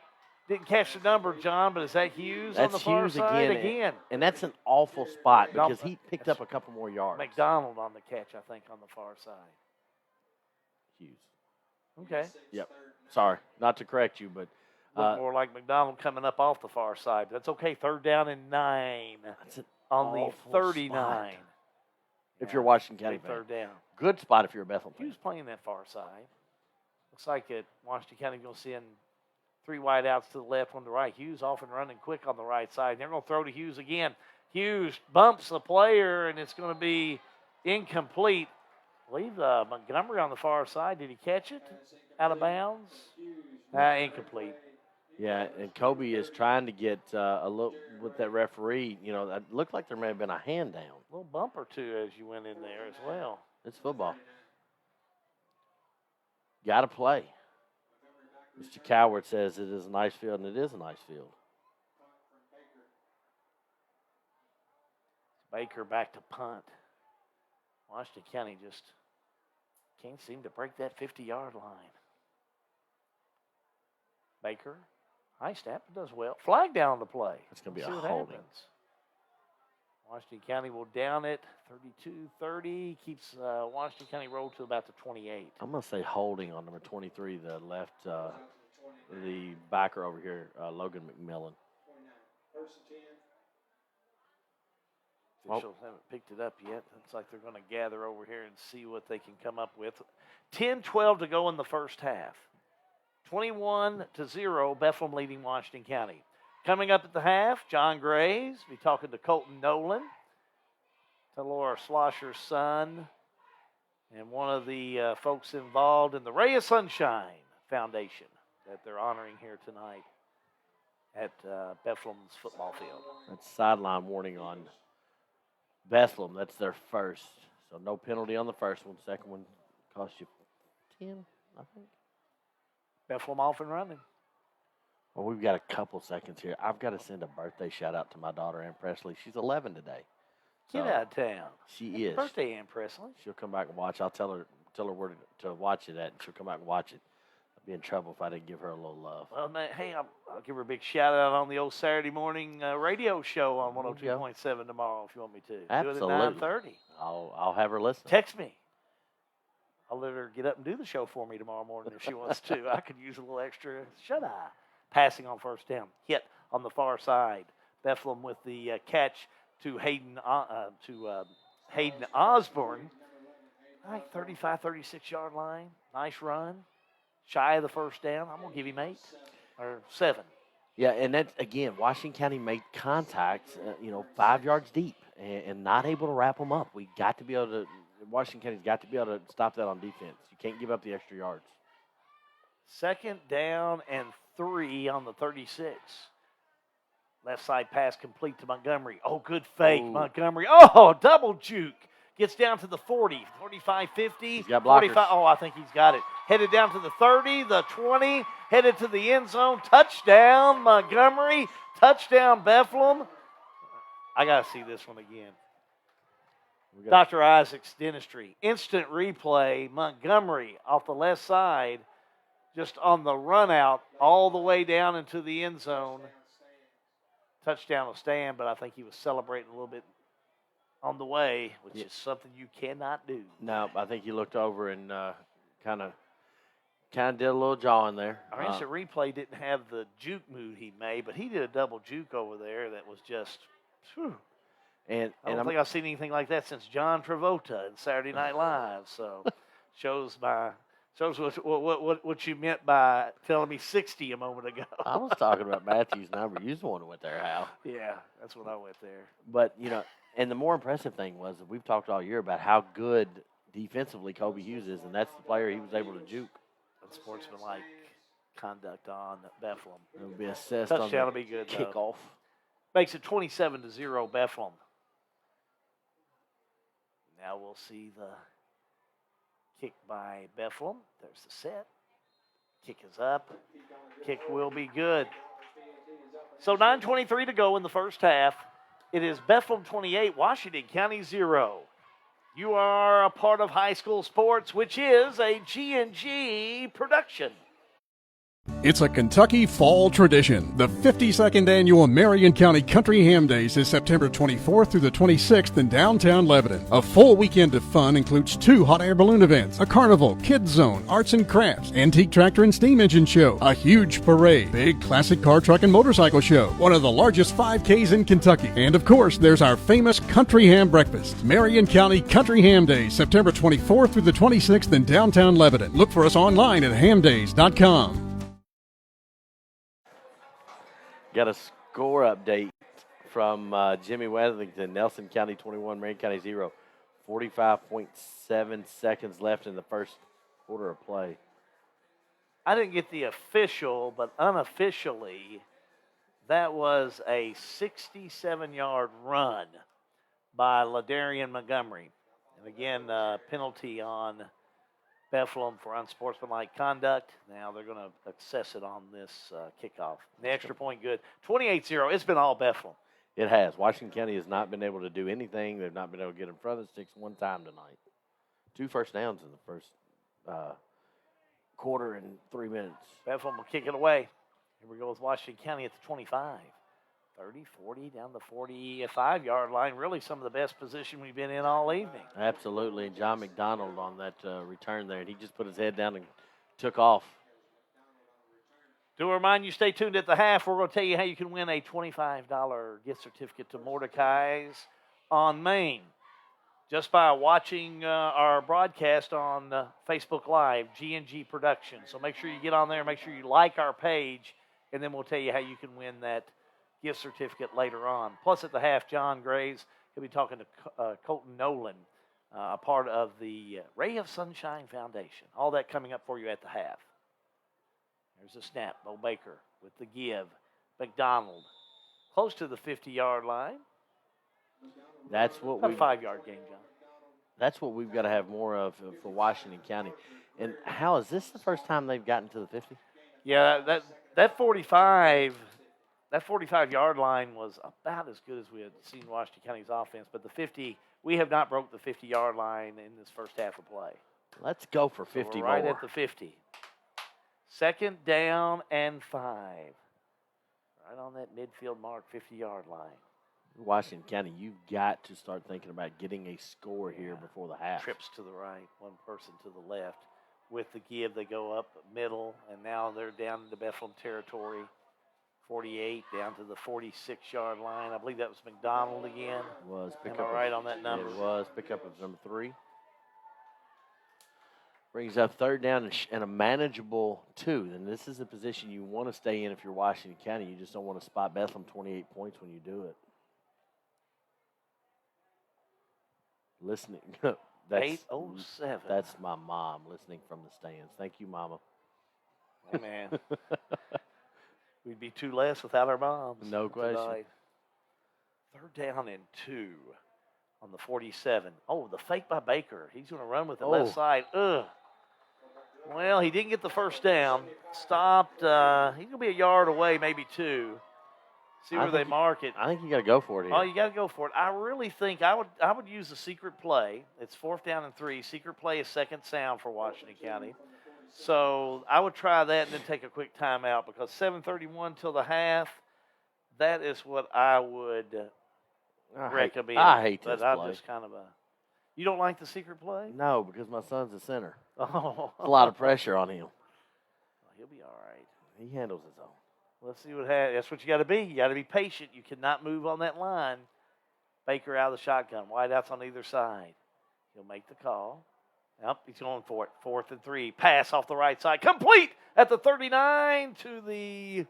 didn't catch the number, John, but is that Hughes on the far side again? And that's an awful spot because he picked up a couple more yards. McDonald on the catch, I think, on the far side. Hughes. Okay. Yep. Sorry, not to correct you, but look more like McDonald coming up off the far side. That's okay. 3rd down and 9 on the 39. Spot. If you're Washington County fan. 3rd down. Good spot if you're a Bethlehem fan. Hughes playing that far side. Looks like at Washington County going to send 3 wide outs to the left, 1 to the right. Hughes off and running quick on the right side. They're going to throw to Hughes again. Hughes bumps the player, and it's going to be incomplete. I believe Montgomery on the far side. Did he catch it? Out of bounds? Incomplete. Yeah, and Kobe is trying to get a look with that referee. It looked like there may have been a hand down. A little bump or two as you went in there as well. It's football. Got to play. Mr. Coward says it is a nice field, and it is a nice field. Baker back to punt. Washington County just can't seem to break that 50-yard line. Baker, high snap, does well. Flag down to play. It's going to be a holding. Washington County will down it 32-30. Keeps Washington County rolled to about the 28. I'm going to say holding on number 23, the left, the backer over here, Logan McMillan. Officials haven't picked it up yet. Looks like they're going to gather over here and see what they can come up with. 10-12 to go in the first half. 21-0, Bethlehem leading Washington County. Coming up at the half, John Graves. Be talking to Colton Nolan, to Laura Schlosser's son, and one of the folks involved in the Ray of Sunshine Foundation that they're honoring here tonight at Bethlehem's football field. That's sideline warning on Bethlehem. That's their first. So no penalty on the first one. Second one cost you 10, I think. Bethlehem off and running. Well, we've got a couple seconds here. I've got to send a birthday shout-out to my daughter, Ann Presley. She's 11 today. Get out of town. She is. Birthday, Ann Presley. She'll come back and watch. I'll tell tell her where to watch it at, and she'll come out and watch it. I'd be in trouble if I didn't give her a little love. Well, man, hey, I'll give her a big shout-out on the old Saturday morning radio show on 102.7 tomorrow if you want me to. Absolutely. Do it at 9:30. I'll have her listen. Text me. I'll let her get up and do the show for me tomorrow morning if she wants to. I could use a little extra shut-eye. Passing on first down. Hit on the far side. Bethlehem with the catch to Hayden Osborne. Like 35, 36-yard line. Nice run. Shy of the first down. I'm going to give him 8 or 7. Yeah, and that, again, Washington County made contacts, 5 yards deep and not able to wrap them up. Washington County's got to be able to stop that on defense. You can't give up the extra yards. 2nd down and 3 on the 36. Left side pass complete to Montgomery. Oh, good fake, Montgomery. Oh, double juke. Gets down to the 40, 45, 50. He's got 45. blockers. Oh, I think he's got it. Headed down to the 30, the 20, headed to the end zone. Touchdown, Montgomery. Touchdown, Bethlehem. I got to see this one again. Dr. Isaac's Dentistry. Instant replay. Montgomery off the left side, just on the run out, all the way down into the end zone. Touchdown will stand, but I think he was celebrating a little bit on the way, which is something you cannot do. No, I think he looked over and kind of did a little jaw in there. Our instant replay didn't have the juke move he made, but he did a double juke over there that was just, whew. And I don't think I've seen anything like that since John Travolta in Saturday Night Live. So shows what you meant by telling me 60 a moment ago. I was talking about Matthew's number. You was the one who went there, Hal. Yeah, that's when I went there. But, and the more impressive thing was that we've talked all year about how good defensively Kobe Hughes is, and that's the player he was able to juke. Unsportsmanlike conduct on Bethlehem. It will be assessed Touchdown on will be good, kickoff. though. Makes it 27-0 Bethlehem. Now we'll see the kick by Bethlehem. There's the set. Kick is up. Kick will be good. So 9:23 to go in the first half. It is Bethlehem 28, Washington County 0. You are a part of high school sports, which is a G&G production. It's a Kentucky fall tradition. The 52nd annual Marion County Country Ham Days is September 24th through the 26th in downtown Lebanon. A full weekend of fun includes 2 hot air balloon events, a carnival, kids zone, arts and crafts, antique tractor and steam engine show, a huge parade, big classic car, truck, and motorcycle show, one of the largest 5Ks in Kentucky. And of course, there's our famous Country Ham Breakfast. Marion County Country Ham Days, September 24th through the 26th in downtown Lebanon. Look for us online at hamdays.com. Got a score update from Jimmy Weatherington, Nelson County 21, Marion County 0. 45.7 seconds left in the first quarter of play. I didn't get the official, but unofficially, that was a 67-yard run by Ladarian Montgomery. And again, penalty on Bethlehem for unsportsmanlike conduct. Now they're going to assess it on this kickoff. The extra point good. 28-0. It's been all Bethlehem. It has. Washington County has not been able to do anything. They've not been able to get in front of the sticks one time tonight. 2 first downs in the first quarter and 3 minutes. Bethlehem will kick it away. Here we go with Washington County at the 25. 30, 40, down the 45-yard line. Really some of the best position we've been in all evening. Absolutely. And John McDonald on that return there, and he just put his head down and took off. To remind you, stay tuned at the half. We're going to tell you how you can win a $25 gift certificate to Mordecai's on Main just by watching our broadcast on Facebook Live, G&G Production. So make sure you get on there, make sure you like our page, and then we'll tell you how you can win that gift certificate later on. Plus at the half, John Graves, he'll be talking to Colton Nolan, a part of the Ray of Sunshine Foundation. All that coming up for you at the half. There's a snap. Bo Baker with the give. McDonald close to the 50-yard line. That's what a 5-yard gain, John. That's what we've got to have more of for Washington County. And how is this the first time they've gotten to the 50? Yeah, that 45. That 45-yard line was about as good as we had seen Washington County's offense. But the 50, we have not broke the 50-yard line in this first half of play. Let's go for So 50 we're right more. at the 50. 2nd down and 5. Right on that midfield mark, 50-yard line. Washington County, you've got to start thinking about getting a score here before the half. Trips to the right, one person to the left. With the give, they go up middle, and now they're down into Bethlehem territory. 48 down to the 46-yard line. I believe that was McDonald again. It was. Am I right on that number? It was. Pickup of number 3. Brings up 3rd down and a manageable 2. And this is a position you want to stay in if you're Washington County. You just don't want to spot Bethlehem 28 points when you do it. Listening. That's 8:07. That's my mom listening from the stands. Thank you, Mama. Hey, man. We'd be 2 less without our moms. No question. Tonight. 3rd down and 2 on the 47. Oh, the fake by Baker. He's going to run with the left side. Ugh. Well, he didn't get the 1st down. Stopped. He's going to be a yard away, maybe 2. See where they mark it. I think you got to go for it here. Oh, you got to go for it. I really think I would use the secret play. It's 4th down and 3. Secret play is 2nd sound for Washington County. So I would try that and then take a quick timeout because 7:31 till the half. That is what I would recommend. I hate this but I'm play. just kind of a. You don't like the secret play? No, because my son's a center. Oh, a lot of pressure on him. He'll be all right. He handles his own. Let's see what happens. That's what you got to be. You got to be patient. You cannot move on that line. Baker out of the shotgun. Wideouts on either side. He'll make the call. Yep, he's going for it. 4th and 3. Pass off the right side. Complete at the 39 to the,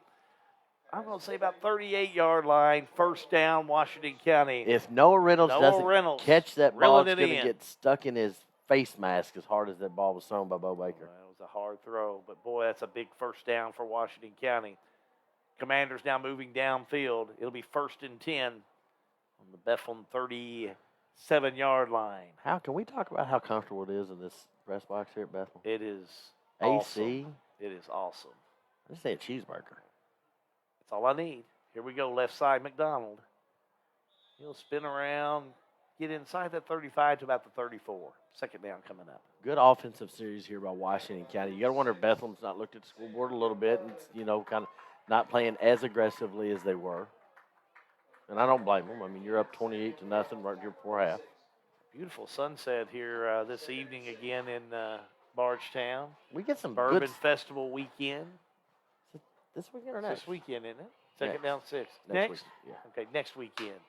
I'm going to say about 38-yard line. 1st down, Washington County. If Noah Reynolds doesn't catch that ball, it's going to get stuck in his face mask as hard as that ball was thrown by Bo Baker. Well, it was a hard throw, but boy, that's a big 1st down for Washington County. Commanders now moving downfield. It'll be 1st and 10 on the Bethlehem 37-yard line. How can we talk about how comfortable it is in this press box here at Bethlehem? It is AC. awesome. It is awesome. I just say a cheeseburger. That's all I need. Here we go, left side, McDonald. He'll spin around, get inside that 35 to about the 34. 2nd down coming up. Good offensive series here by Washington County. You got to wonder if Bethlehem's not looked at the scoreboard a little bit and, kind of not playing as aggressively as they were. And I don't blame them. I mean, you're up 28-0 right here before half. Beautiful sunset here this evening again in Bardstown. We get some Bourbon good Festival weekend. This weekend or next? This weekend, isn't it? 2nd down 6. Next Next? week, yeah. Okay, next weekend.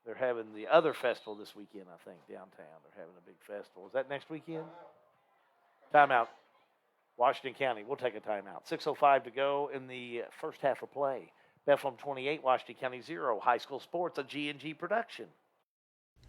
They're having the other festival this weekend, I think, downtown. They're having a big festival. Is that next weekend? Timeout. Washington County, we'll take a timeout. 6:05 to go in the 1st half of play. Bethlehem 28, Washington County 0. High school sports, a G&G production.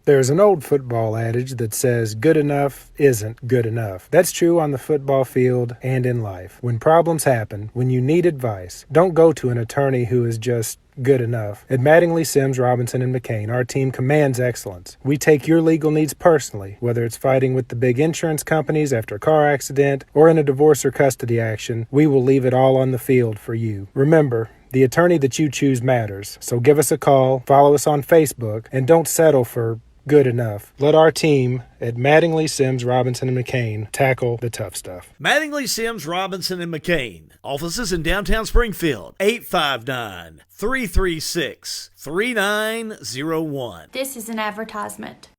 There's an old football adage that says good enough isn't good enough. That's true on the football field and in life. When problems happen, when you need advice, don't go to an attorney who is just good enough. At Mattingly, Sims, Robinson, and McCain, our team commands excellence. We take your legal needs personally, whether it's fighting with the big insurance companies after a car accident or in a divorce or custody action. We will leave it all on the field for you. Remember, the attorney that you choose matters. So give us a call, follow us on Facebook, and don't settle for good enough. Let our team at Mattingly, Sims, Robinson, and McCain tackle the tough stuff. Mattingly, Sims, Robinson, and McCain. Offices in downtown Springfield. 859-336-3901. This is an advertisement.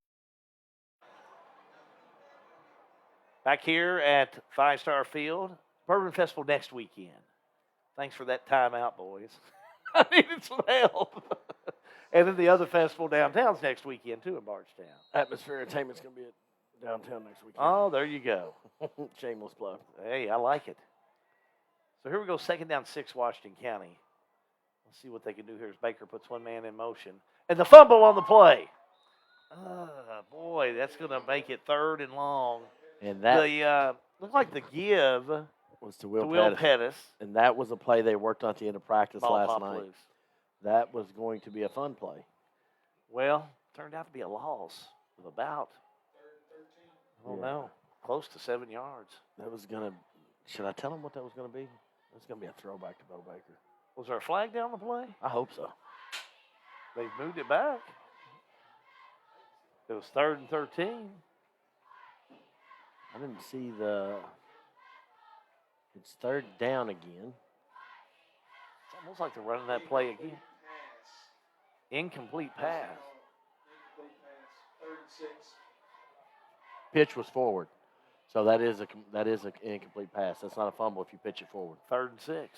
Back here at 5-Star Field, Bourbon Festival next weekend. Thanks for that timeout, boys. I needed some help. And then the other festival downtown's next weekend, too, in Bardstown. Atmosphere Entertainment's going to be at downtown next weekend. Oh, there you go. Shameless plug. Hey, I like it. So here we go, 2nd down 6, Washington County. Let's see what they can do here as Baker puts one man in motion. And the fumble on the play. Boy, that's going to make it 3rd and long. And that looked like the give was to Will Pettis. And that was a play they worked on at the end of practice Ball last popped night. loose. That was going to be a fun play. Well, turned out to be a loss of about, I don't know, close to 7 yards. That was going to, should I tell them what that was going to be? It was going to be a throwback to Bo Baker. Was there a flag down the play? I hope so. They've moved it back. It was 3rd and 13. I didn't see it's third down again. It's almost like they're running that play again. Incomplete pass. Pitch was forward. So that is an incomplete pass. That's not a fumble if you pitch it forward. 3rd and 6.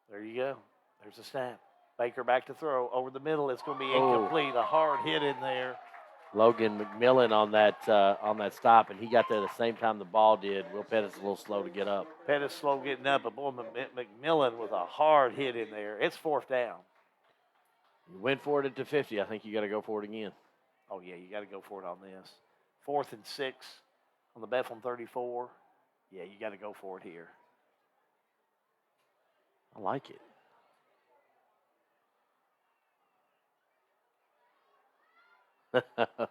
There you go. There's a snap. Baker back to throw. Over the middle, it's going to be incomplete. A hard hit in there. Logan McMillan on that stop, and he got there the same time the ball did. Will Pettis a little slow to get up. Pettis slow getting up, but boy, McMillan with a hard hit in there. It's 4th down. You went for it at the 50. I think you got to go for it again. Oh, yeah, you got to go for it on this. 4th and 6 on the Bethlehem 34. Yeah, you got to go for it here. I like it.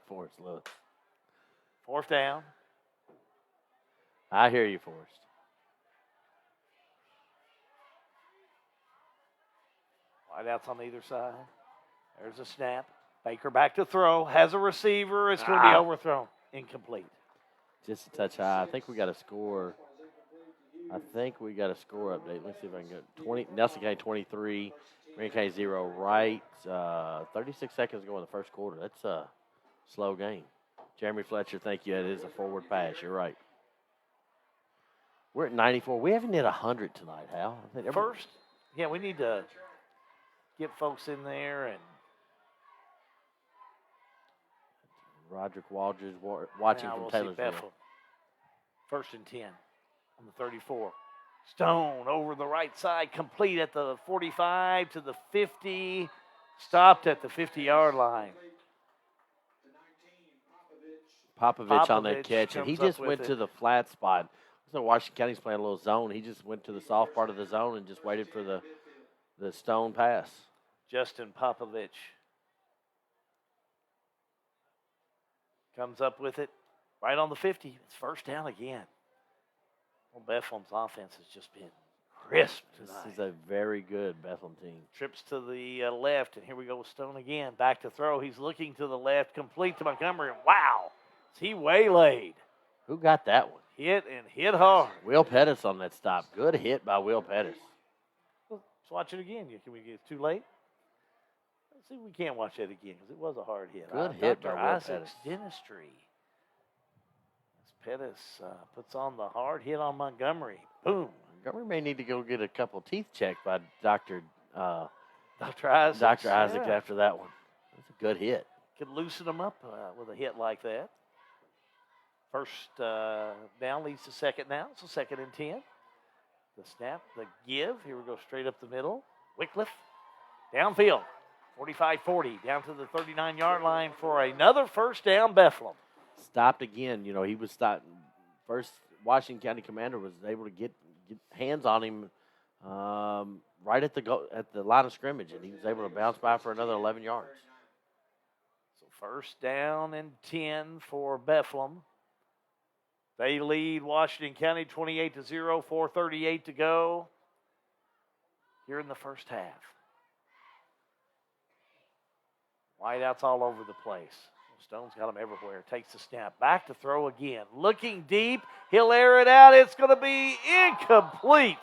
Forrest Lewis. 4th down. I hear you, Forrest. Wideouts on either side. There's a snap. Baker back to throw. Has a receiver. It's going to be overthrown. Incomplete. Just a touch high. I think we got a score. Update. Let's see if I can get 20. Nelson County 23. Marion County 0. Right. 36 seconds to go in the first quarter. That's a slow game. Jeremy Fletcher, thank you. That is a forward pass. You're right. We're at 94. We haven't hit 100 tonight, Hal. I think First, yeah, we need to get folks in there. And Roderick Waldridge watching from Taylorsville. Bethel. 1st and 10 on the 34. Stone over the right side, complete at the 45 to the 50, stopped at the 50-yard line. Popovich on that catch, and he just went to the flat spot. So Washington County's playing a little zone. He just went to the soft part of the zone and just waited for the Stone pass. Justin Popovich comes up with it right on the 50. It's 1st down again. Well, Bethlehem's offense has just been crisp tonight. This is a very good Bethlehem team. Trips to the left, and here we go with Stone again. Back to throw. He's looking to the left, complete to Montgomery. Wow, is he waylaid? Who got that one? Hit hard. Will Pettis on that stop. Good hit by Will Pettis. Let's watch it again. Can we get it too late? Let's see if we can't watch that again because it was a hard hit. Good hit by Dr. Will Isaac's Pettis. Dentistry. Pettis puts on the hard hit on Montgomery. Boom. Montgomery may need to go get a couple teeth checked by Dr. Isaacs. Dr. Isaacs after that one. That's a good hit. Could loosen them up with a hit like that. 1st down leads to 2nd now. So 2nd and 10. The snap, the give. Here we go straight up the middle. Wycliffe downfield. 45-40 down to the 39-yard line for another 1st down Bethlehem. Stopped again. You know, he was stopped. First, Washington County commander was able to get hands on him right at the line of scrimmage, and he was able to bounce by for another 11 yards. So 1st down and 10 for Bethlehem. They lead Washington County 28-0, 4:38 to go here in the 1st half. Wideouts all over the place. Stone's got them everywhere. Takes the snap. Back to throw again. Looking deep. He'll air it out. It's going to be incomplete.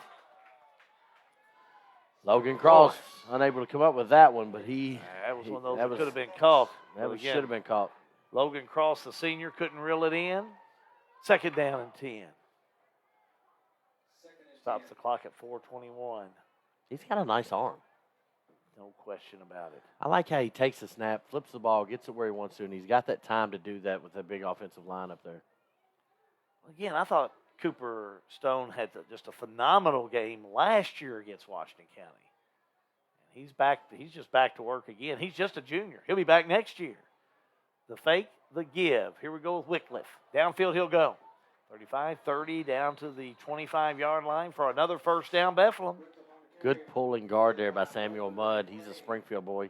Logan Cross unable to come up with that one, but that was one of those that could have been caught. Should have been caught. Logan Cross, the senior, couldn't reel it in. 2nd down and 10. Stops the clock at 4:21. He's got a nice arm. No question about it. I like how he takes the snap, flips the ball, gets it where he wants to, and he's got that time to do that with that big offensive line up there. Again, I thought Cooper Stone had just a phenomenal game last year against Washington County. And he's back. He's just back to work again. He's just a junior. He'll be back next year. The fake, the give. Here we go with Wycliffe. Downfield he'll go. 35-30 down to the 25-yard line for another 1st down Bethlehem. Good pulling guard there by Samuel Mudd. He's a Springfield boy.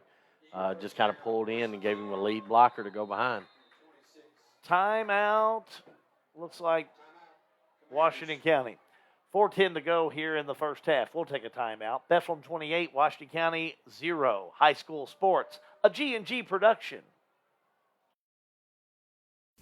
Just kind of pulled in and gave him a lead blocker to go behind. Timeout. Looks like Washington County. 4:10 to go here in the 1st half. We'll take a timeout. Bethlehem 28, Washington County 0. High school sports, a G&G production.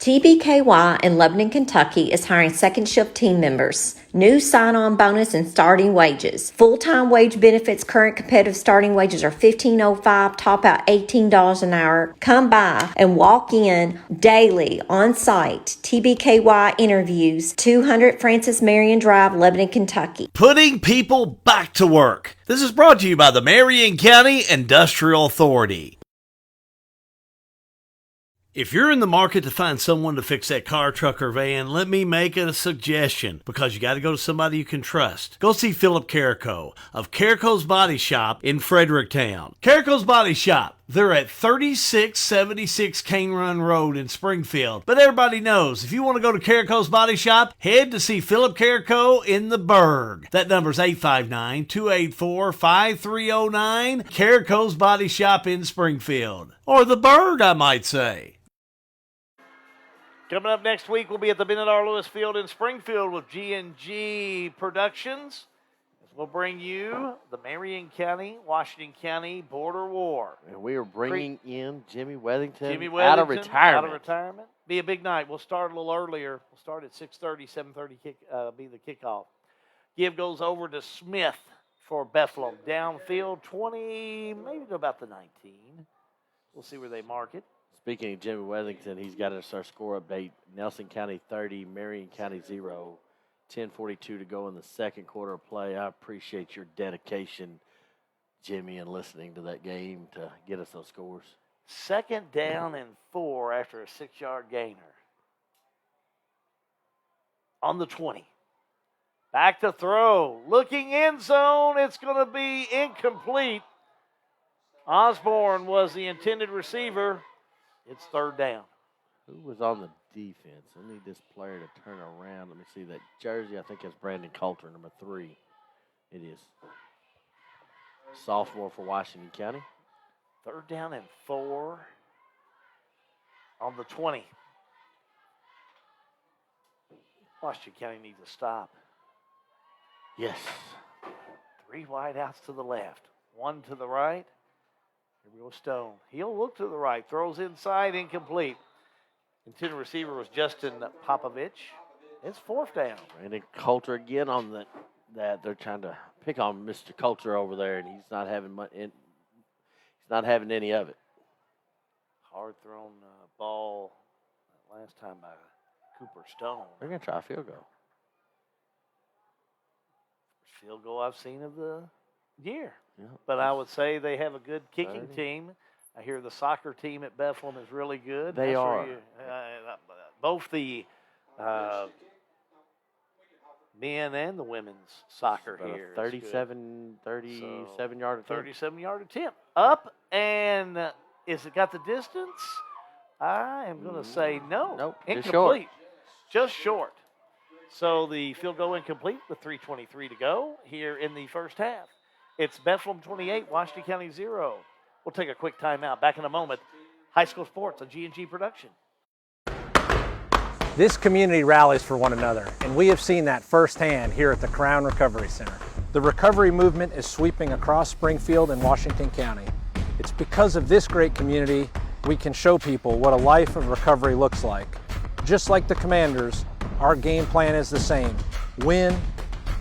TBKY in Lebanon, Kentucky is hiring second shift team members. New sign-on bonus and starting wages. Full-time wage benefits. Current competitive starting wages are $15.05, top out $18 an hour. Come by and walk in daily on site. TBKY interviews, 200 Francis Marion Drive, Lebanon, Kentucky. Putting people back to work. This is brought to you by the Marion County Industrial Authority. If you're in the market to find someone to fix that car, truck, or van, let me make a suggestion, because you got to go to somebody you can trust. Go see Philip Carrico of Carrico's Body Shop in Fredericktown. Carrico's Body Shop. They're at 3676 Cane Run Road in Springfield. But everybody knows, if you want to go to Carrico's Body Shop, head to see Philip Carrico in the Burg. That number's 859-284-5309. Carrico's Body Shop in Springfield. Or the Burg, I might say. Coming up next week, we'll be at the Bennett R. Lewis Field in Springfield with G&G Productions. We'll bring you the Marion County, Washington County border war. And we are bringing in Jimmy Wethington, out of retirement. Out of retirement. Be a big night. We'll start a little earlier. We'll start at 6:30, 7:30 be the kickoff. Give goes over to Smith for Bethlehem. Downfield 20, maybe to about the 19. We'll see where they mark it. Speaking of Jimmy Wethington, he's got us our score update. Nelson County 30, Marion County 0. 10:42 to go in the second quarter of play. I appreciate your dedication, Jimmy, and listening to that game to get us those scores. 2nd down and 4 after a 6-yard gainer. On the 20. Back to throw. Looking end zone. It's going to be incomplete. Osborne was the intended receiver. It's 3rd down. Who was on the defense? I need this player to turn around. Let me see that jersey. I think it's Brandon Coulter, number 3. It is. Sophomore for Washington County. 3rd down and 4 on the 20. Washington County needs a stop. Yes. 3 wide outs to the left. 1 to the right. Here we go, Stone. He'll look to the right. Throws inside, incomplete. Intended receiver was Justin Popovich. It's 4th down. Brandon Coulter again on that. They're trying to pick on Mr. Coulter over there, and he's not having any of it. Hard thrown ball last time by Cooper Stone. They're going to try a field goal. First field goal I've seen of the year. Yeah. But I would say they have a good kicking team. I hear the soccer team at Bethlehem is really good. They are. Both the men and the women's soccer here. 37-yard attempt. 37-yard attempt. Up, and is it got the distance? I am going to say no. Nope. Incomplete. Just short. So the field goal incomplete with 3:23 to go here in the first half. It's Bethlehem 28, Washington County 0. We'll take a quick timeout. Back in a moment. High school sports on G&G Production. This community rallies for one another, and we have seen that firsthand here at the Crown Recovery Center. The recovery movement is sweeping across Springfield and Washington County. It's because of this great community we can show people what a life of recovery looks like. Just like the Commanders, our game plan is the same. Win,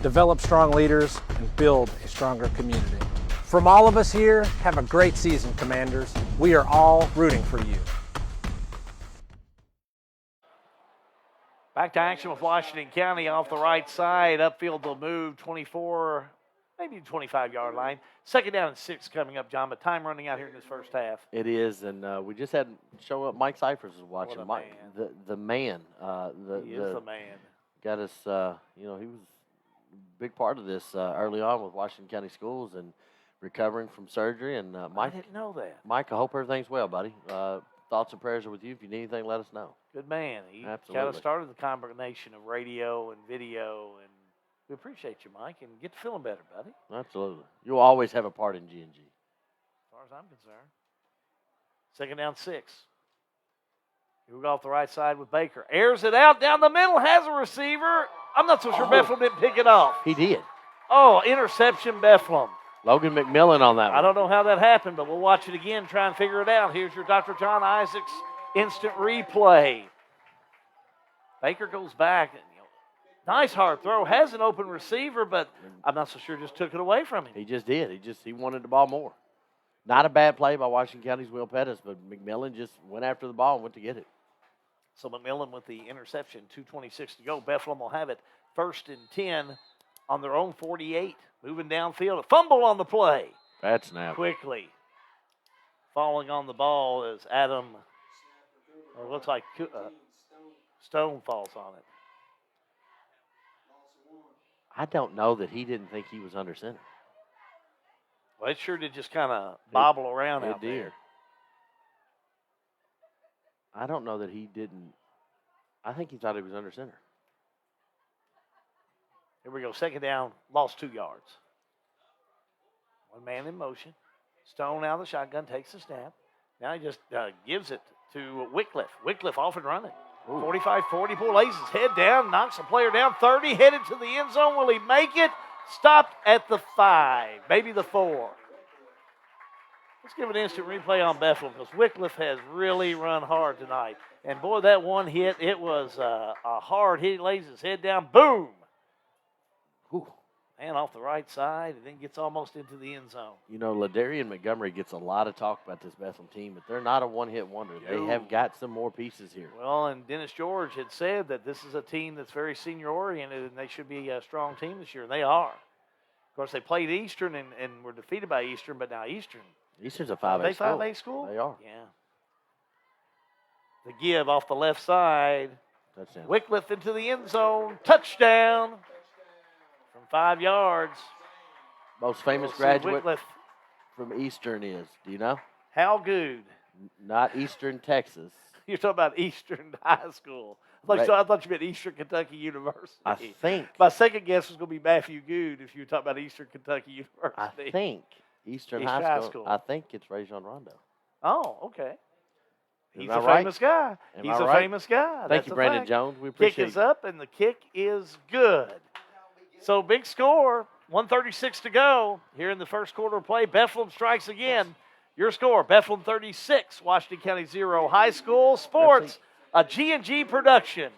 develop strong leaders, and build a stronger community. From all of us here, have a great season, Commanders. We are all rooting for you. Back to action with Washington County off the right side. Upfield they'll move 24, maybe 25-yard line. 2nd down and 6 coming up, John, but time running out here in this first half. It is, and we just had show up. Mike Cyphers was watching. What a Mike, man. the man. He is the man. Got us, he was a big part of this early on with Washington County Schools and recovering from surgery. And Mike, I didn't know that. Mike, I hope everything's well, buddy. Thoughts and prayers are with you. If you need anything, let us know. Good man. He kind Absolutely. of started the combination of radio and video, and we appreciate you, Mike, and get to feeling better, buddy. Absolutely. You'll always have a part in G&G. As far as I'm concerned. 2nd down 6. Here we go off the right side with Baker. Airs it out down the middle, has a receiver. I'm not so sure Bethlehem didn't pick it off. He did. Oh, interception, Bethlehem. Logan McMillan on that one. I don't know how that happened, but we'll watch it again, try and figure it out. Here's your Dr. John Isaacs instant replay. Baker goes back. Nice hard throw. Has an open receiver, but I'm not so sure just took it away from him. He just did. He wanted the ball more. Not a bad play by Washington County's Will Pettis, but McMillan just went after the ball and went to get it. So McMillan with the interception, 2:26 to go. Bethlehem will have it 1st and 10 on their own 48. Moving downfield, a fumble on the play. Bad snap. Quickly. Falling on the ball is Adam, or looks like Stone falls on it. I don't know that he didn't think he was under center. Well, it sure did just kind of bobble around out there. I don't know that he didn't. I think he thought he was under center. Here we go. 2nd down, lost 2 yards. One man in motion. Stone out of the shotgun, takes the snap. Now he just gives it to Wycliffe. Wycliffe off and running. 45-40, lays his head down, knocks the player down, 30, headed to the end zone. Will he make it? Stopped at the 5, maybe the 4. Let's give an instant replay on Bethlehem because Wycliffe has really run hard tonight. And, boy, that one hit, it was a hard hit. He lays his head down, boom. Man off the right side, and then gets almost into the end zone. You know, Ladarian Montgomery gets a lot of talk about this Bethlehem team, but they're not a one-hit wonder. They have got some more pieces here. Well, and Dennis George had said that this is a team that's very senior-oriented, and they should be a strong team this year, and they are. Of course, they played Eastern and were defeated by Eastern, but now Eastern's a 5A school. Are they 5A school? They are. Yeah. The give off the left side. Touchdown. Wycliffe into the end zone. Touchdown. From 5 yards. Most famous graduate from Eastern is, do you know? Hal Good. Not Eastern, Texas. You're talking about Eastern High School. I thought you meant Eastern Kentucky University. I think. My second guess was going to be Matthew Good if you were talking about Eastern Kentucky University. I think Eastern High School. I think it's Rajon Rondo. Oh, okay. He's a famous guy. He's a famous guy. Thank you, Brandon Jones. We appreciate it. Kick is up, and the kick is good. So big score, 1:36 to go here in the first quarter of play. Bethlehem strikes again. Your score, Bethlehem 36, Washington County 0. High School Sports, a G&G production.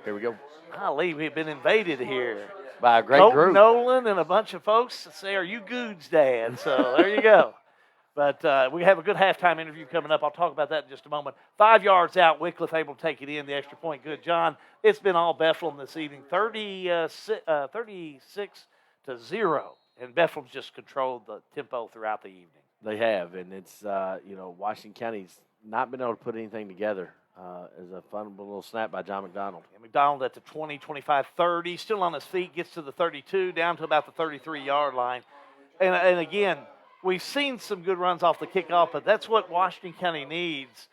Here we go. Golly, we've been invaded here. By a great Colton group. Nolan and a bunch of folks that say, "Are you Goods, Dad?" So there you go. But we have a good halftime interview coming up. I'll talk about that in just a moment. 5 yards out, Wycliffe able to take it in. The extra point good. John, it's been all Bethlehem this evening, 36-0. And Bethlehem's just controlled the tempo throughout the evening. They have, and it's, Washington County's not been able to put anything together. As a fun little snap by John McDonald. And McDonald at the 20, 25, 30, still on his feet, gets to the 32, down to about the 33-yard line. And again, we've seen some good runs off the kickoff, but that's what Washington County needs.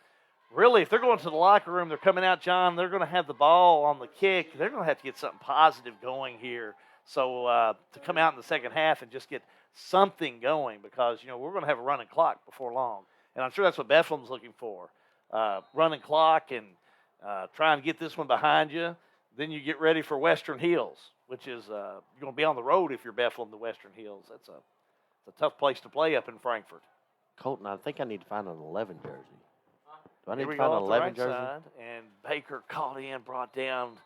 Really, if they're going to the locker room, they're coming out, John, they're going to have the ball on the kick. They're going to have to get something positive going here. So to come out in the second half and just get something going because, we're going to have a running clock before long. And I'm sure that's what Bethlehem's looking for. Running clock and trying to get this one behind you. Then you get ready for Western Hills, which is you're going to be on the road if you're Bethlehem to Western Hills. It's a tough place to play up in Frankfort. Colton, I think I need to find an 11 jersey. Do I need Here we to find go an off 11 the right jersey? side, and Baker caught in, brought down.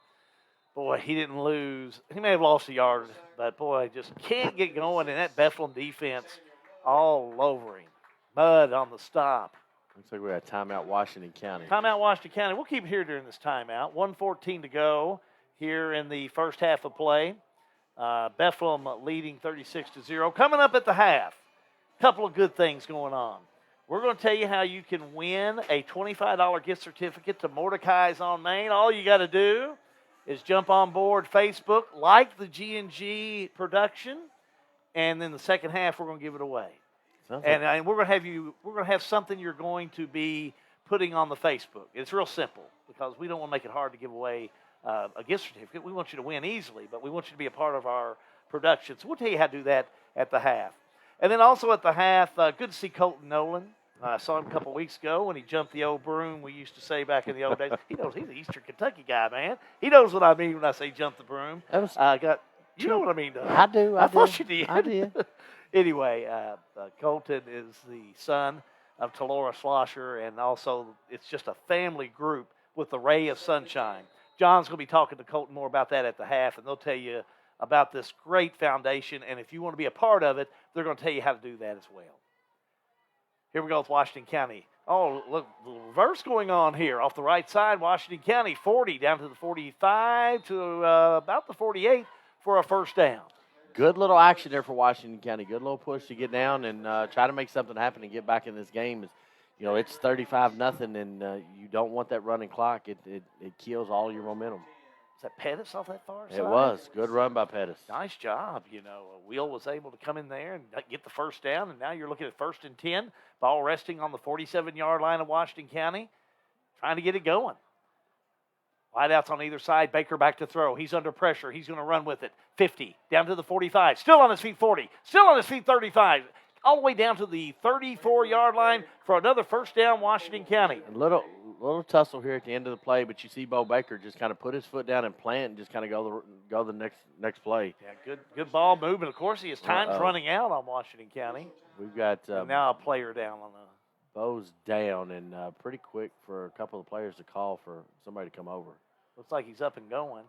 Boy, he didn't lose. He may have lost a yard, but boy, just can't get going. And that Bethlehem defense all over him. Mud on the stop. Looks like we got timeout Washington County. Timeout Washington County. We'll keep it here during this timeout. 1:14 to go here in the first half of play. Bethlehem leading 36-0. Coming up at the half, a couple of good things going on. We're going to tell you how you can win a $25 gift certificate to Mordecai's on Main. All you got to do is jump on board Facebook, like the G&G production, and then the second half we're going to give it away. And we're going to have something you're going to be putting on the Facebook. It's real simple because we don't want to make it hard to give away a gift certificate. We want you to win easily, but we want you to be a part of our production. So we'll tell you how to do that at the half. And then also at the half, good to see Colton Nolan. I saw him a couple weeks ago when he jumped the old broom, we used to say back in the old days. He knows he's an Eastern Kentucky guy, man. He knows what I mean when I say jump the broom. You know what I mean, Doug. I do. I thought you did. I did. Anyway, Colton is the son of Talora Slosher, and also it's just a family group with the ray of sunshine. John's going to be talking to Colton more about that at the half, and they'll tell you about this great foundation. And if you want to be a part of it, they're going to tell you how to do that as well. Here we go with Washington County. Oh, look, the reverse going on here. Off the right side, Washington County 40 down to the 45 to about the 48 for a first down. Good little action there for Washington County. Good little push to get down and try to make something happen and get back in this game. It's 35-0, and you don't want that running clock. It kills all your momentum. Is that Pettis off that far side? It was. Good run by Pettis. Nice job. Wheel was able to come in there and get the first down, and now you're looking at 1st and 10. Ball resting on the 47-yard line of Washington County, trying to get it going. Wideouts on either side. Baker back to throw. He's under pressure. He's going to run with it. 50, down to the 45. Still on his feet, 40. Still on his feet, 35. All the way down to the 34-yard line for another first down, Washington County. A little tussle here at the end of the play, but you see Bo Baker just kind of put his foot down and plant and just kind of go the next play. Yeah, good ball movement. Of course, his time's running out on Washington County. We've got now a player down on the. Bo's down, and pretty quick for a couple of players to call for somebody to come over. Looks like he's up and going.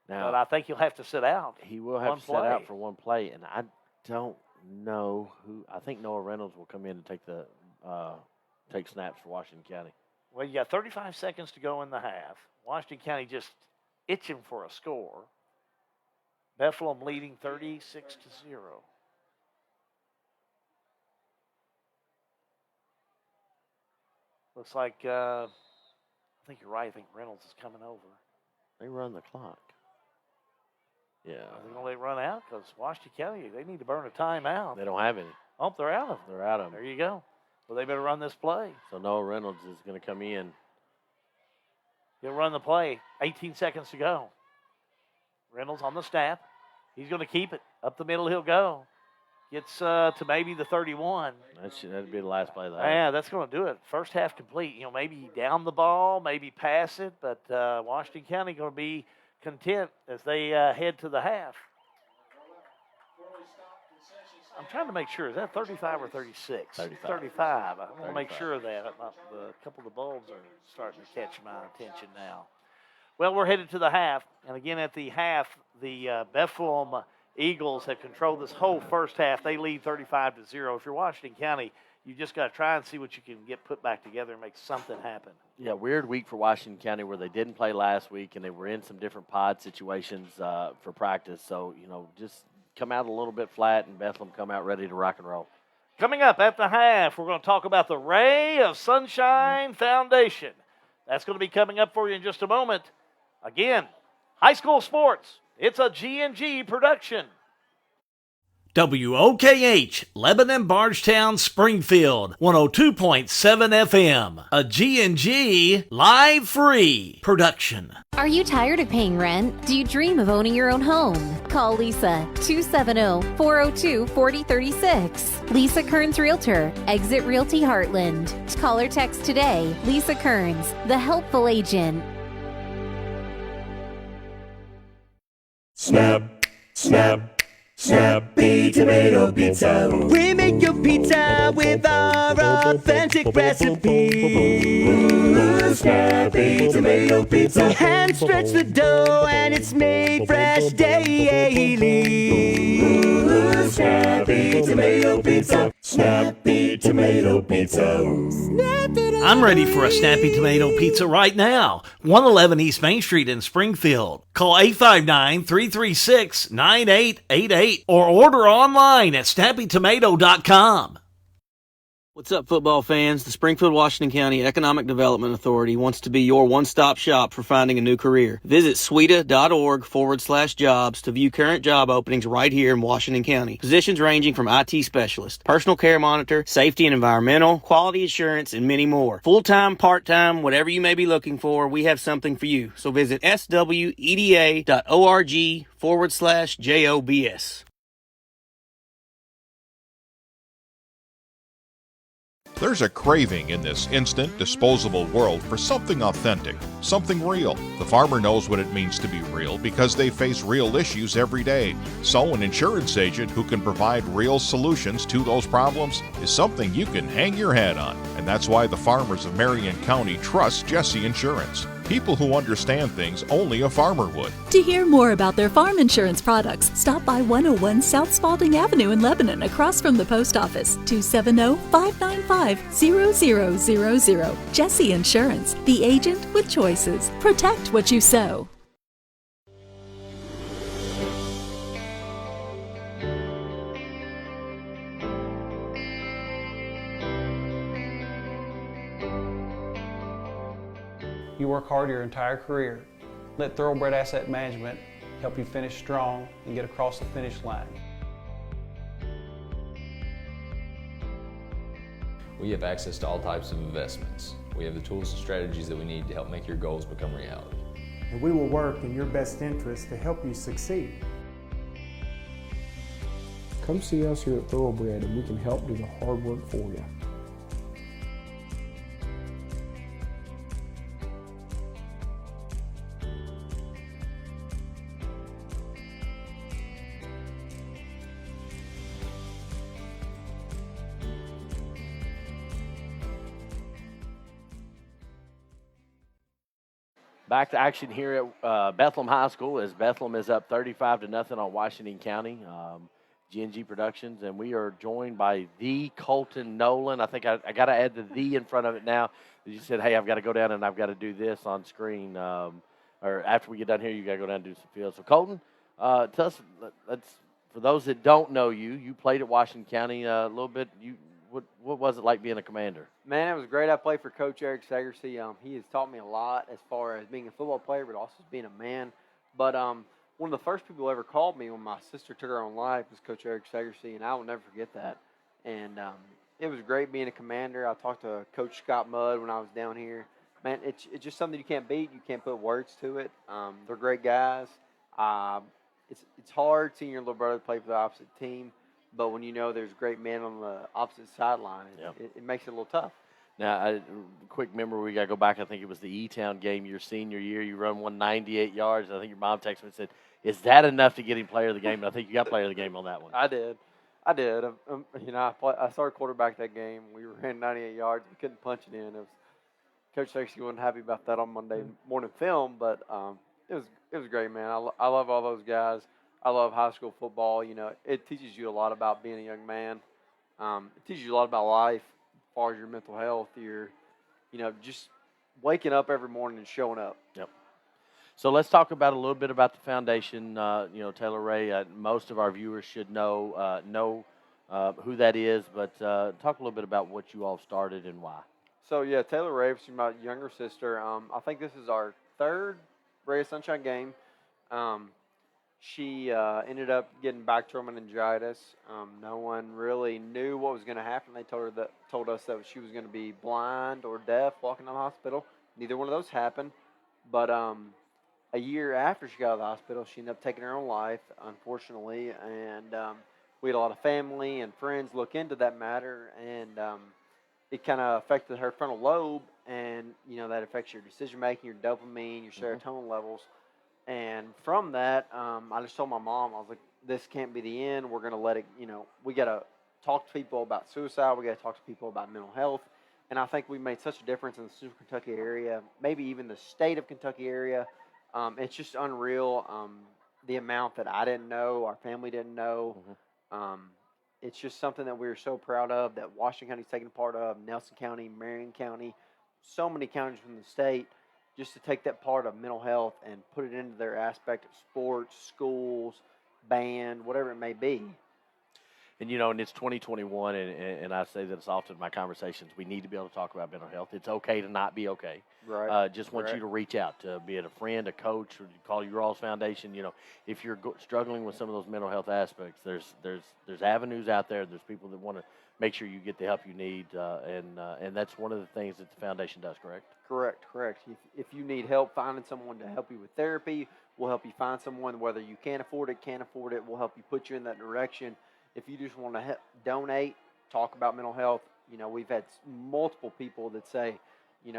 Now, but I think he'll have to sit out. He will have to sit out for one play, and I don't know who. I think Noah Reynolds will come in and take snaps for Washington County. Well, you got 35 seconds to go in the half. Washington County just itching for a score. Bethlehem leading 36-0. Looks like, I think you're right. I think Reynolds is coming over. They run the clock. Yeah. Are they going to let it run out? Because Washington County, they need to burn a timeout. They don't have any. Oh, they're out of them. They're out of them. There you go. Well, they better run this play. So Noah Reynolds is going to come in. He'll run the play. 18 seconds to go. Reynolds on the snap. He's going to keep it. Up the middle he'll go. Gets to maybe the 31. That'd be the last play of the half. Yeah, that's going to do it. First half complete. Maybe down the ball, maybe pass it, but Washington County going to be content as they head to the half. I'm trying to make sure. Is that 35 or 36? 35. I want to make sure of that. A couple of the bulbs are starting to catch my attention now. Well, we're headed to the half. And again, at the half, the Bethlehem Eagles have controlled this whole first half. They lead 35-0. If you're Washington County, you just got to try and see what you can get put back together and make something happen. Yeah, weird week for Washington County where they didn't play last week and they were in some different pod situations for practice. So, just come out a little bit flat and Bethlehem come out ready to rock and roll. Coming up at the half, we're going to talk about the Ray of Sunshine Foundation. That's going to be coming up for you in just a moment. Again, high school sports. It's a G&G production. WOKH, Lebanon, Bardstown, Springfield, 102.7 FM. A G&G live free production. Are you tired of paying rent? Do you dream of owning your own home? Call Lisa, 270-402-4036. Lisa Kearns Realtor, Exit Realty Heartland. Call or text today. Lisa Kearns, the helpful agent. Snap, snap, Snappy Tomato Pizza. We make your pizza with our authentic recipe. Snappy Tomato Pizza. Hand stretch the dough and it's made fresh daily. Snappy Tomato Pizza. Snappy Tomato Pizza. I'm ready for a Snappy Tomato Pizza right now. 111 East Main Street in Springfield. Call 859-336-9888 or order online at snappytomato.com. What's up, football fans? The Springfield, Washington County Economic Development Authority wants to be your one-stop shop for finding a new career. Visit sweda.org/jobs to view current job openings right here in Washington County. Positions ranging from IT specialist, personal care monitor, safety and environmental, quality assurance, and many more. Full-time, part-time, whatever you may be looking for, we have something for you. So visit sweda.org/jobs. There's a craving in this instant, disposable world for something authentic, something real. The farmer knows what it means to be real because they face real issues every day. So an insurance agent who can provide real solutions to those problems is something you can hang your hat on. And that's why the farmers of Marion County trust Jesse Insurance. People who understand things only a farmer would. To hear more about their farm insurance products, stop by 101 South Spalding Avenue in Lebanon, across from the post office, 270-595-0000. Jesse Insurance, the agent with choices. Protect what you sow. You work hard your entire career. Let Thoroughbred Asset Management help you finish strong and get across the finish line. We have access to all types of investments. We have the tools and strategies that we need to help make your goals become reality. And we will work in your best interest to help you succeed. Come see us here at Thoroughbred and we can help do the hard work for you. Back to action here at Bethlehem High School as Bethlehem is up 35-0 on Washington County. G&G Productions, and we are joined by the Colton Nolan. I think I got to add the in front of it now. You said, hey, I've got to go down and I've got to do this on screen. Or after we get done here, you got to go down and do some field. So, Colton, tell us, for those that don't know you, you played at Washington County a little bit. What was it like being a commander? Man, it was great. I played for Coach Eric Sagersey. He has taught me a lot as far as being a football player, but also being a man. But one of the first people who ever called me when my sister took her own life was Coach Eric Sagersey, and I will never forget that. And it was great being a commander. I talked to Coach Scott Mudd when I was down here. Man, it's just something you can't beat. You can't put words to it. They're great guys. It's hard seeing your little brother play for the opposite team. But when you know there's great men on the opposite sideline, it makes it a little tough. Now, quick memory, we got to go back. I think it was the E-Town game your senior year. You run 198 yards. I think your mom texted me and said, is that enough to get him player of the game? And I think you got player of the game on that one. I did. I started quarterback that game. We ran 98 yards. We couldn't punch it in. Coach Sagersey wasn't happy about that on Monday morning film, but it was great, man. I love all those guys. I love high school football. You know, it teaches you a lot about being a young man. It teaches you a lot about life as far as your mental health. Just waking up every morning and showing up. Yep. So let's talk about a little bit about the foundation. Taylor Ray, most of our viewers should know who that is, but talk a little bit about what you all started and why. So, yeah, Taylor Ray, she's my younger sister. I think this is our third Ray of Sunshine game. She ended up getting bacterial meningitis. No one really knew what was going to happen. They told us that she was going to be blind or deaf walking out of the hospital. Neither one of those happened. But a year after she got out of the hospital, she ended up taking her own life, unfortunately. And we had a lot of family and friends look into that matter, and it kind of affected her frontal lobe, and that affects your decision making, your dopamine, your serotonin levels. And from that, I just told my mom, I was like, this can't be the end. We're going to let it, we got to talk to people about suicide. We got to talk to people about mental health. And I think we made such a difference in the Central Kentucky area, maybe even the state of Kentucky area. It's just unreal, the amount that I didn't know, our family didn't know. It's just something that we're so proud of, that Washington County's taking part of, Nelson County, Marion County, so many counties from the state, just to take that part of mental health and put it into their aspect of sports, schools, band, whatever it may be. and it's 2021, and I say that it's often in my conversations. We need to be able to talk about mental health. It's okay to not be okay. Right. Just want you to reach out to, be it a friend, a coach, or call your All's Foundation. If you're struggling with some of those mental health aspects, there's avenues out there. There's people that want to make sure you get the help you need, and that's one of the things that the foundation does. Correct? Correct. If you need help finding someone to help you with therapy, we'll help you find someone. Whether you can't afford it, we'll help you put you in that direction. If you just want to donate, talk about mental health, we've had multiple people that say,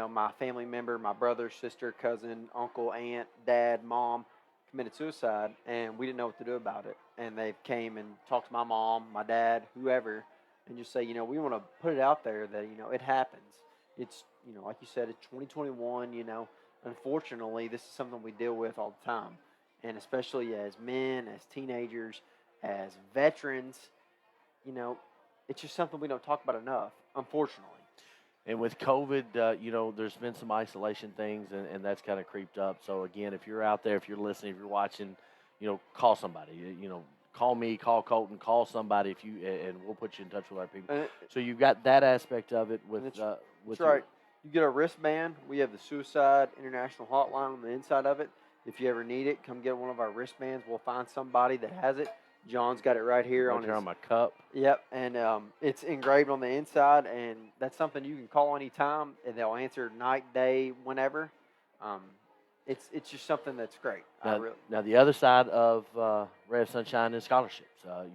my family member, my brother, sister, cousin, uncle, aunt, dad, mom committed suicide, and we didn't know what to do about it. And they came and talked to my mom, my dad, whoever, and just say, we want to put it out there that, it happens. It's, like you said, it's 2021, unfortunately, this is something we deal with all the time. And especially as men, as teenagers, as veterans, it's just something we don't talk about enough, unfortunately. And with COVID, there's been some isolation things, and that's kind of creeped up. So, again, if you're out there, if you're listening, if you're watching, call somebody. Call me, call Colton, call somebody, and we'll put you in touch with our people. So you've got that aspect of it with that's right. You get a wristband. We have the Suicide International Hotline on the inside of it. If you ever need it, come get one of our wristbands. We'll find somebody that has it. John's got it right here on my cup. Yep, and it's engraved on the inside, and that's something you can call anytime, and they'll answer night, day, whenever. It's just something that's great. Now the other side of Ray of Sunshine is scholarships.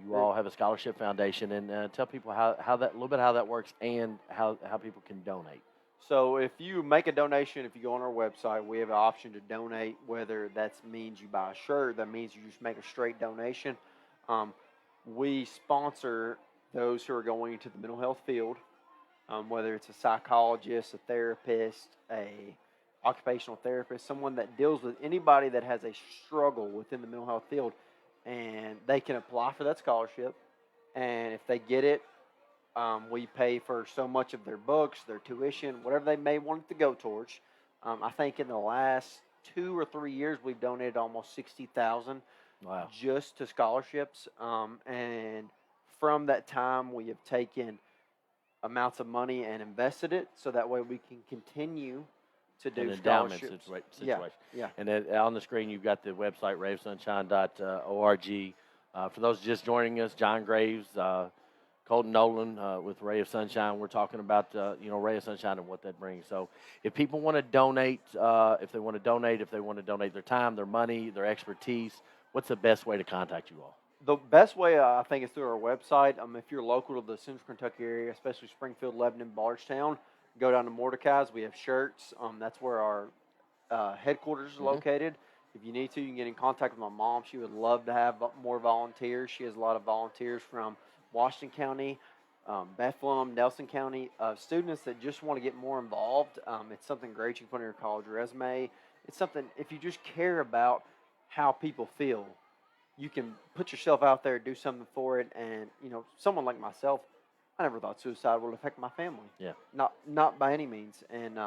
You all have a scholarship foundation, and tell people how that works and how people can donate. So if you make a donation, if you go on our website, we have an option to donate, whether that means you buy a shirt, that means you just make a straight donation. We sponsor those who are going into the mental health field, whether it's a psychologist, a therapist, a occupational therapist, someone that deals with anybody that has a struggle within the mental health field, and they can apply for that scholarship. And if they get it, we pay for so much of their books, their tuition, whatever they may want it to go towards. I think in the last 2 or 3 years, we've donated almost $60,000 just to scholarships. And from that time, we have taken amounts of money and invested it so that way we can continue to do scholarships. Situation. Yeah. And then on the screen, you've got the website, ravesunshine.org. For those just joining us, John Graves, Colton Nolan with Ray of Sunshine. We're talking about, Ray of Sunshine and what that brings. So if people want to donate, if they want to donate their time, their money, their expertise, what's the best way to contact you all? The best way, I think, is through our website. If you're local to the Central Kentucky area, especially Springfield, Lebanon, Bardstown, go down to Mordecai's. We have shirts. That's where our headquarters is located. If you need to, you can get in contact with my mom. She would love to have more volunteers. She has a lot of volunteers from Washington County, Bethlehem, Nelson County, students that just want to get more involved. It's something great you can put on your college resume. It's something, if you just care about how people feel, you can put yourself out there, do something for it. And, someone like myself, I never thought suicide would affect my family. Yeah. Not by any means. And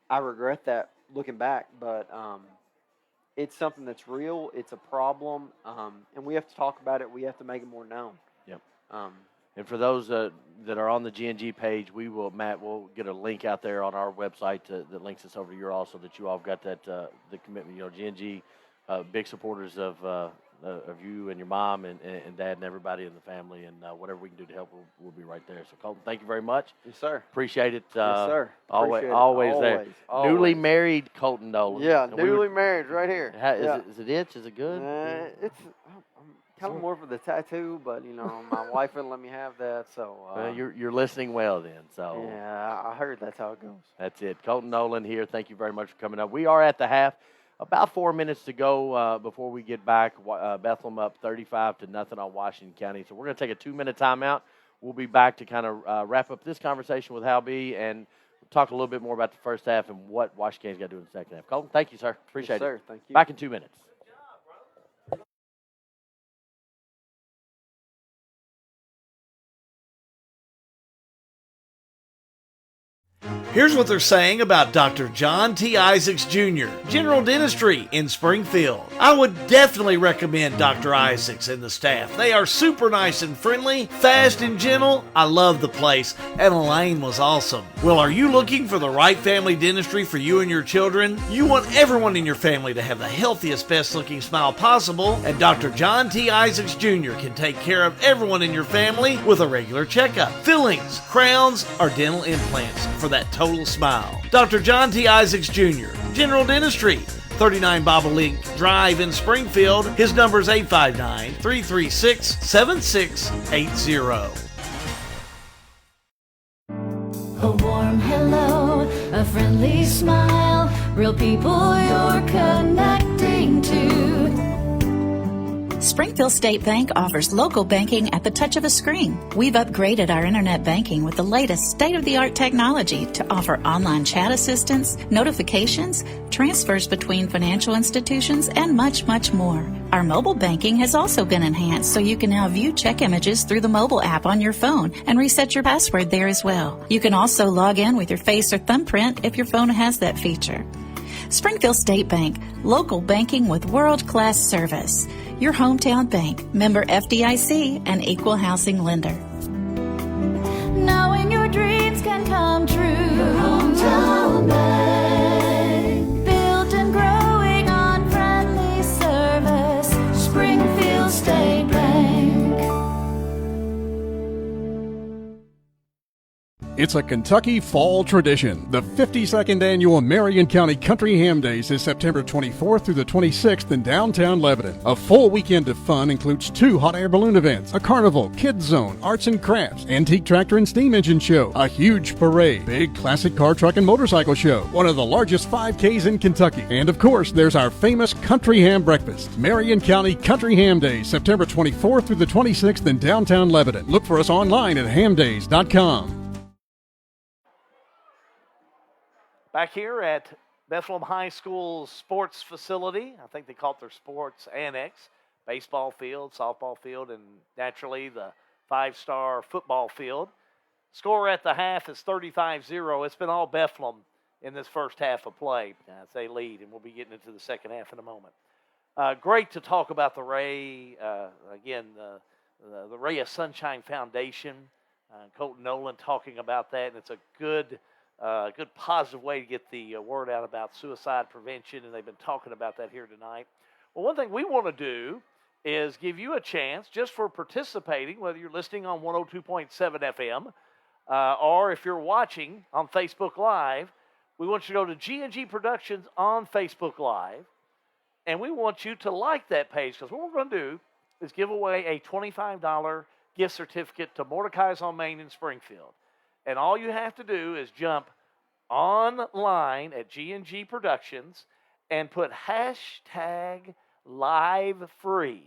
I regret that looking back, but it's something that's real. It's a problem. And we have to talk about it. We have to make it more known. Yep. And for those that are on the GNG page, Matt, we'll get a link out there on our website that links us over to your all, so that you all have got that the commitment. GNG, big supporters of you and your mom and dad and everybody in the family, and whatever we can do to help, we'll be right there. So Colton, thank you very much. Yes, sir. Appreciate it. Yes, sir. Always there. Always. Newly married Colton Nolan. Yeah, newly married right here. Is it itch? Is it good? I'm kind of more for the tattoo, but my wife wouldn't let me have that. So you're listening well then. So yeah, I heard that's how it goes. That's it. Colton Nolan here. Thank you very much for coming up. We are at the half. About 4 minutes to go before we get back. Bethlehem up 35-0 on Washington County. So we're going to take a 2-minute timeout. We'll be back to kind of wrap up this conversation with Hal B. and talk a little bit more about the first half and what Washington County's got to do in the second half. Colton, thank you, sir. Appreciate it. Sir, thank you. Back in 2 minutes. Here's what they're saying about Dr. John T. Isaacs Jr., General Dentistry in Springfield. I would definitely recommend Dr. Isaacs and the staff. They are super nice and friendly, fast and gentle. I love the place, and Elaine was awesome. Well, are you looking for the right family dentistry for you and your children? You want everyone in your family to have the healthiest, best-looking smile possible, and Dr. John T. Isaacs Jr. can take care of everyone in your family with a regular checkup, fillings, crowns, or dental implants for that total smile. Dr. John T. Isaacs Jr., General Dentistry, 39 Bobolink Drive in Springfield. His number is 859-336-7680. A warm hello, a friendly smile, real people you're connecting to. Springfield State Bank offers local banking at the touch of a screen. We've upgraded our internet banking with the latest state-of-the-art technology to offer online chat assistance, notifications, transfers between financial institutions, and much, much more. Our mobile banking has also been enhanced so you can now view check images through the mobile app on your phone and reset your password there as well. You can also log in with your face or thumbprint if your phone has that feature. Springfield State Bank, local banking with world-class service. Your hometown bank, member FDIC, and equal housing lender. Knowing your dreams can come true. Your hometown bank. Built and growing on friendly service. Springfield State Bank. It's a Kentucky fall tradition. The 52nd annual Marion County Country Ham Days is September 24th through the 26th in downtown Lebanon. A full weekend of fun includes 2 hot air balloon events, a carnival, kids zone, arts and crafts, antique tractor and steam engine show, a huge parade, big classic car, truck, and motorcycle show, one of the largest 5Ks in Kentucky. And of course, there's our famous Country Ham Breakfast. Marion County Country Ham Days, September 24th through the 26th in downtown Lebanon. Look for us online at hamdays.com. Back here at Bethlehem High School's sports facility, I think they call it their sports annex, baseball field, softball field, and naturally the 5-star football field. Score at the half is 35-0. It's been all Bethlehem in this first half of play as they lead, and we'll be getting into the second half in a moment. Great to talk about the Ray, again, the Ray of Sunshine Foundation. Colton Nolan talking about that, and it's a good positive way to get the word out about suicide prevention, and they've been talking about that here tonight. Well, one thing we want to do is give you a chance just for participating, whether you're listening on 102.7 FM or if you're watching on Facebook Live. We want you to go to G&G Productions on Facebook Live, and we want you to like that page, because what we're going to do is give away a $25 gift certificate to Mordecai's on Main in Springfield. And all you have to do is jump online at G&G Productions and put hashtag live free.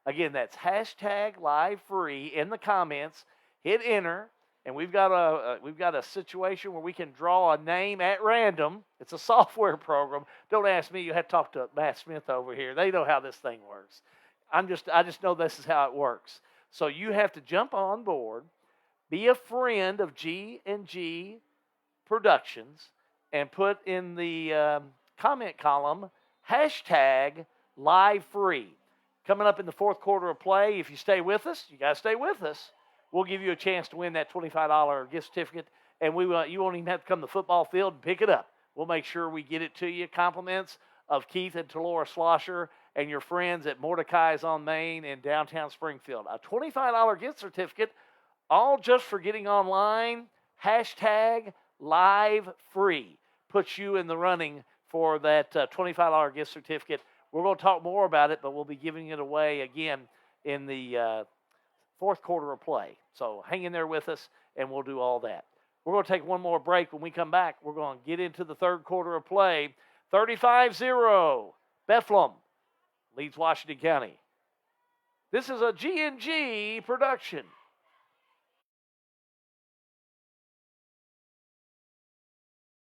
Again, that's hashtag live free in the comments. Hit enter, and we've got a situation where we can draw a name at random. It's a software program. Don't ask me. You have to talk to Matt Smith over here. They know how this thing works. I just know this is how it works. So you have to jump on board. Be a friend of G&G Productions and put in the comment column hashtag live free. Coming up in the fourth quarter of play, if you stay with us, you got to stay with us. We'll give you a chance to win that $25 gift certificate, and you won't even have to come to the football field and pick it up. We'll make sure we get it to you. Compliments of Keith and Talora Slosher and your friends at Mordecai's on Main in downtown Springfield. A $25 gift certificate, all just for getting online. Hashtag live free puts you in the running for that $25 gift certificate. We're going to talk more about it, but we'll be giving it away again in the fourth quarter of play. So hang in there with us, and we'll do all that. We're going to take one more break. When we come back, we're going to get into the third quarter of play. 35-0, Bethlehem leads Washington County. This is a G&G production.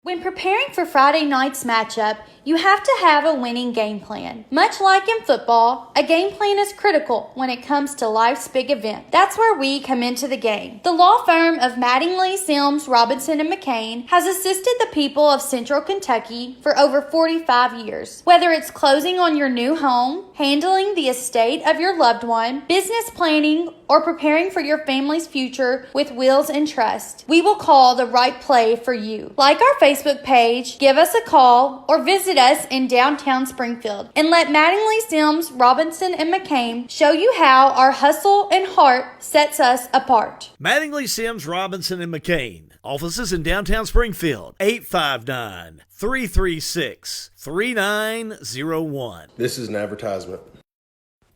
When preparing for Friday night's matchup, you have to have a winning game plan. Much like in football, a game plan is critical when it comes to life's big event. That's where we come into the game. The law firm of Mattingly, Sims, Robinson, and McCain has assisted the people of Central Kentucky for over 45 years. Whether it's closing on your new home, handling the estate of your loved one, business planning, or preparing for your family's future with wills and trust, we will call the right play for you. Like our Facebook page, give us a call, or visit us in downtown Springfield and let Mattingly, Sims, Robinson, and McCain show you how our hustle and heart sets us apart. Mattingly, Sims, Robinson, and McCain. Offices in downtown Springfield. 859-336-3901. This is an advertisement.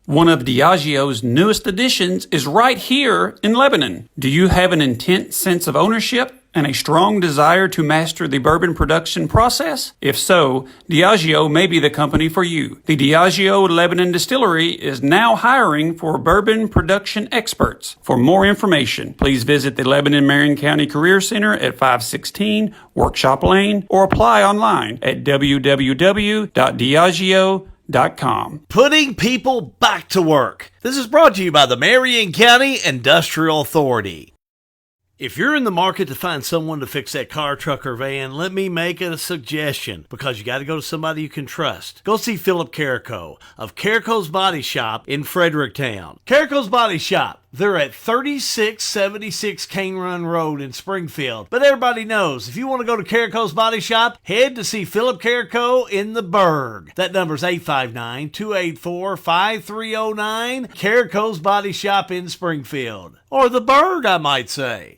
One of Diageo's newest additions is right here in Lebanon. Do you have an intense sense of ownership and a strong desire to master the bourbon production process? If so, Diageo may be the company for you. The Diageo Lebanon Distillery is now hiring for bourbon production experts. For more information, please visit the Lebanon Marion County Career Center at 516 Workshop Lane or apply online at www.diageo.com. Putting people back to work. This is brought to you by the Marion County Industrial Authority. If you're in the market to find someone to fix that car, truck, or van, let me make a suggestion, because you got to go to somebody you can trust. Go see Philip Carrico of Carrico's Body Shop in Fredericktown. Carrico's Body Shop. They're at 3676 Cane Run Road in Springfield. But everybody knows, if you want to go to Carrico's Body Shop, head to see Philip Carrico in the Berg. That number's 859-284-5309. Carrico's Body Shop in Springfield. Or the Berg, I might say.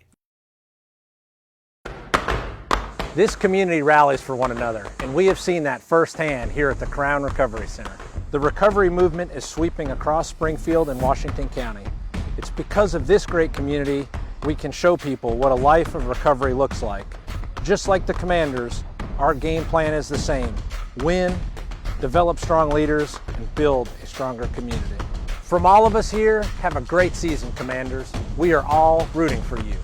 This community rallies for one another, and we have seen that firsthand here at the Crown Recovery Center. The recovery movement is sweeping across Springfield and Washington County. It's because of this great community we can show people what a life of recovery looks like. Just like the Commanders, our game plan is the same: win, develop strong leaders, and build a stronger community. From all of us here, have a great season, Commanders. We are all rooting for you.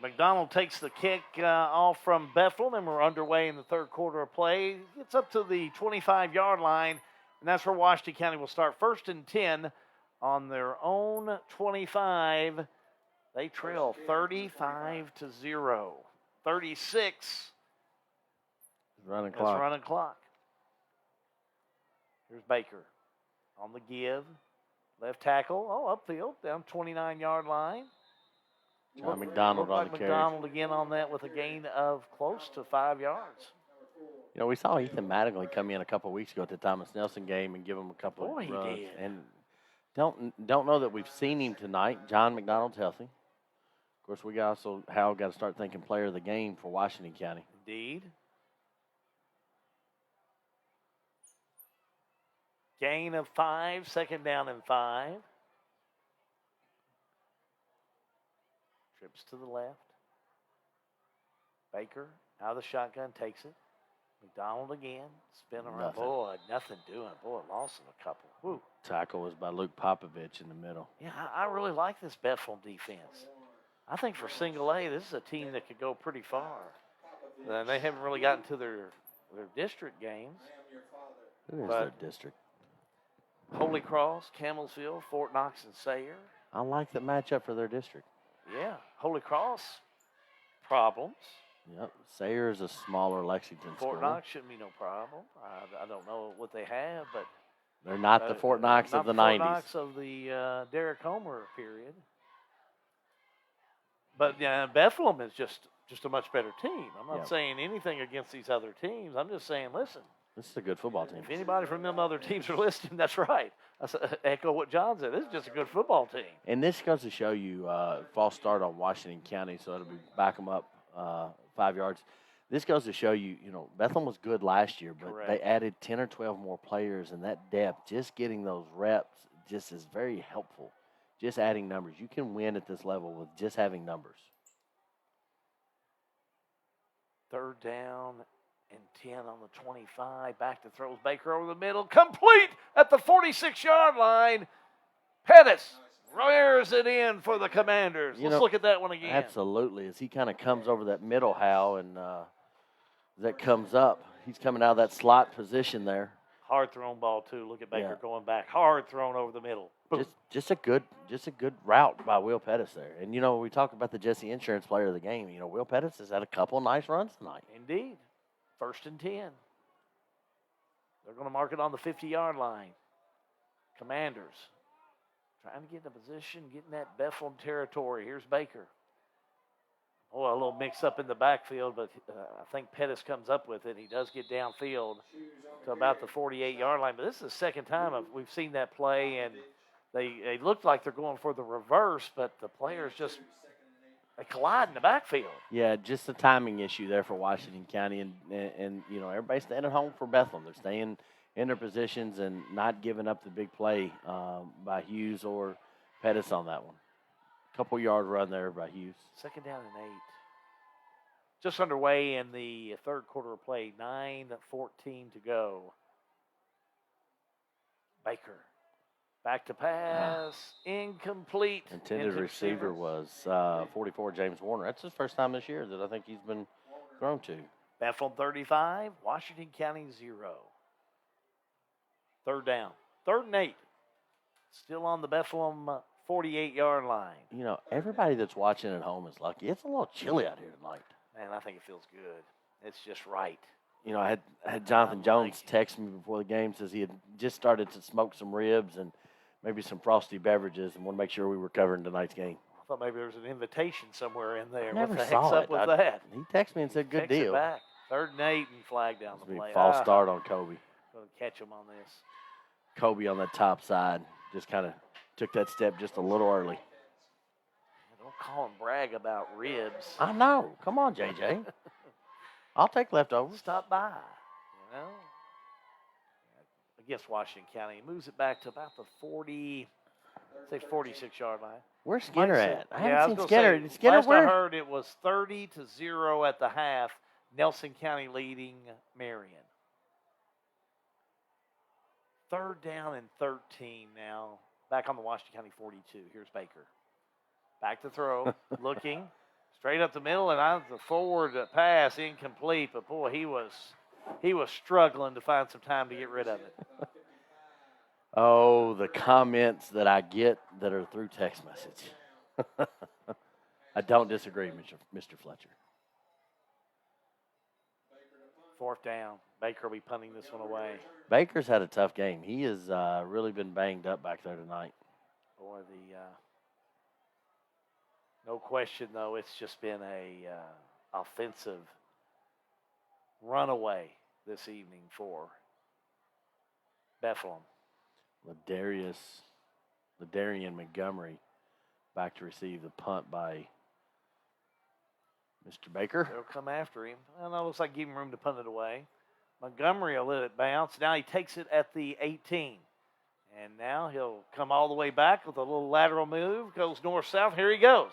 McDonald takes the kick off from Bethlehem, and we're underway in the third quarter of play. Gets up to the 25-yard line, and that's where Washington County will start 1st and 10 on their own 25. They trail 35-0. 36. Running clock. That's running clock. Here's Baker on the give. Left tackle. Oh, upfield, down 29-yard line. John McDonald on the carry. McDonald again on that with a gain of close to 5 yards. You know, we saw Ethan Mattingly come in a couple of weeks ago at the Thomas Nelson game and give him a couple of runs. He did. And don't know that we've seen him tonight. John McDonald's healthy. Of course, we got to start thinking player of the game for Washington County. Indeed. Gain of 5, 2nd down and 5. Trips to the left. Baker out of the shotgun, takes it. McDonald again, spin around. Nothing. Boy, nothing doing. Boy, lost in a couple. Woo. Tackle was by Luke Popovich in the middle. Yeah, I really like this Bethlehem defense. I think for single A, this is a team that could go pretty far. And they haven't really gotten to their district games. Who is their district? Holy Cross, Camelsville, Fort Knox, and Sayre. I like the matchup for their district. Yeah, Holy Cross, problems. Yep, Sayre is a smaller Lexington Fort school. Knox shouldn't be no problem. I don't know what they have, but they're not the Fort Knox of the 90s. Fort Knox of the Derek Homer period. But Bethlehem is just a much better team. I'm not saying anything against these other teams. I'm just saying, listen, This is a good football team. If anybody from them other teams are listening, that's right. I echo what John said. This is just a good football team. And this goes to show you false start on Washington County, so it'll be back them up 5 yards. This goes to show you, Bethlehem was good last year, but they added 10 or 12 more players, and that depth, just getting those reps, just is very helpful. Just adding numbers. You can win at this level with just having numbers. 3rd down and 10 on the 25. Back to throws Baker over the middle. Complete at the 46-yard line. Pettis rears it in for the Commanders. Let's look at that one again. Absolutely. As he kind of comes over that middle, Hal, and that comes up, he's coming out of that slot position there. Hard thrown ball, too. Look at Baker going back. Hard thrown over the middle. Just a good route by Will Pettis there. And, we talked about the Jesse Insurance player of the game. Will Pettis has had a couple of nice runs tonight. Indeed. 1st and 10. They're going to mark it on the 50-yard line. Commanders trying to get in a position, getting that Bethlehem territory. Here's Baker. A little mix-up in the backfield, but I think Pettis comes up with it. He does get downfield to about the 48-yard line. But this is the second time we've seen that play, and they looked like they're going for the reverse, but the players just they collide in the backfield. Yeah, just a timing issue there for Washington County, and everybody's staying at home for Bethlehem. They're staying in their positions and not giving up the big play by Hughes or Pettis on that one. Couple-yard run there by Hughes. 2nd down and 8. Just underway in the 3rd quarter of play. 9:14 to go. Baker. Back to pass. Incomplete. Intended receiver was 44, James Warner. That's his first time this year that I think he's been thrown to. Bethlehem 35, Washington County 0. 3rd down. 3rd and 8. Still on the Bethlehem 48-yard line. Everybody that's watching at home is lucky. It's a little chilly out here tonight. Man, I think it feels good. It's just right. I had Jonathan Jones text me before the game, says he had just started to smoke some ribs and maybe some frosty beverages and want to make sure we were covering tonight's game. I thought maybe there was an invitation somewhere in there. Never what the saw heck's it. up with that? He texted me and said, good deal. It back. 3rd and 8 and flag down the play. False start on Kobe. Going to catch him on this. Kobe on the top side just kind of took that step just a little early. Don't call him brag about ribs. I know. Come on, JJ. I'll take leftovers. Stop by, Against Washington County. He moves it back to about the 46-yard line. Where's Skinner at? I I haven't seen Skinner. Skinner, last where? I heard it was 30-0 at the half. Nelson County leading Marion. 3rd down and 13 now. Back on the Washington County 42. Here's Baker. Back to throw. Looking. Straight up the middle and out the forward pass. Incomplete. But, boy, he was struggling to find some time to get rid of it. Oh, the comments that I get that are through text message. I don't disagree, Mr. Fletcher. 4th down. Baker will be punting this one away. Baker's had a tough game. He has really been banged up back there tonight. Boy, no question, though, it's just been a offensive runaway this evening for Bethlehem. Ladarian Montgomery back to receive the punt by Mr. Baker. They'll come after him. Well, it looks like give him room to punt it away. Montgomery will let it bounce. Now he takes it at the 18. And now he'll come all the way back with a little lateral move. Goes north-south. Here he goes.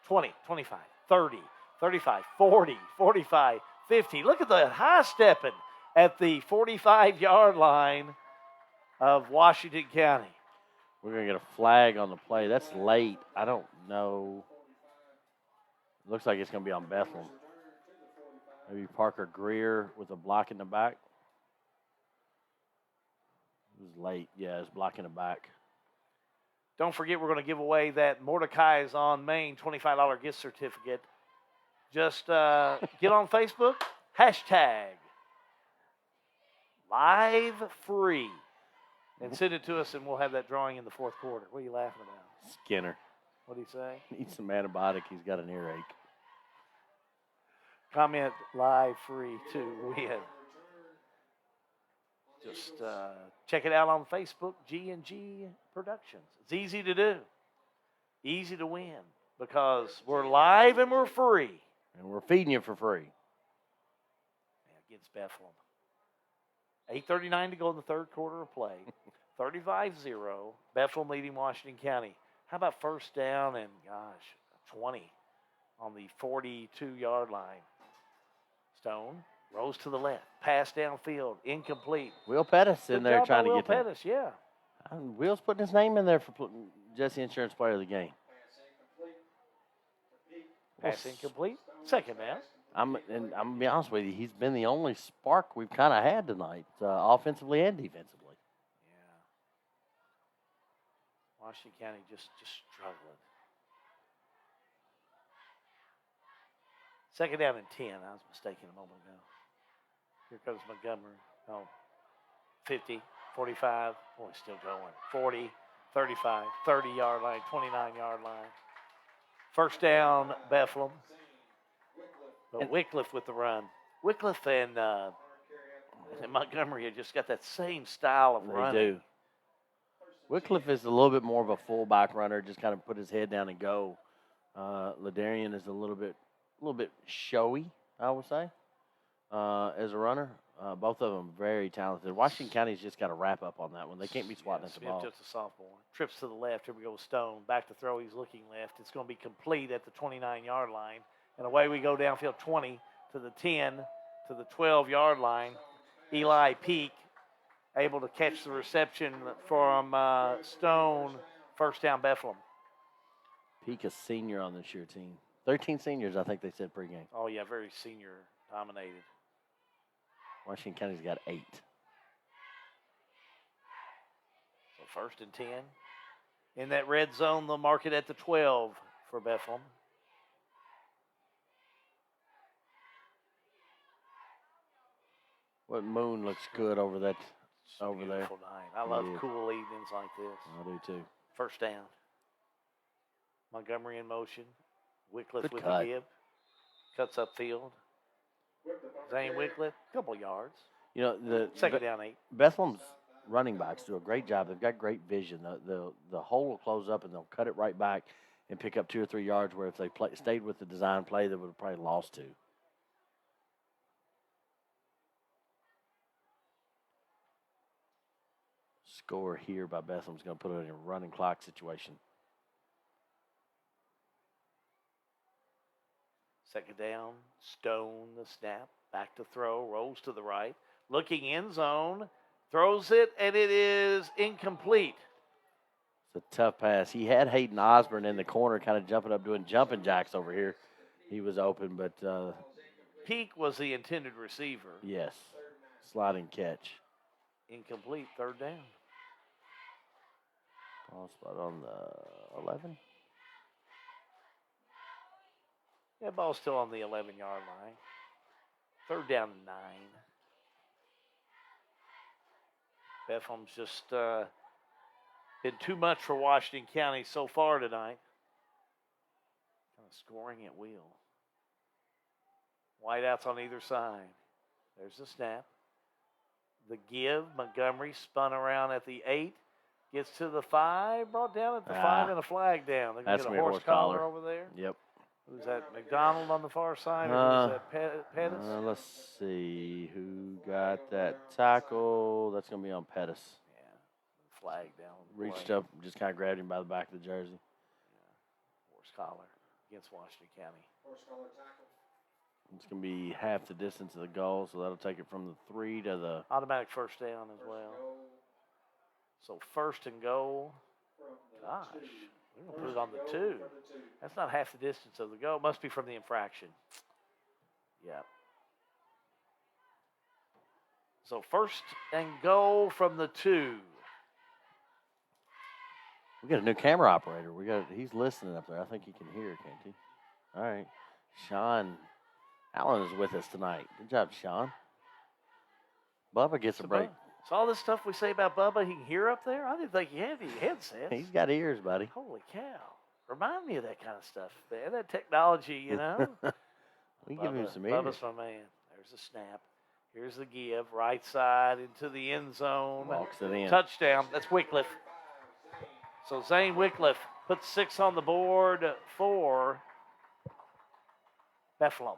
20, 25, 30, 35, 40, 45, 50. Look at the high stepping at the 45-yard line of Washington County. We're going to get a flag on the play. That's late. I don't know. Looks like it's going to be on Bethlehem. Maybe Parker Greer with a block in the back. It was late. Yeah, it's blocking the back. Don't forget, we're going to give away that Mordecai's on Main $25 gift certificate. Just get on Facebook, hashtag live free, and send it to us, and we'll have that drawing in the 4th quarter. What are you laughing about? Skinner. What did he say? Needs some antibiotic. He's got an earache. Comment live free to win. Just check it out on Facebook, G&G Productions. It's easy to do, easy to win because we're live and we're free. And we're feeding you for free. Against Bethlehem. 8:39 to go in the third quarter of play. 35-0. Bethlehem leading Washington County. How about first down and, 20 on the 42-yard line? Stone rolls to the left. Pass downfield. Incomplete. Will Pettis Good in there job trying by to Will get that. Pettis, yeah. Will's putting his name in there for Jesse Insurance Player of the Game. Pass incomplete. Second down. I'm going to be honest with you, he's been the only spark we've kind of had tonight, offensively and defensively. Washington County just struggling. Second down and 10. I was mistaken a moment ago. Here comes Montgomery. 50, 45. Boy, still going. 40, 35, 30-yard line, 29-yard line. First down, Bethlehem. But Wycliffe with the run. Wycliffe and Montgomery have just got that same style of running. They do. Wycliffe is a little bit more of a fullback runner, just kind of put his head down and go. Ladarian is a little bit showy, I would say, as a runner. Both of them very talented. Washington County's just got to wrap up on that one. They can't be swatting at the ball. Just a sophomore. Trips to the left. Here we go with Stone. Back to throw. He's looking left. It's going to be complete at the 29-yard line. And away we go downfield 20 to the 10 to the 12-yard line. Eli Peak able to catch the reception from Stone. First down, Bethlehem. Peak a senior on this year team. 13 seniors, I think they said pregame. Oh, yeah, very senior dominated. Washington County's got 8. So first and 10. In that red zone, they'll mark it at the 12 for Bethlehem. What moon looks good over that over there. Beautiful night. I love cool evenings like this. I do too. First down. Montgomery in motion. Wycliffe Good with cut. the give. Cuts upfield. Zane Wycliffe, couple yards. You know, the Second down 8. Bethlehem's running backs do a great job. They've got great vision. The hole will close up and they'll cut it right back and pick up 2 or 3 yards, where if they stayed with the design play, they would have probably lost 2. Score here by Bethlehem's going to put it in a running clock situation. Second down, Stone the snap, back to throw, rolls to the right, looking end zone, throws it, and it is incomplete. It's a tough pass. He had Hayden Osborne in the corner, kind of jumping up, doing jumping jacks over here. He was open, but Peak was the intended receiver. yes, sliding catch. Incomplete, third down. Ball spot on the 11. Yeah, ball's still on the 11-yard line. Third down and 9. Bethlehem's just been too much for Washington County so far tonight. Kind of scoring at will. Wideouts on either side. There's the snap. The give. Montgomery spun around at the 8. Gets to the 5. Brought down at the 5 and a flag down. They're going to get a horse collar over there. Yep. Who's that, McDonald on the far side, or is that Pettis? Let's see who got that tackle. That's going to be on Pettis. Yeah, flag down. Reached up, just kind of grabbed him by the back of the jersey. Yeah. Horse collar against Washington County. Horse collar tackle. It's going to be half the distance of the goal, so that'll take it from the 3 to the... Automatic first down as well. So first and goal. Gosh, we're going to put it on the 2. That's not half the distance of the goal. Must be from the infraction. Yeah. So first and goal from the 2. We got a new camera operator. He's listening up there. I think he can hear, can't he? All right. Sean Allen is with us tonight. Good job, Sean. Bubba gets a break. So all this stuff we say about Bubba, he can hear up there? I didn't think he had any headsets. He's got ears, buddy. Holy cow. Remind me of that kind of stuff, man. That technology, you know. We give him some ears. Bubba's my man. There's a snap. Here's the give, right side into the end zone. Walks it in. Touchdown. That's Wycliffe. So Zane Wycliffe puts 6 on the board for Bethlehem.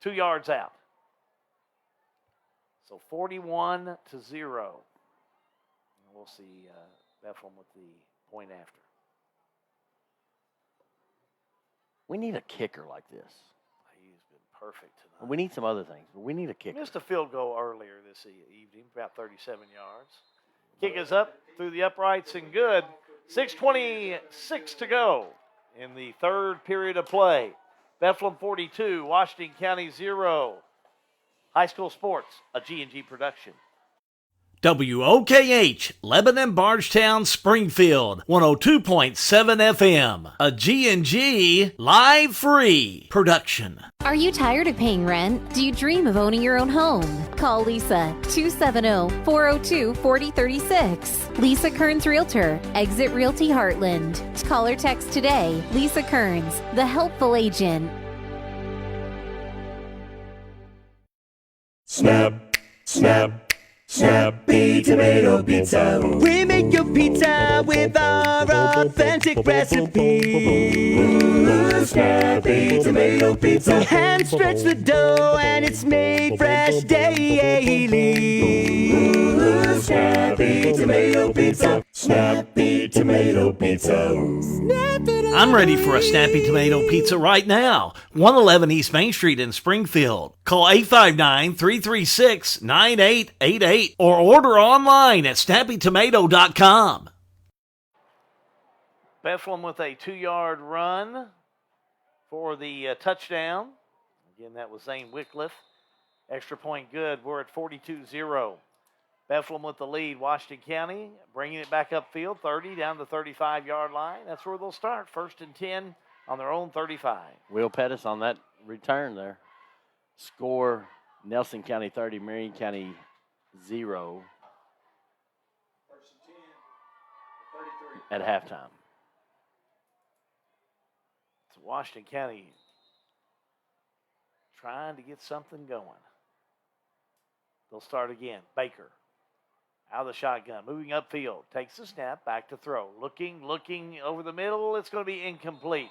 2 yards out. So 41-0. We'll see Bethlehem with the point after. We need a kicker like this. He's been perfect tonight. We need some other things, but we need a kicker. Missed a field goal earlier this evening, about 37 yards. Kick is up through the uprights and good. 6:26 to go in the third period of play. Bethlehem 42, Washington County 0. High School Sports, a G&G production. WOKH, Lebanon, Bardstown, Springfield, 102.7 FM, a G&G live free production. Are you tired of paying rent? Do you dream of owning your own home? Call Lisa, 270-402-4036. Lisa Kearns Realtor, Exit Realty Heartland. Call or text today. Lisa Kearns, the helpful agent. Snap, snap. Snappy Tomato Pizza. We make your pizza with our authentic recipe. Snappy Tomato Pizza. Hand stretch the dough and it's made fresh daily. Snappy Tomato Pizza. Snappy Tomato Pizza. I'm ready for a snappy tomato pizza right now. 111 East Main Street in Springfield. Call 859-336-9888 or order online at snappytomato.com. Bethlehem with a 2-yard run for the touchdown. Again, that was Zane Wycliffe. Extra point good. We're at 42-0. Bethlehem with the lead. Washington County bringing it back upfield, 30 down the 35-yard line. That's where they'll start. 1st and 10 on their own 35. Will Pettis on that return there. Score, Nelson County 30, Marion County 0 at halftime. It's Washington County trying to get something going. They'll start again. Baker. Out of the shotgun, moving upfield, takes the snap, back to throw. Looking over the middle. It's going to be incomplete.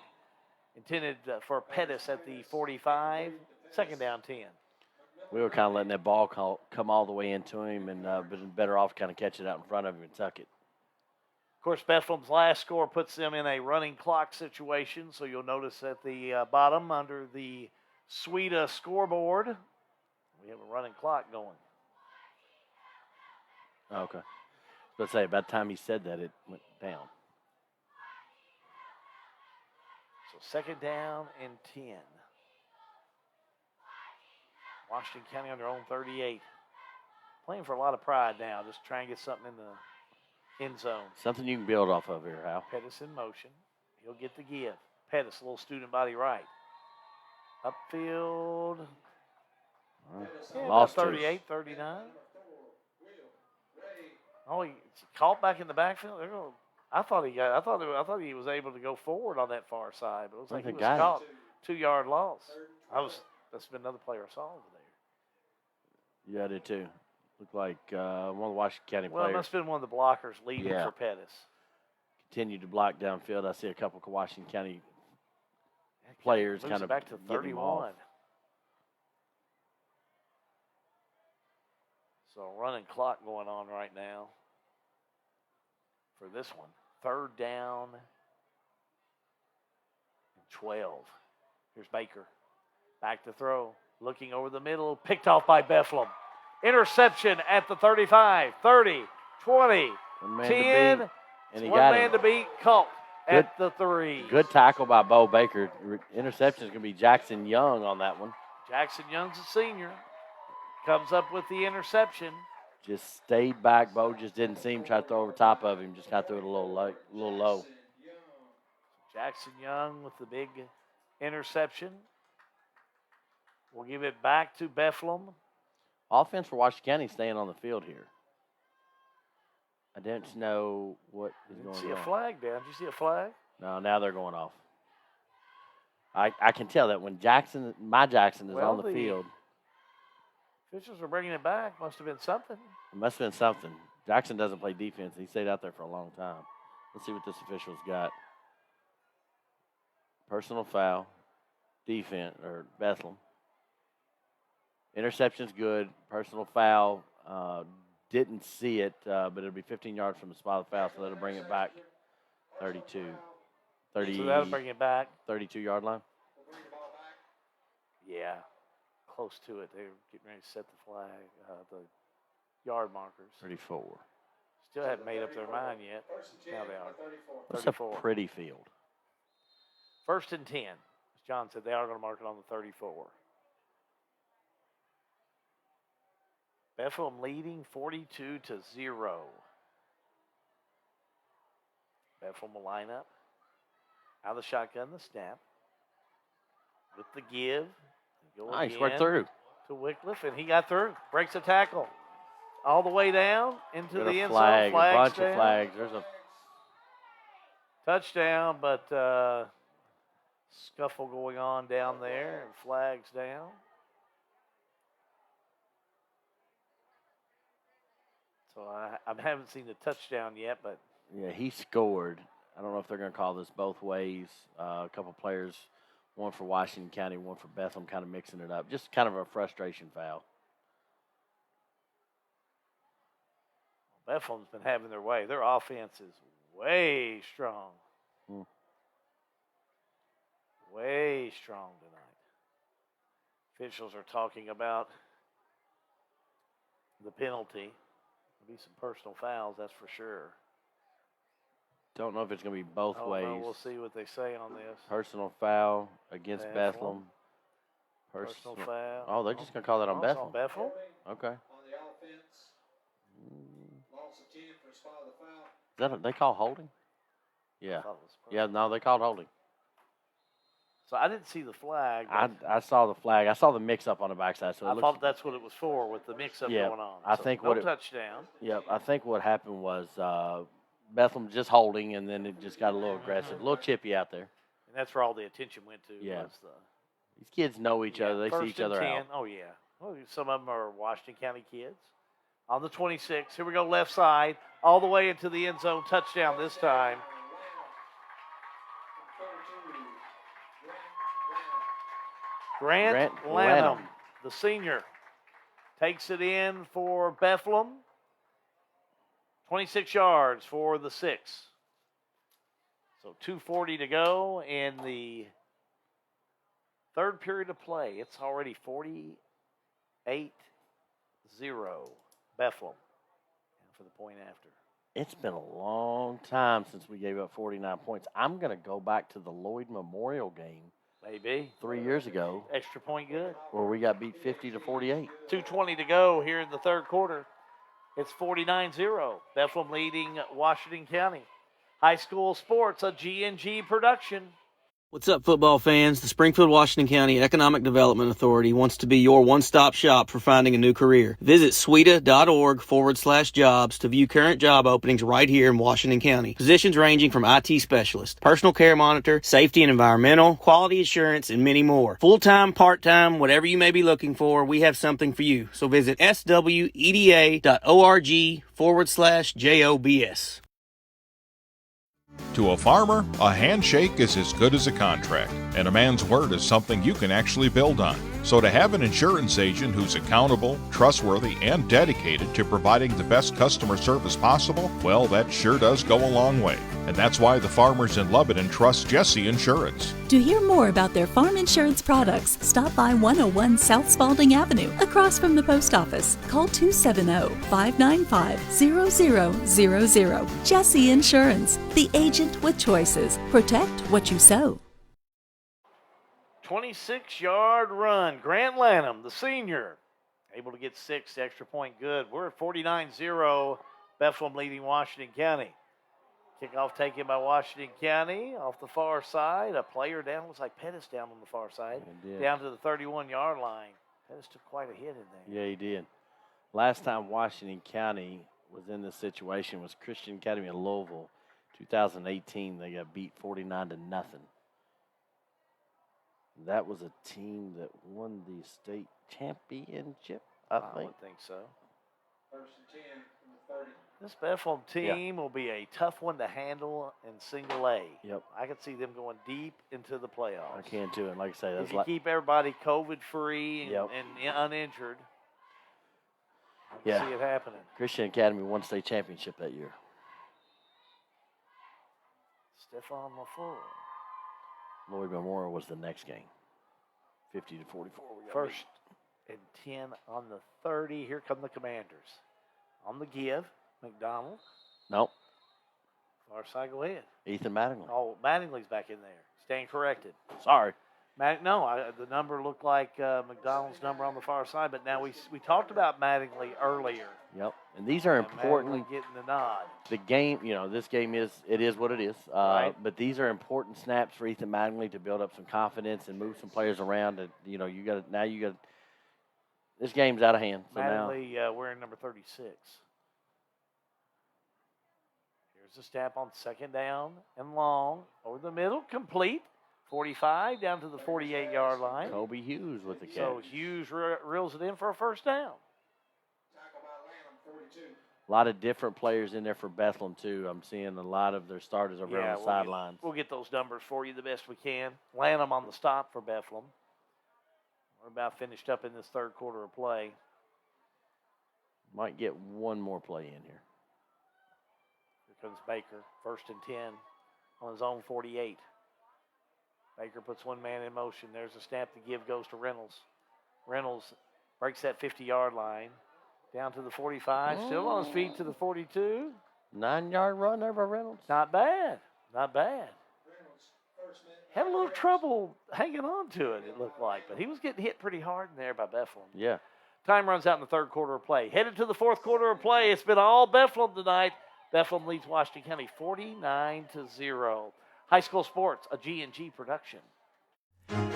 Intended for Pettis at the 45, 2nd down 10. We were kind of letting that ball come all the way into him and been better off kind of catch it out in front of him and tuck it. Of course, Bethlehem's last score puts them in a running clock situation, so you'll notice at the bottom under the SWETA scoreboard, we have a running clock going. Okay. Let's say, by the time he said that, it went down. So 2nd down and 10. Washington County on their own 38. Playing for a lot of pride now, just trying to get something in the end zone. Something you can build off of here, Hal. Pettis in motion. He'll get the give. Pettis, a little student body right. Upfield. Yeah, Lost 38, 39. Oh, he caught back in the backfield. I thought he was able to go forward on that far side, but it looks like he was caught. 2-yard loss. That's been another player I saw over there. Yeah, I did too. Looked like one of the Washington County Well, players. it must have been one of the blockers leading for Pettis. Continued to block downfield. I see a couple of Washington County players kind of back to 31. So running clock going on right now for this one. 3rd down and 12. Here's Baker. Back to throw. Looking over the middle. Picked off by Bethlehem. Interception at the 35, 30, 20, 10. And he one got man him. to beat. Caught at the 3. Good tackle by Bo Baker. Interception is going to be Jackson Young on that one. Jackson Young's a senior. Comes up with the interception. Just stayed back. Bo just didn't see him try to throw over top of him. Just kind of threw it a little low. Jackson Young with the big interception. We'll give it back to Bethlehem. Offense for Washington County staying on the field here. I didn't know what is going on. See a flag down. Did you see a flag? No, now they're going off. I can tell that when my Jackson is on the field. Officials are bringing it back. Must have been something. It must have been something. Jackson doesn't play defense. He stayed out there for a long time. Let's see what this official's got. Personal foul, defense, or Bethlehem. Interception's good. Personal foul, didn't see it, but it'll be 15 yards from the spot of the foul, so that'll bring it back 32. 30, So that'll bring it back. 32-yard line. Yeah, close to it. They're getting ready to set the flag, the yard markers. 34. Still haven't made up their mind yet. Now they are. That's a pretty field. 1st and 10. As John said, they are going to mark it on the 34. Bethlehem leading 42-0. Bethlehem will line up. Out of the shotgun, the snap. With the give. Nice, right through. To Wycliffe, and he got through. Breaks a tackle. All the way down into the end zone. Flag, a bunch down. of flags. There's a touchdown, but scuffle going on down there, and flags down. So I haven't seen the touchdown yet, but yeah, he scored. I don't know if they're going to call this both ways. A couple players, one for Washington County, one for Bethlehem, kind of mixing it up. Just kind of a frustration foul. Bethlehem's been having their way. Their offense is way strong. Way strong tonight. Officials are talking about the penalty. There'll be some personal fouls, that's for sure. Don't know if it's going to be both ways. No, we'll see what they say on this. Personal foul against Bethlehem. Personal foul. Oh, they're just going to call that on Bethlehem. On Bethlehem? Okay. On the offense, loss of 10 for a spot of the foul. Is that they call holding? Yeah. Yeah, no, they called holding. So I didn't see the flag. I saw the flag. I saw the mix-up on the backside. So I thought that's what it was for, with the mix-up going on. I think no touchdown. Yep, I think what happened was Bethlehem just holding, and then it just got a little aggressive, a little chippy out there. And that's where all the attention went to. Yeah. Was these kids know each other. They see each other out. Oh, yeah. Well, some of them are Washington County kids. On the 26, here we go, left side, all the way into the end zone, touchdown this time. Grant Lanham, the senior, takes it in for Bethlehem. 26 yards for the 6. So 2:40 to go in the third period of play. It's already 48-0 Bethlehem for the point after. It's been a long time since we gave up 49 points. I'm going to go back to the Lloyd Memorial game. Maybe. 3 years ago. Extra point good. Where we got beat 50-48. 2:20 to go here in the third quarter. It's 49-0. Bethlehem leading Washington County. High school sports, a G&G production. What's up, football fans? The Springfield, Washington County Economic Development Authority wants to be your one-stop shop for finding a new career. Visit sweda.org/jobs to view current job openings right here in Washington County. Positions ranging from IT specialist, personal care monitor, safety and environmental, quality assurance, and many more. Full-time, part-time, whatever you may be looking for, we have something for you. So visit sweda.org/jobs. To a farmer, a handshake is as good as a contract, and a man's word is something you can actually build on. So to have an insurance agent who's accountable, trustworthy, and dedicated to providing the best customer service possible, well, that sure does go a long way. And that's why the farmers in Lebanon trust Jesse Insurance. To hear more about their farm insurance products, stop by 101 South Spalding Avenue, across from the post office. Call 270-595-0000. Jesse Insurance, the agent with choices. Protect what you sow. 26-yard run. Grant Lanham, the senior, able to get 6, extra point good. We're at 49-0, Bethlehem leading Washington County. Kickoff taken by Washington County off the far side. A player down, looks like Pettis down on the far side, down to the 31-yard line. Pettis took quite a hit in there. Yeah, he did. Last time Washington County was in this situation was Christian Academy in Louisville. 2018, they got beat 49-0. That was a team that won the state championship, I would think so. First and 10 from the 30. This Bethlehem team will be a tough one to handle in single A. Yep. I could see them going deep into the playoffs. I can too, and like I say, that's if you keep everybody COVID-free and, Yep. and uninjured, I can Yeah. see it happening. Christian Academy won state championship that year. Stephon LaFleur. Lloyd Memorial was the next game. 50 to 44. We got First and 10 on the 30. Here come the Commanders. On the give, McDonald. Nope. Far side, go ahead. Ethan Mattingly. Oh, Mattingly's back in there. Stand corrected. Sorry. The number looked like McDonald's number on the far side, but now we talked about Mattingly earlier. Yep. And these are And important. Mattingly getting the nod. The game, this game is what it is. Right. But these are important snaps for Ethan Mattingly to build up some confidence and move some players around. And, you got this game's out of hand. So Mattingly wearing number 36. Here's the snap on second down and long. Over the middle, complete. 45 down to the 48-yard line. Kobe Hughes with the catch. So Hughes reels it in for a first down. Tackle by Lanham, 42. A lot of different players in there for Bethlehem, too. I'm seeing a lot of their starters over on the sidelines. We'll get those numbers for you the best we can. Lanham on the stop for Bethlehem. We're about finished up in this third quarter of play. Might get one more play in here. Here comes Baker, first and 10 on his own 48. Baker puts one man in motion. There's a snap to give, goes to Reynolds. Reynolds breaks that 50-yard line. Down to the 45, still on his feet to the 42. 9-yard run there by Reynolds. Not bad. Not bad. Had a little trouble hanging on to it, it looked like. But he was getting hit pretty hard in there by Bethlehem. Yeah. Time runs out in the third quarter of play. Headed to the fourth quarter of play. It's been all Bethlehem tonight. Bethlehem leads Washington County 49-0. High School Sports, a G&G production.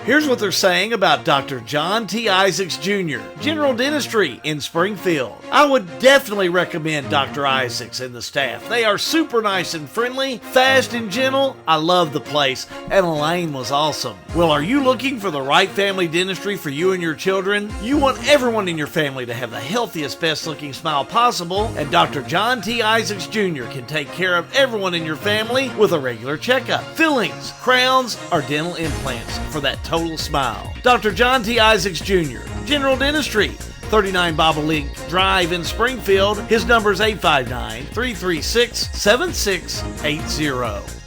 Here's what they're saying about Dr. John T. Isaacs Jr., General Dentistry in Springfield. I would definitely recommend Dr. Isaacs and the staff. They are super nice and friendly, fast and gentle. I love the place, and Elaine was awesome. Well, are you looking for the right family dentistry for you and your children? You want everyone in your family to have the healthiest, best-looking smile possible, and Dr. John T. Isaacs Jr. can take care of everyone in your family with a regular checkup, fillings, crowns, or dental implants for that total smile. Dr. John T. Isaacs Jr., General Dentistry, 39 Bobolink Drive in Springfield. His number is 859-336-7680.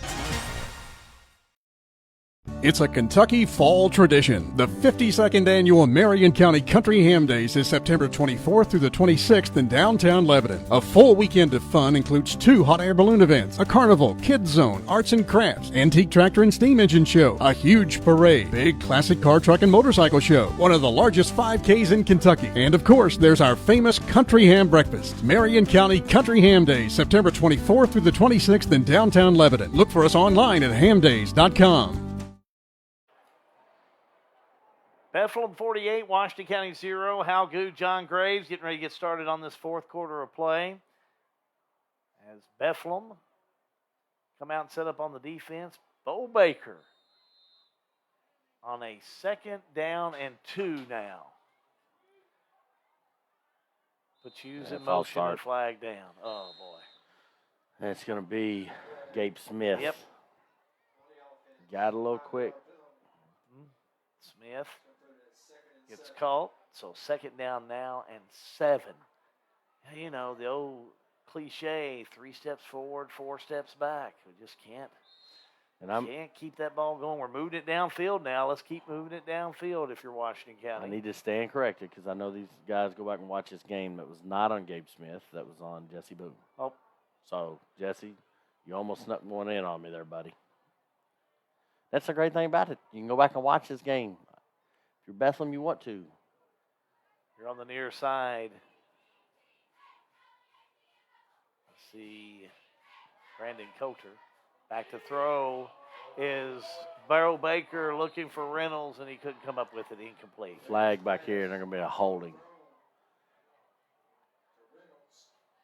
It's a Kentucky fall tradition. The 52nd annual Marion County Country Ham Days is September 24th through the 26th in downtown Lebanon. A full weekend of fun includes 2 hot air balloon events, a carnival, kids zone, arts and crafts, antique tractor and steam engine show, a huge parade, big classic car, truck, and motorcycle show, one of the largest 5Ks in Kentucky. And of course, there's our famous Country Ham Breakfast. Marion County Country Ham Days, September 24th through the 26th in downtown Lebanon. Look for us online at hamdays.com. Bethlehem 48, Washington County 0. Hal Good, John Graves getting ready to get started on this fourth quarter of play. As Bethlehem come out and set up on the defense, Bo Baker on a second down and 2 now. Puts Hughes in motion and flag down. Oh, boy. That's going to be Gabe Smith. Yep. Got a little quick. Smith gets caught, so second down now and 7. You know, the old cliche, 3 steps forward, 4 steps back. We just can't keep that ball going. We're moving it downfield now. Let's keep moving it downfield if you're Washington County. I need to stand corrected because I know these guys go back and watch this game. That was not on Gabe Smith. That was on Jesse Boone. Oh. So, Jesse, you almost snuck one in on me there, buddy. That's the great thing about it. You can go back and watch this game. If you're Bethlehem, you want to. You're on the near side. Let's see. Brandon Coulter. Back to throw is Bo Baker looking for Reynolds, and he couldn't come up with it. Incomplete. Flag back here, and they're going to be a holding.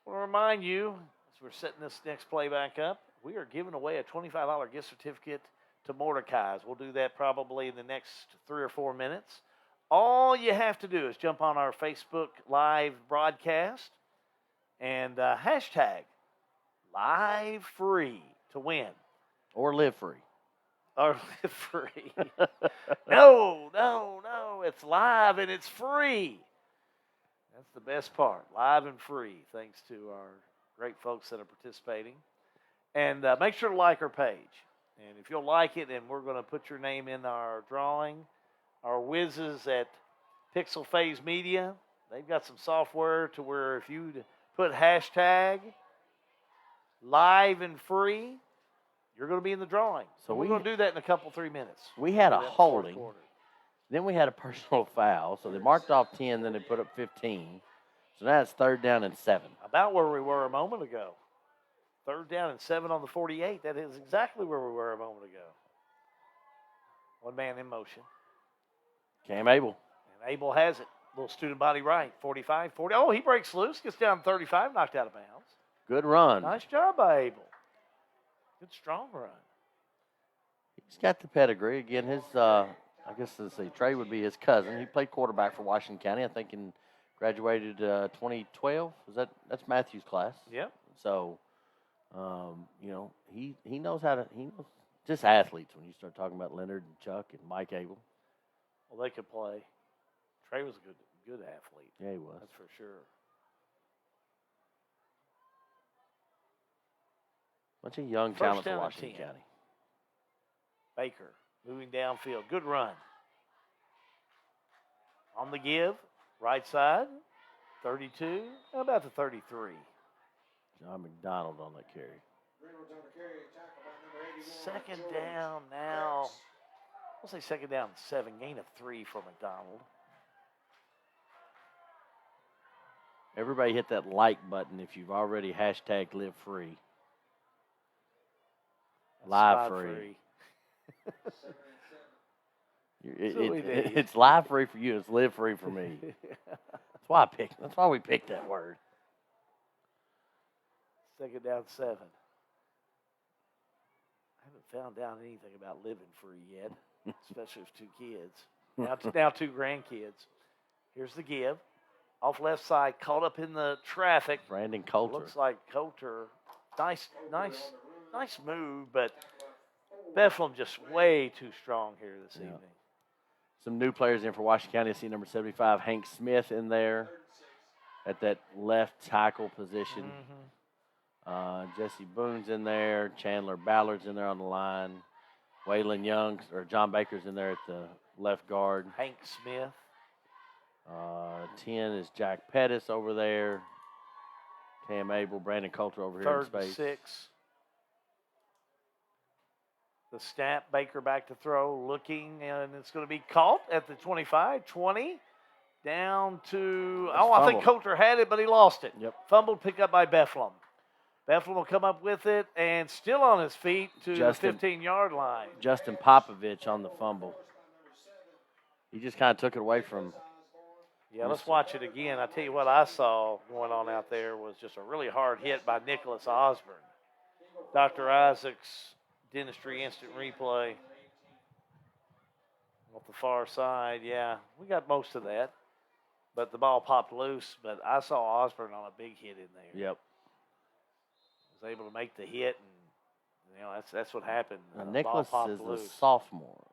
I want to remind you, as we're setting this next play back up, we are giving away a $25 gift certificate to Mordecai's. We'll do that probably in the next 3 or 4 minutes. All you have to do is jump on our Facebook Live broadcast and hashtag live free to win. Or live free. Or live free. No. It's live and it's free. That's the best part. Live and free, thanks to our great folks that are participating. And make sure to like our page. And if you'll like it, and we're going to put your name in our drawing, our whizzes at Pixel Phase Media, they've got some software to where if you put hashtag live and free, you're going to be in the drawing. So we're going to do that in a couple, 3 minutes. We had a holding. Then we had a personal foul. So they marked off 10, then they put up 15. So now it's 3rd down and 7. About where we were a moment ago. 3rd down and 7 on the 48. That is exactly where we were a moment ago. One man in motion. Cam Abel. And Abel has it. Little student body right. 45, 40. Oh, he breaks loose. Gets down 35. Knocked out of bounds. Good run. Nice job by Abel. Good strong run. He's got the pedigree. Again, his, I guess let's see, Trey would be his cousin. He played quarterback for Washington County. I think graduated 2012. That's Matthew's class. Yep. So, he knows how to, just athletes when you start talking about Leonard and Chuck and Mike Abel. Well, they could play. Trey was a good athlete. Yeah, he was. That's for sure. Bunch of young talent for Washington County. Baker moving downfield. Good run. On the give, right side, 32, about the 33. John McDonald on that carry. 2nd down now. We'll say 2nd down and 7. Gain of 3 for McDonald. Everybody hit that like button if you've already hashtag live free. Live free. It's live free for you. It's live free for me. That's why we picked that word. 2nd down 7. I haven't found out anything about living free yet, especially with 2 kids. Now 2 grandkids. Here's the give. Off left side, caught up in the traffic. Brandon Coulter. Looks like Coulter. Nice move, but Bethlehem just way too strong here this evening. Some new players in for Washington County. I see number 75, Hank Smith, in there at that left tackle position. Jesse Boone's in there. Chandler Ballard's in there on the line. Waylon Young, or John Baker's in there at the left guard. Hank Smith. 10 is Jack Pettis over there. Cam Abel, Brandon Coulter over here in space. 3rd and 6. The snap, Baker back to throw, looking, and it's going to be caught at the 25, 20, down to, I think Coulter had it, but he lost it. Yep. Fumbled, picked up by Bethlehem. Bethlehem will come up with it, and still on his feet to the 15-yard line. Justin Popovich on the fumble. He just kind of took it away from. Yeah, let's watch it again. I tell you what I saw going on out there was just a really hard hit by Nicholas Osborne. Dr. Isaac's dentistry instant replay. Off the far side, yeah. We got most of that. But the ball popped loose. But I saw Osborne on a big hit in there. Yep. Was able to make the hit, and that's what happened. Nicholas is a sophomore.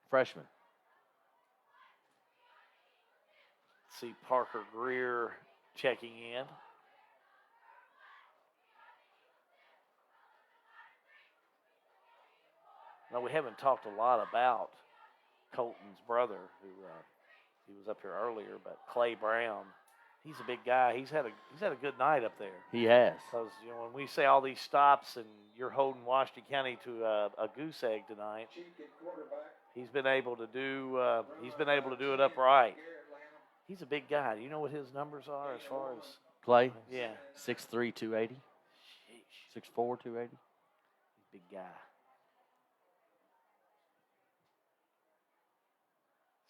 Freshman. See Parker Greer checking in. Now, we haven't talked a lot about Colton's brother, who he was up here earlier, but Clay Brown. He's a big guy. He's had a good night up there. He has. Because when we say all these stops and you're holding Washington County to a goose egg tonight, he's been able to do it upright. He's a big guy. Do you know what his numbers are as far as Clay? Yeah. 6'3", 280. 6'4", 280. Big guy.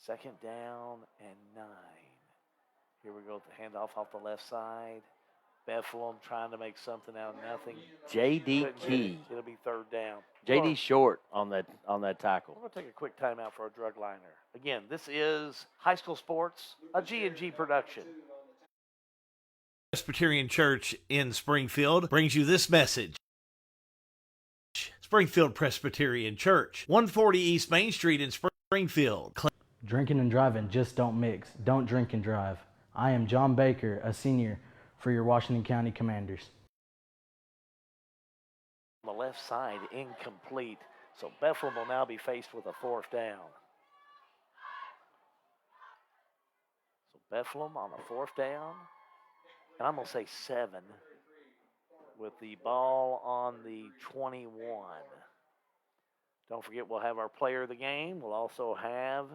2nd down and 9. Here we go with the handoff off the left side. Bethlehem trying to make something out of nothing. J.D. Couldn't get it. Key. It'll be third down. J.D. short on that tackle. We're going to take a quick timeout for a drug liner. Again, this is High School Sports, a G&G production. Presbyterian Church in Springfield brings you this message. Springfield Presbyterian Church, 140 East Main Street in Springfield. Drinking and driving just don't mix. Don't drink and drive. I am John Baker, a senior for your Washington County Commanders. On the left side, incomplete. So Bethlehem will now be faced with a fourth down. So Bethlehem on a fourth down. And I'm going to say 7 with the ball on the 21. Don't forget, we'll have our player of the game. We'll also have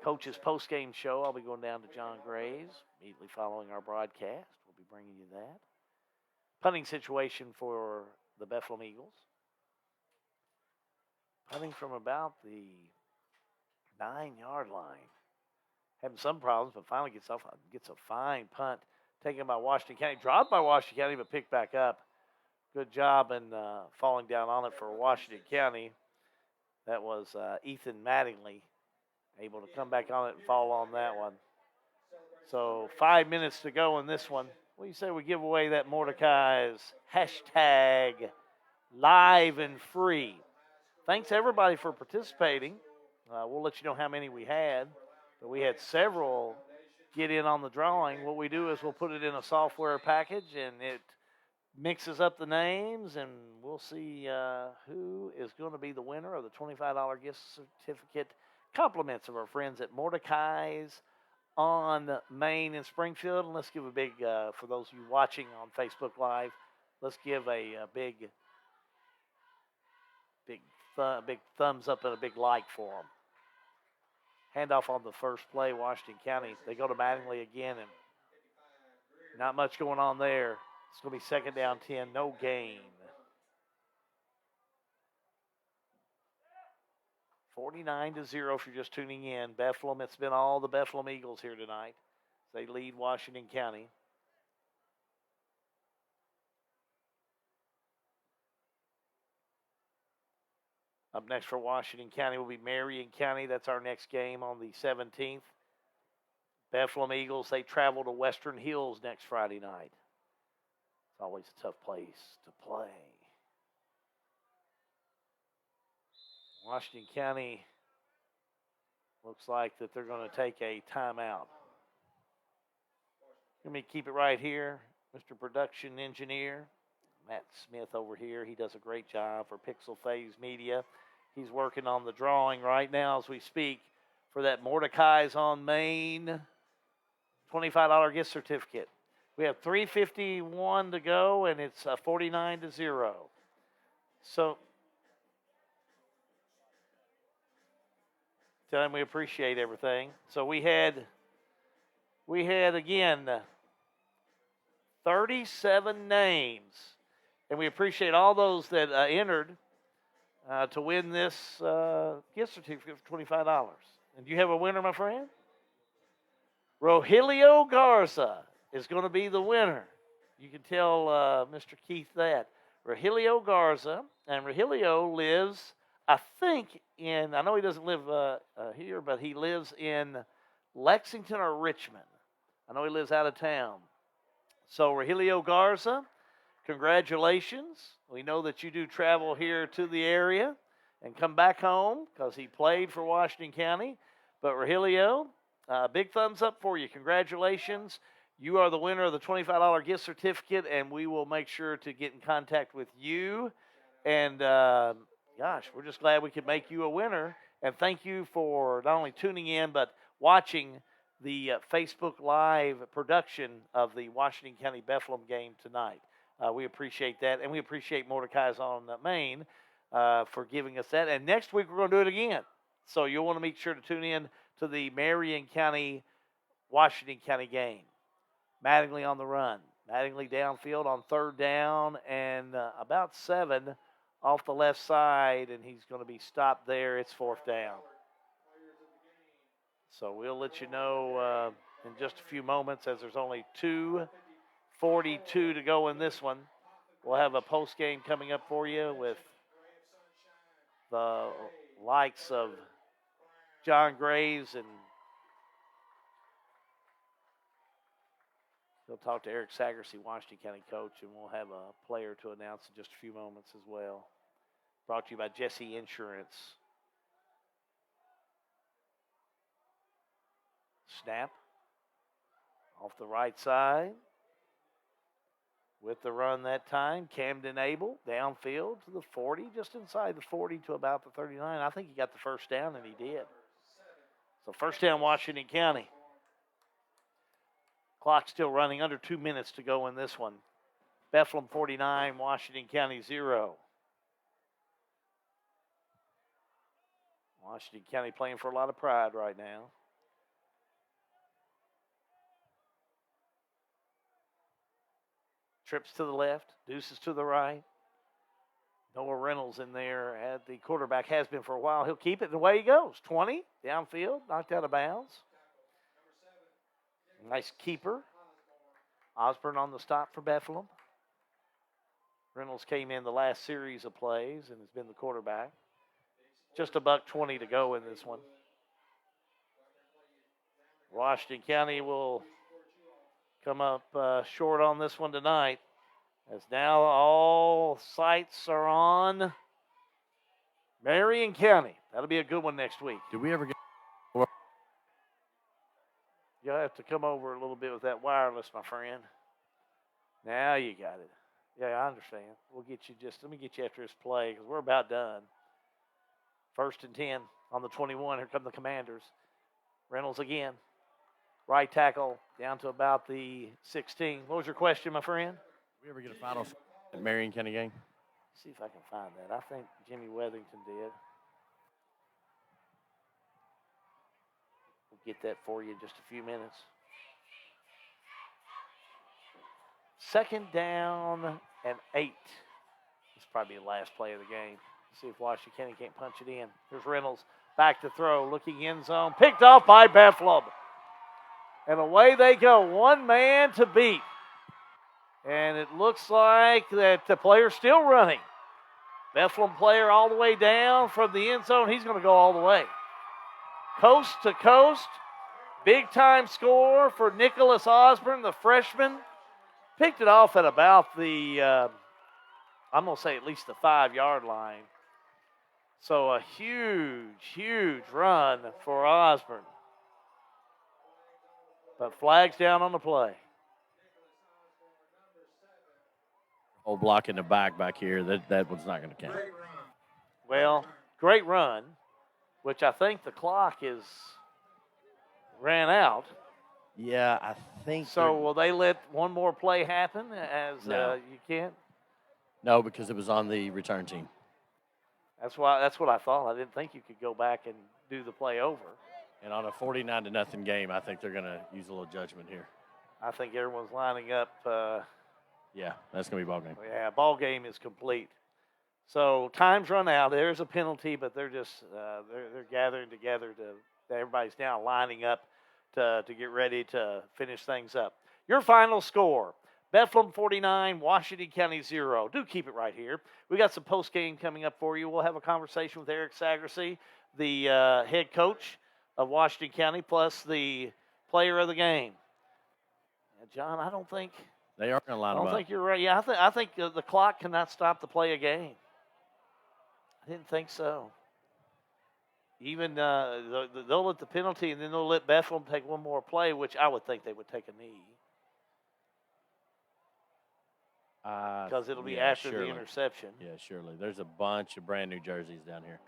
Coach's post-game show. I'll be going down to John Gray's immediately following our broadcast. We'll be bringing you that. Punting situation for the Bethlehem Eagles. Punting from about the 9-yard line. Having some problems, but finally gets a fine punt. Taken by Washington County. Dropped by Washington County, but picked back up. Good job in falling down on it for Washington County. That was Ethan Mattingly able to come back on it and fall on that one. So 5 minutes to go in this one. What do you say we give away that Mordecai's hashtag live and free? Thanks everybody for participating. We'll let you know how many we had. But we had several get in on the drawing. What we do is we'll put it in a software package and it mixes up the names, and we'll see who is going to be the winner of the $25 gift certificate. Compliments of our friends at Mordecai's on Main in Springfield. And let's give a big, for those of you watching on Facebook Live, let's give a big thumbs up and a big like for them. Handoff on the first play, Washington County. They go to Mattingly again, and not much going on there. It's going to be second down 10, no gain. 49-0 if you're just tuning in. Bethlehem, it's been all the Bethlehem Eagles here tonight. They lead Washington County. Up next for Washington County will be Marion County. That's our next game on the 17th. Bethlehem Eagles, they travel to Western Hills next Friday night. It's always a tough place to play. Washington County looks like that they're going to take a timeout. Let me keep it right here. Mr. Production Engineer, Matt Smith over here. He does a great job for Pixel Phase Media. He's working on the drawing right now as we speak for that Mordecai's on Main $25 gift certificate. We have 3:51 to go, and it's 49-0. So tell him we appreciate everything. So we had again 37 names, and we appreciate all those that entered to win this gift certificate for $25. And do you have a winner, my friend? Rogelio Garza is going to be the winner. You can tell Mr. Keith that. Rogelio Garza, and Rogelio lives, I think, I know he doesn't live here, but he lives in Lexington or Richmond. I know he lives out of town. So Rogelio Garza, congratulations. We know that you do travel here to the area and come back home because he played for Washington County. But Rogelio, big thumbs up for you. Congratulations. You are the winner of the $25 gift certificate, and we will make sure to get in contact with you. And, gosh, we're just glad we could make you a winner. And thank you for not only tuning in, but watching the Facebook Live production of the Washington County Bethlehem game tonight. We appreciate that, and we appreciate Mordecai's on Main for giving us that. And next week we're going to do it again. So you'll want to make sure to tune in to the Marion County, Washington County game. Mattingly on the run. Mattingly downfield on third down and about 7 off the left side, and he's going to be stopped there. It's fourth down. So we'll let you know in just a few moments as there's only 2 42 to go in this one. We'll have a post game coming up for you with the likes of John Graves, and he'll talk to Eric Sagersey, Washington County coach, and we'll have a player to announce in just a few moments as well. Brought to you by Jesse Insurance. Snap off the right side. With the run that time, Camden Abel downfield to the 40, just inside the 40 to about the 39. I think he got the first down, and he did. So first down, Washington County. Clock still running, under 2 minutes to go in this one. Bethlehem 49, Washington County 0. Washington County playing for a lot of pride right now. Trips to the left, deuces to the right. Noah Reynolds in there at the quarterback, has been for a while. He'll keep it, and away he goes. 20, downfield, knocked out of bounds. Nice keeper. Osborne on the stop for Bethlehem. Reynolds came in the last series of plays and has been the quarterback. Just $1:20 to go in this one. Washington County will come up short on this one tonight, as now all sights are on Marion County. That'll be a good one next week. Did we ever get? You'll have to come over a little bit with that wireless, my friend. Now you got it. Yeah, I understand. We'll get you let me get you after this play, because we're about done. 1st and 10 on the 21. Here come the Commanders. Reynolds again. Right tackle down to about the 16. What was your question, my friend? Did we ever get a final at Marion County game? See if I can find that. I think Jimmy Weathington did. We'll get that for you in just a few minutes. 2nd down and 8. This is probably the last play of the game. See if Washington County can't punch it in. Here's Reynolds back to throw, looking end zone. Picked off by Bethlehem. And away they go, one man to beat. And it looks like that the player's still running. Bethlehem player all the way down from the end zone. He's going to go all the way. Coast to coast. Big time score for Nicholas Osborne, the freshman. Picked it off at about the, I'm going to say at least the 5-yard line. So a huge, huge run for Osborne. But flags down on the play. Whole block in the back here. That one's not going to count. Well, great run, which I think the clock is ran out. Yeah, I think so. Will they let one more play happen? No. You can't. No, because it was on the return team. That's what I thought. I didn't think you could go back and do the play over. And on a 49-0 game, I think they're going to use a little judgment here. I think everyone's lining up. Yeah, that's going to be ball game. Yeah, ball game is complete. So time's run out. There's a penalty, but they're just they're gathering together everybody's now lining up to get ready to finish things up. Your final score: Bethlehem 49, Washington County 0. Do keep it right here. We got some post game coming up for you. We'll have a conversation with Eric Sagersey, the head coach of Washington County, plus the player of the game. John, I don't think they are going to line them up. I don't think you're right. Yeah, I think the clock cannot stop the play of game. I didn't think so. Even they'll let the penalty, and then they'll let Bethlehem take one more play, which I would think they would take a knee. Because it'll be after the interception. Yeah, surely. There's a bunch of brand new jerseys down here.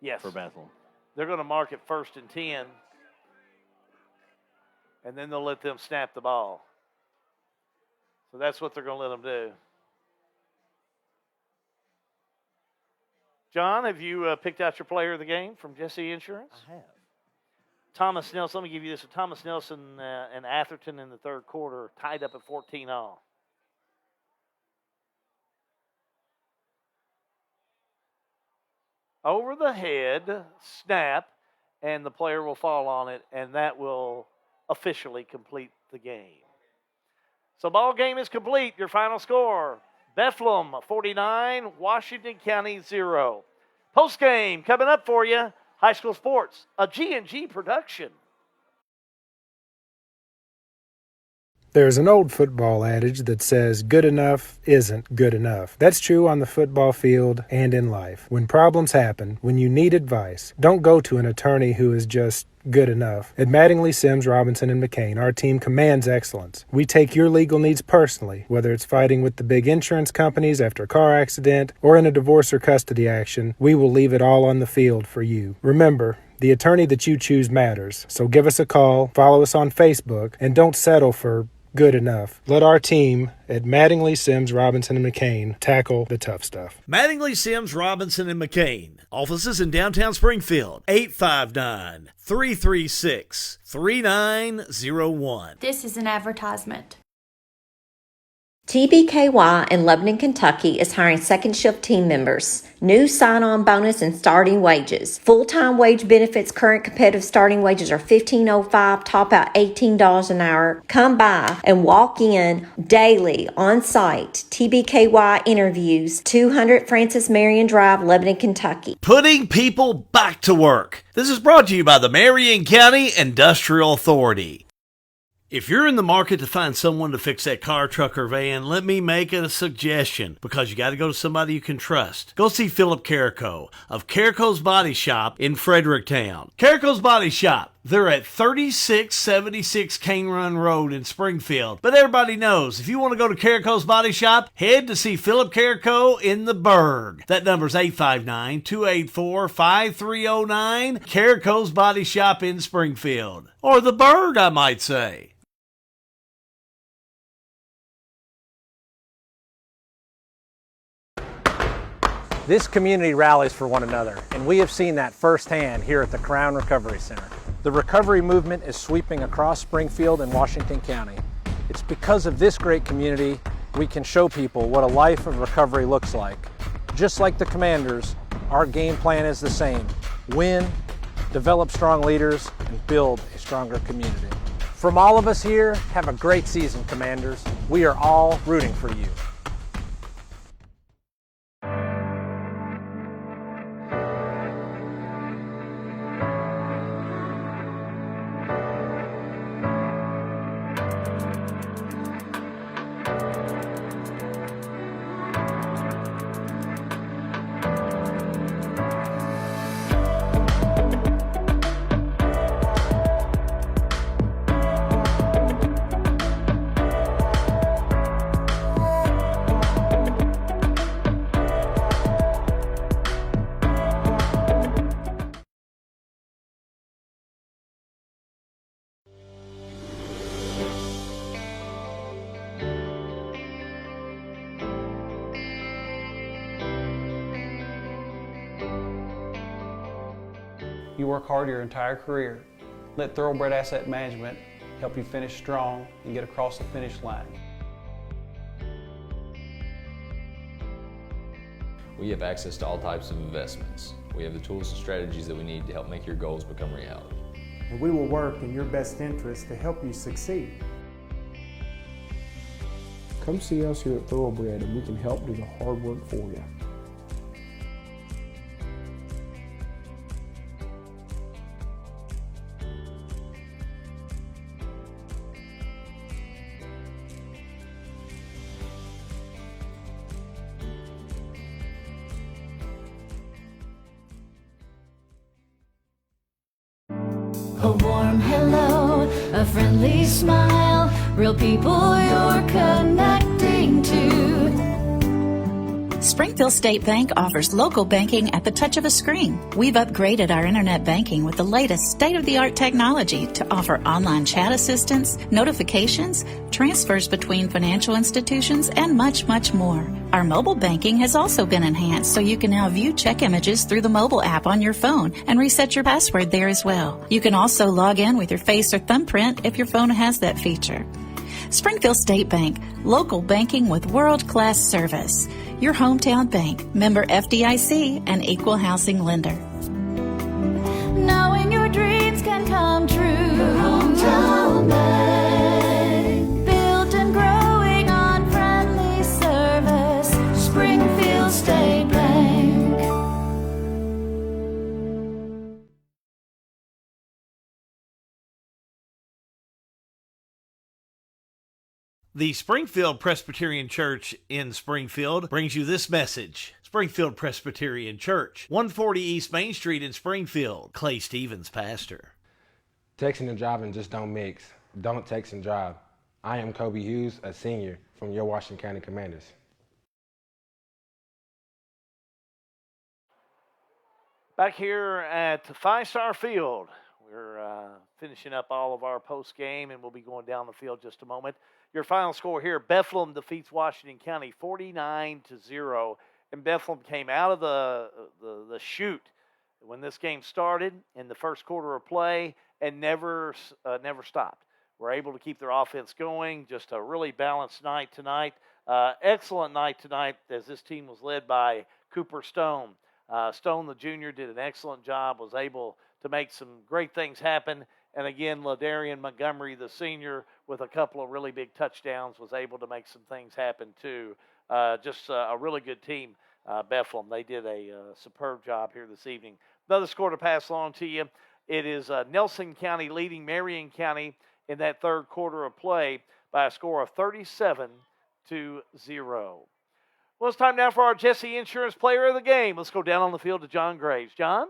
Yes. For Bethlehem. They're going to mark it 1st and 10, and then they'll let them snap the ball. So that's what they're going to let them do. John, have you picked out your player of the game from Jesse Insurance? I have. Thomas Nelson. Let me give you this. Thomas Nelson and Atherton in the 3rd quarter tied up at 14-all. Over the head, snap, and the player will fall on it, and that will officially complete the game. So ball game is complete. Your final score, Bethlehem 49, Washington County 0. Post game coming up for you. High school sports, a G&G production. There's an old football adage that says good enough isn't good enough. That's true on the football field and in life. When problems happen, when you need advice, don't go to an attorney who is just good enough. At Mattingly, Sims, Robinson, and McCain, our team commands excellence. We take your legal needs personally, whether it's fighting with the big insurance companies after a car accident or in a divorce or custody action. We will leave it all on the field for you. Remember, the attorney that you choose matters. So give us a call, follow us on Facebook, and don't settle for good enough. Let our team at Mattingly, Sims, Robinson, and McCain tackle the tough stuff. Mattingly, Sims, Robinson, and McCain. Offices in downtown Springfield. 859-336-3901. This is an advertisement. TBKY in Lebanon, Kentucky is hiring second shift team members. New sign-on bonus and starting wages. Full-time wage benefits. Current competitive starting wages are $15.05, top out $18 an hour. Come by and walk in daily on site. TBKY interviews, 200 Francis Marion Drive, Lebanon, Kentucky. Putting people back to work. This is brought to you by the Marion County Industrial Authority. If you're in the market to find someone to fix that car, truck, or van, let me make a suggestion, because you got to go to somebody you can trust. Go see Philip Carrico of Carrico's Body Shop in Fredericktown. Carrico's Body Shop. They're at 3676 Cane Run Road in Springfield. But everybody knows, if you want to go to Carrico's Body Shop, head to see Philip Carrico in the Burg. That number's 859-284-5309. Carrico's Body Shop in Springfield. Or the Burg, I might say. This community rallies for one another, and we have seen that firsthand here at the Crown Recovery Center. The recovery movement is sweeping across Springfield and Washington County. It's because of this great community we can show people what a life of recovery looks like. Just like the Commanders, our game plan is the same: win, develop strong leaders, and build a stronger community. From all of us here, have a great season, Commanders. We are all rooting for you. You work hard your entire career. Let Thoroughbred Asset Management help you finish strong and get across the finish line. We have access to all types of investments. We have the tools and strategies that we need to help make your goals become reality. And we will work in your best interest to help you succeed. Come see us here at Thoroughbred and we can help do the hard work for you. A warm hello, a friendly smile, real people you're connecting to. Springfield State Bank offers local banking at the touch of a screen. We've upgraded our internet banking with the latest state-of-the-art technology to offer online chat assistance, notifications, transfers between financial institutions, and much, much more. Our mobile banking has also been enhanced so you can now view check images through the mobile app on your phone and reset your password there as well. You can also log in with your face or thumbprint if your phone has that feature. Springfield State Bank, local banking with world-class service. Your hometown bank, member FDIC, and equal housing lender. Knowing your dreams can come true. Your hometown bank, built and grow The Springfield Presbyterian Church in Springfield brings you this message. Springfield Presbyterian Church, 140 East Main Street in Springfield. Clay Stevens, pastor. Texting and driving just don't mix. Don't text and drive. I am Kobe Hughes, a senior from your Washington County Commanders. Back here at Five Star Field, we're finishing up all of our post game, and we'll be going down the field just a moment. Your final score here: Bethlehem defeats Washington County 49-0, and Bethlehem came out of the chute when this game started in the first quarter of play and never stopped. Were able to keep their offense going. Just a really balanced night tonight. Excellent night tonight as this team was led by Cooper Stone. Stone, the junior, did an excellent job, was able to make some great things happen. And again, Ladarian Montgomery, the senior, with a couple of really big touchdowns, was able to make some things happen too. Just a really good team, Bethlehem. They did a superb job here this evening. Another score to pass along to you. It is Nelson County leading Marion County in that third quarter of play by a score of 37-0. Well, it's time now for our Jesse Insurance Player of the Game. Let's go down on the field to John Graves. John?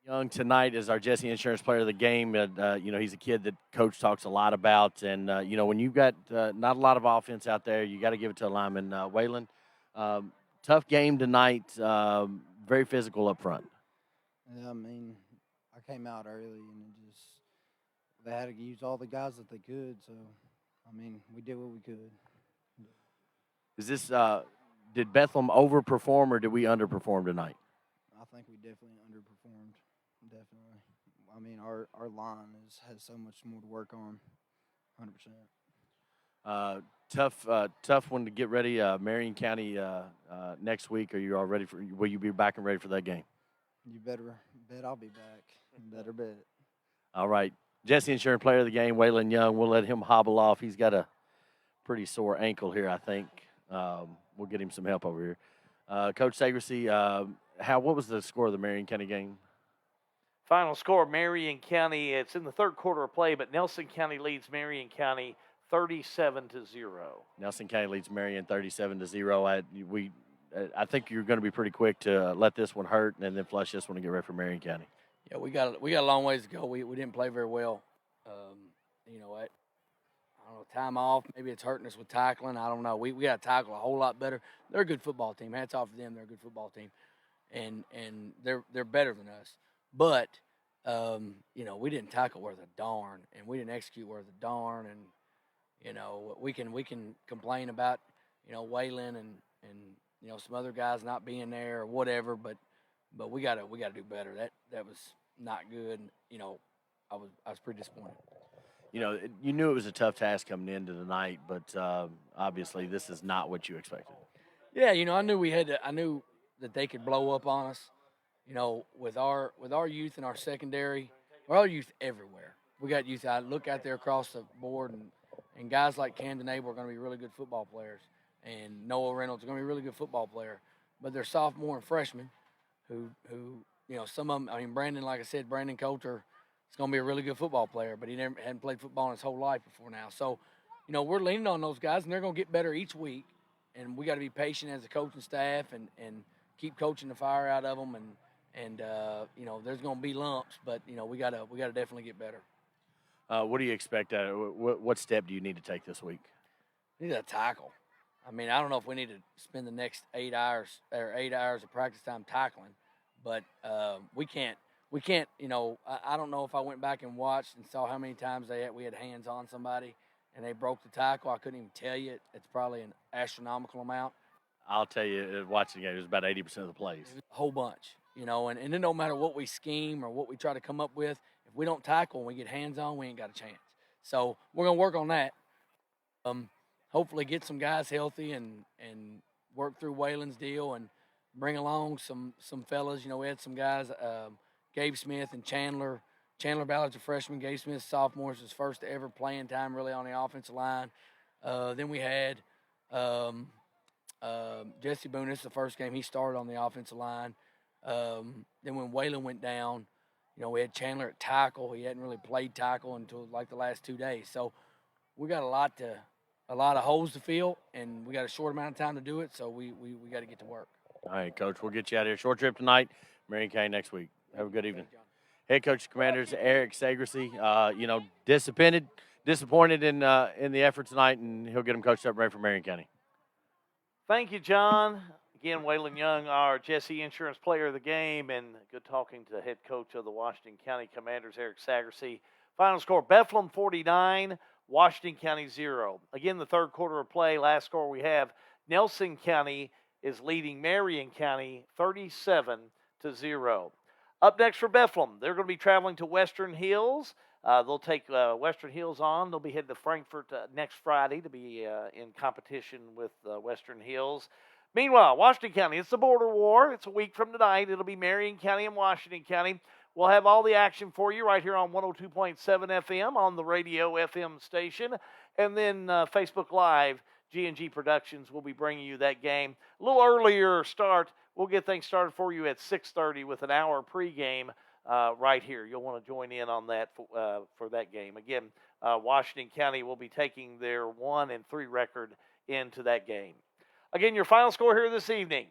Young tonight is our Jesse Insurance Player of the Game. He's a kid that Coach talks a lot about. And, when you've got not a lot of offense out there, you got to give it to a lineman. Waylon, tough game tonight, very physical up front. Yeah, I came out early and they had to use all the guys that they could. So, we did what we could. Is this did Bethlehem overperform or did we underperform tonight? I think we definitely underperformed. Definitely. Our line has so much more to work on. 100%. Tough one to get ready. Marion County next week. Are you all ready for? Will you be back and ready for that game? You better bet I'll be back. You better bet. All right, Jesse Insurance Player of the Game, Waylon Young. We'll let him hobble off. He's got a pretty sore ankle here, I think. We'll get him some help over here. Coach Sagracy, what was the score of the Marion County game? Final score, Marion County. It's in the third quarter of play, but Nelson County leads Marion County 37-0. Nelson County leads Marion 37-0. I think you're going to be pretty quick to let this one hurt and then flush this one and get ready for Marion County. Yeah, we got a long ways to go. We didn't play very well. I don't know, time off. Maybe it's hurting us with tackling. I don't know. We got to tackle a whole lot better. They're a good football team. Hats off to them. They're a good football team, and they're better than us. But we didn't tackle worth a darn, and we didn't execute worth a darn. And we can complain about Waylon and some other guys not being there or whatever. But we gotta do better. That was not good. I was pretty disappointed. You knew it was a tough task coming into the night, but obviously this is not what you expected. Yeah, I knew that they could blow up on us. With our youth and our secondary, our youth everywhere. We got youth. I look out there across the board, and guys like Camden Abel are going to be really good football players, and Noah Reynolds is going to be a really good football player. But they're sophomore and freshmen, who some of them. Brandon, like I said, Brandon Coulter. He's going to be a really good football player, but he hadn't played football in his whole life before now. So, we're leaning on those guys, and they're going to get better each week. And we got to be patient as a coaching staff and keep coaching the fire out of them. And there's going to be lumps, but we got to definitely get better. What do you expect? What step do you need to take this week? We need a tackle. I don't know if we need to spend the next 8 hours of practice time tackling, but we can't. I don't know if I went back and watched and saw how many times we had hands on somebody and they broke the tackle. I couldn't even tell you. It's probably an astronomical amount. I'll tell you, watching the game, it was about 80% of the plays. A whole bunch, and it don't matter what we scheme or what we try to come up with. If we don't tackle and we get hands on, we ain't got a chance. So we're going to work on that. Hopefully get some guys healthy and work through Waylon's deal and bring along some fellas. We had some guys, Gabe Smith and Chandler. Chandler Ballard's a freshman. Gabe Smith, sophomore, is his first ever playing time really on the offensive line. Then we had Jesse Boone. This is the first game he started on the offensive line. Then when Waylon went down, we had Chandler at tackle. He hadn't really played tackle until like the last 2 days. So we got a lot a lot of holes to fill, and we got a short amount of time to do it, so we got to get to work. All right, Coach, we'll get you out of here. Short trip tonight, Marion County next week. Have a good evening. Head coach of Commanders, Eric Sagracy, disappointed in the effort tonight, and he'll get them coached up ready for Marion County. Thank you, John. Again, Waylon Young, our Jesse Insurance Player of the Game, and good talking to the head coach of the Washington County Commanders, Eric Sagracy. Final score, Bethlehem 49, Washington County 0. Again, the third quarter of play, last score we have, Nelson County is leading Marion County 37-0. Up next for Bethlehem, they're going to be traveling to Western Hills. They'll take Western Hills on. They'll be headed to Frankfort next Friday to be in competition with Western Hills. Meanwhile, Washington County, it's the border war. It's a week from tonight. It'll be Marion County and Washington County. We'll have all the action for you right here on 102.7 FM on the radio FM station. And then Facebook Live, G&G Productions will be bringing you that game. A little earlier start. We'll get things started for you at 6:30 with an hour pregame right here. You'll want to join in on that for that game. Again, Washington County will be taking their 1-3 record into that game. Again, your final score here this evening.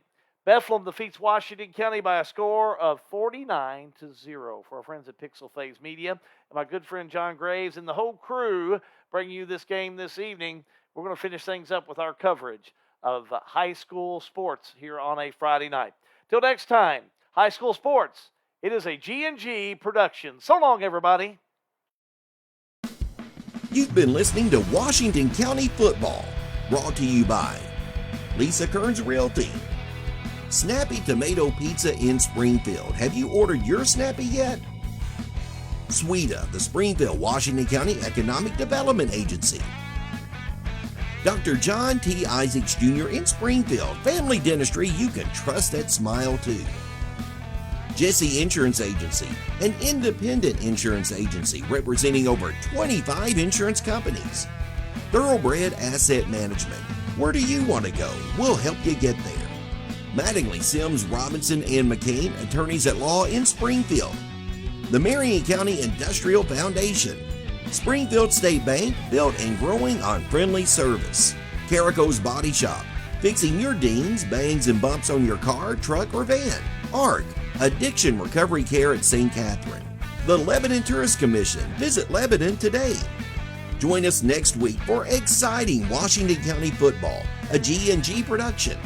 Bethlehem defeats Washington County by a score of 49-0 for our friends at Pixel Phase Media. And my good friend John Graves and the whole crew bring you this game this evening. We're going to finish things up with our coverage of high school sports here on a Friday night. Till next time, high school sports, it is a G&G production. So long, everybody. You've been listening to Washington County Football, brought to you by Lisa Kearns Realty, Snappy Tomato Pizza in Springfield. Have you ordered your Snappy yet? SWEDA, the Springfield, Washington County Economic Development Agency. Dr. John T. Isaacs Jr. in Springfield, family dentistry you can trust that smile to. Jesse Insurance Agency, an independent insurance agency representing over 25 insurance companies. Thoroughbred Asset Management. Where do you want to go? We'll help you get there. Mattingly, Sims, Robinson, and McCain, attorneys at law in Springfield. The Marion County Industrial Foundation. Springfield State Bank, built and growing on friendly service. Carico's Body Shop, fixing your dings, bangs, and bumps on your car, truck, or van. ARC, addiction recovery care at St. Catherine. The Lebanon Tourist Commission, visit Lebanon today. Join us next week for exciting Washington County football, a G&G production.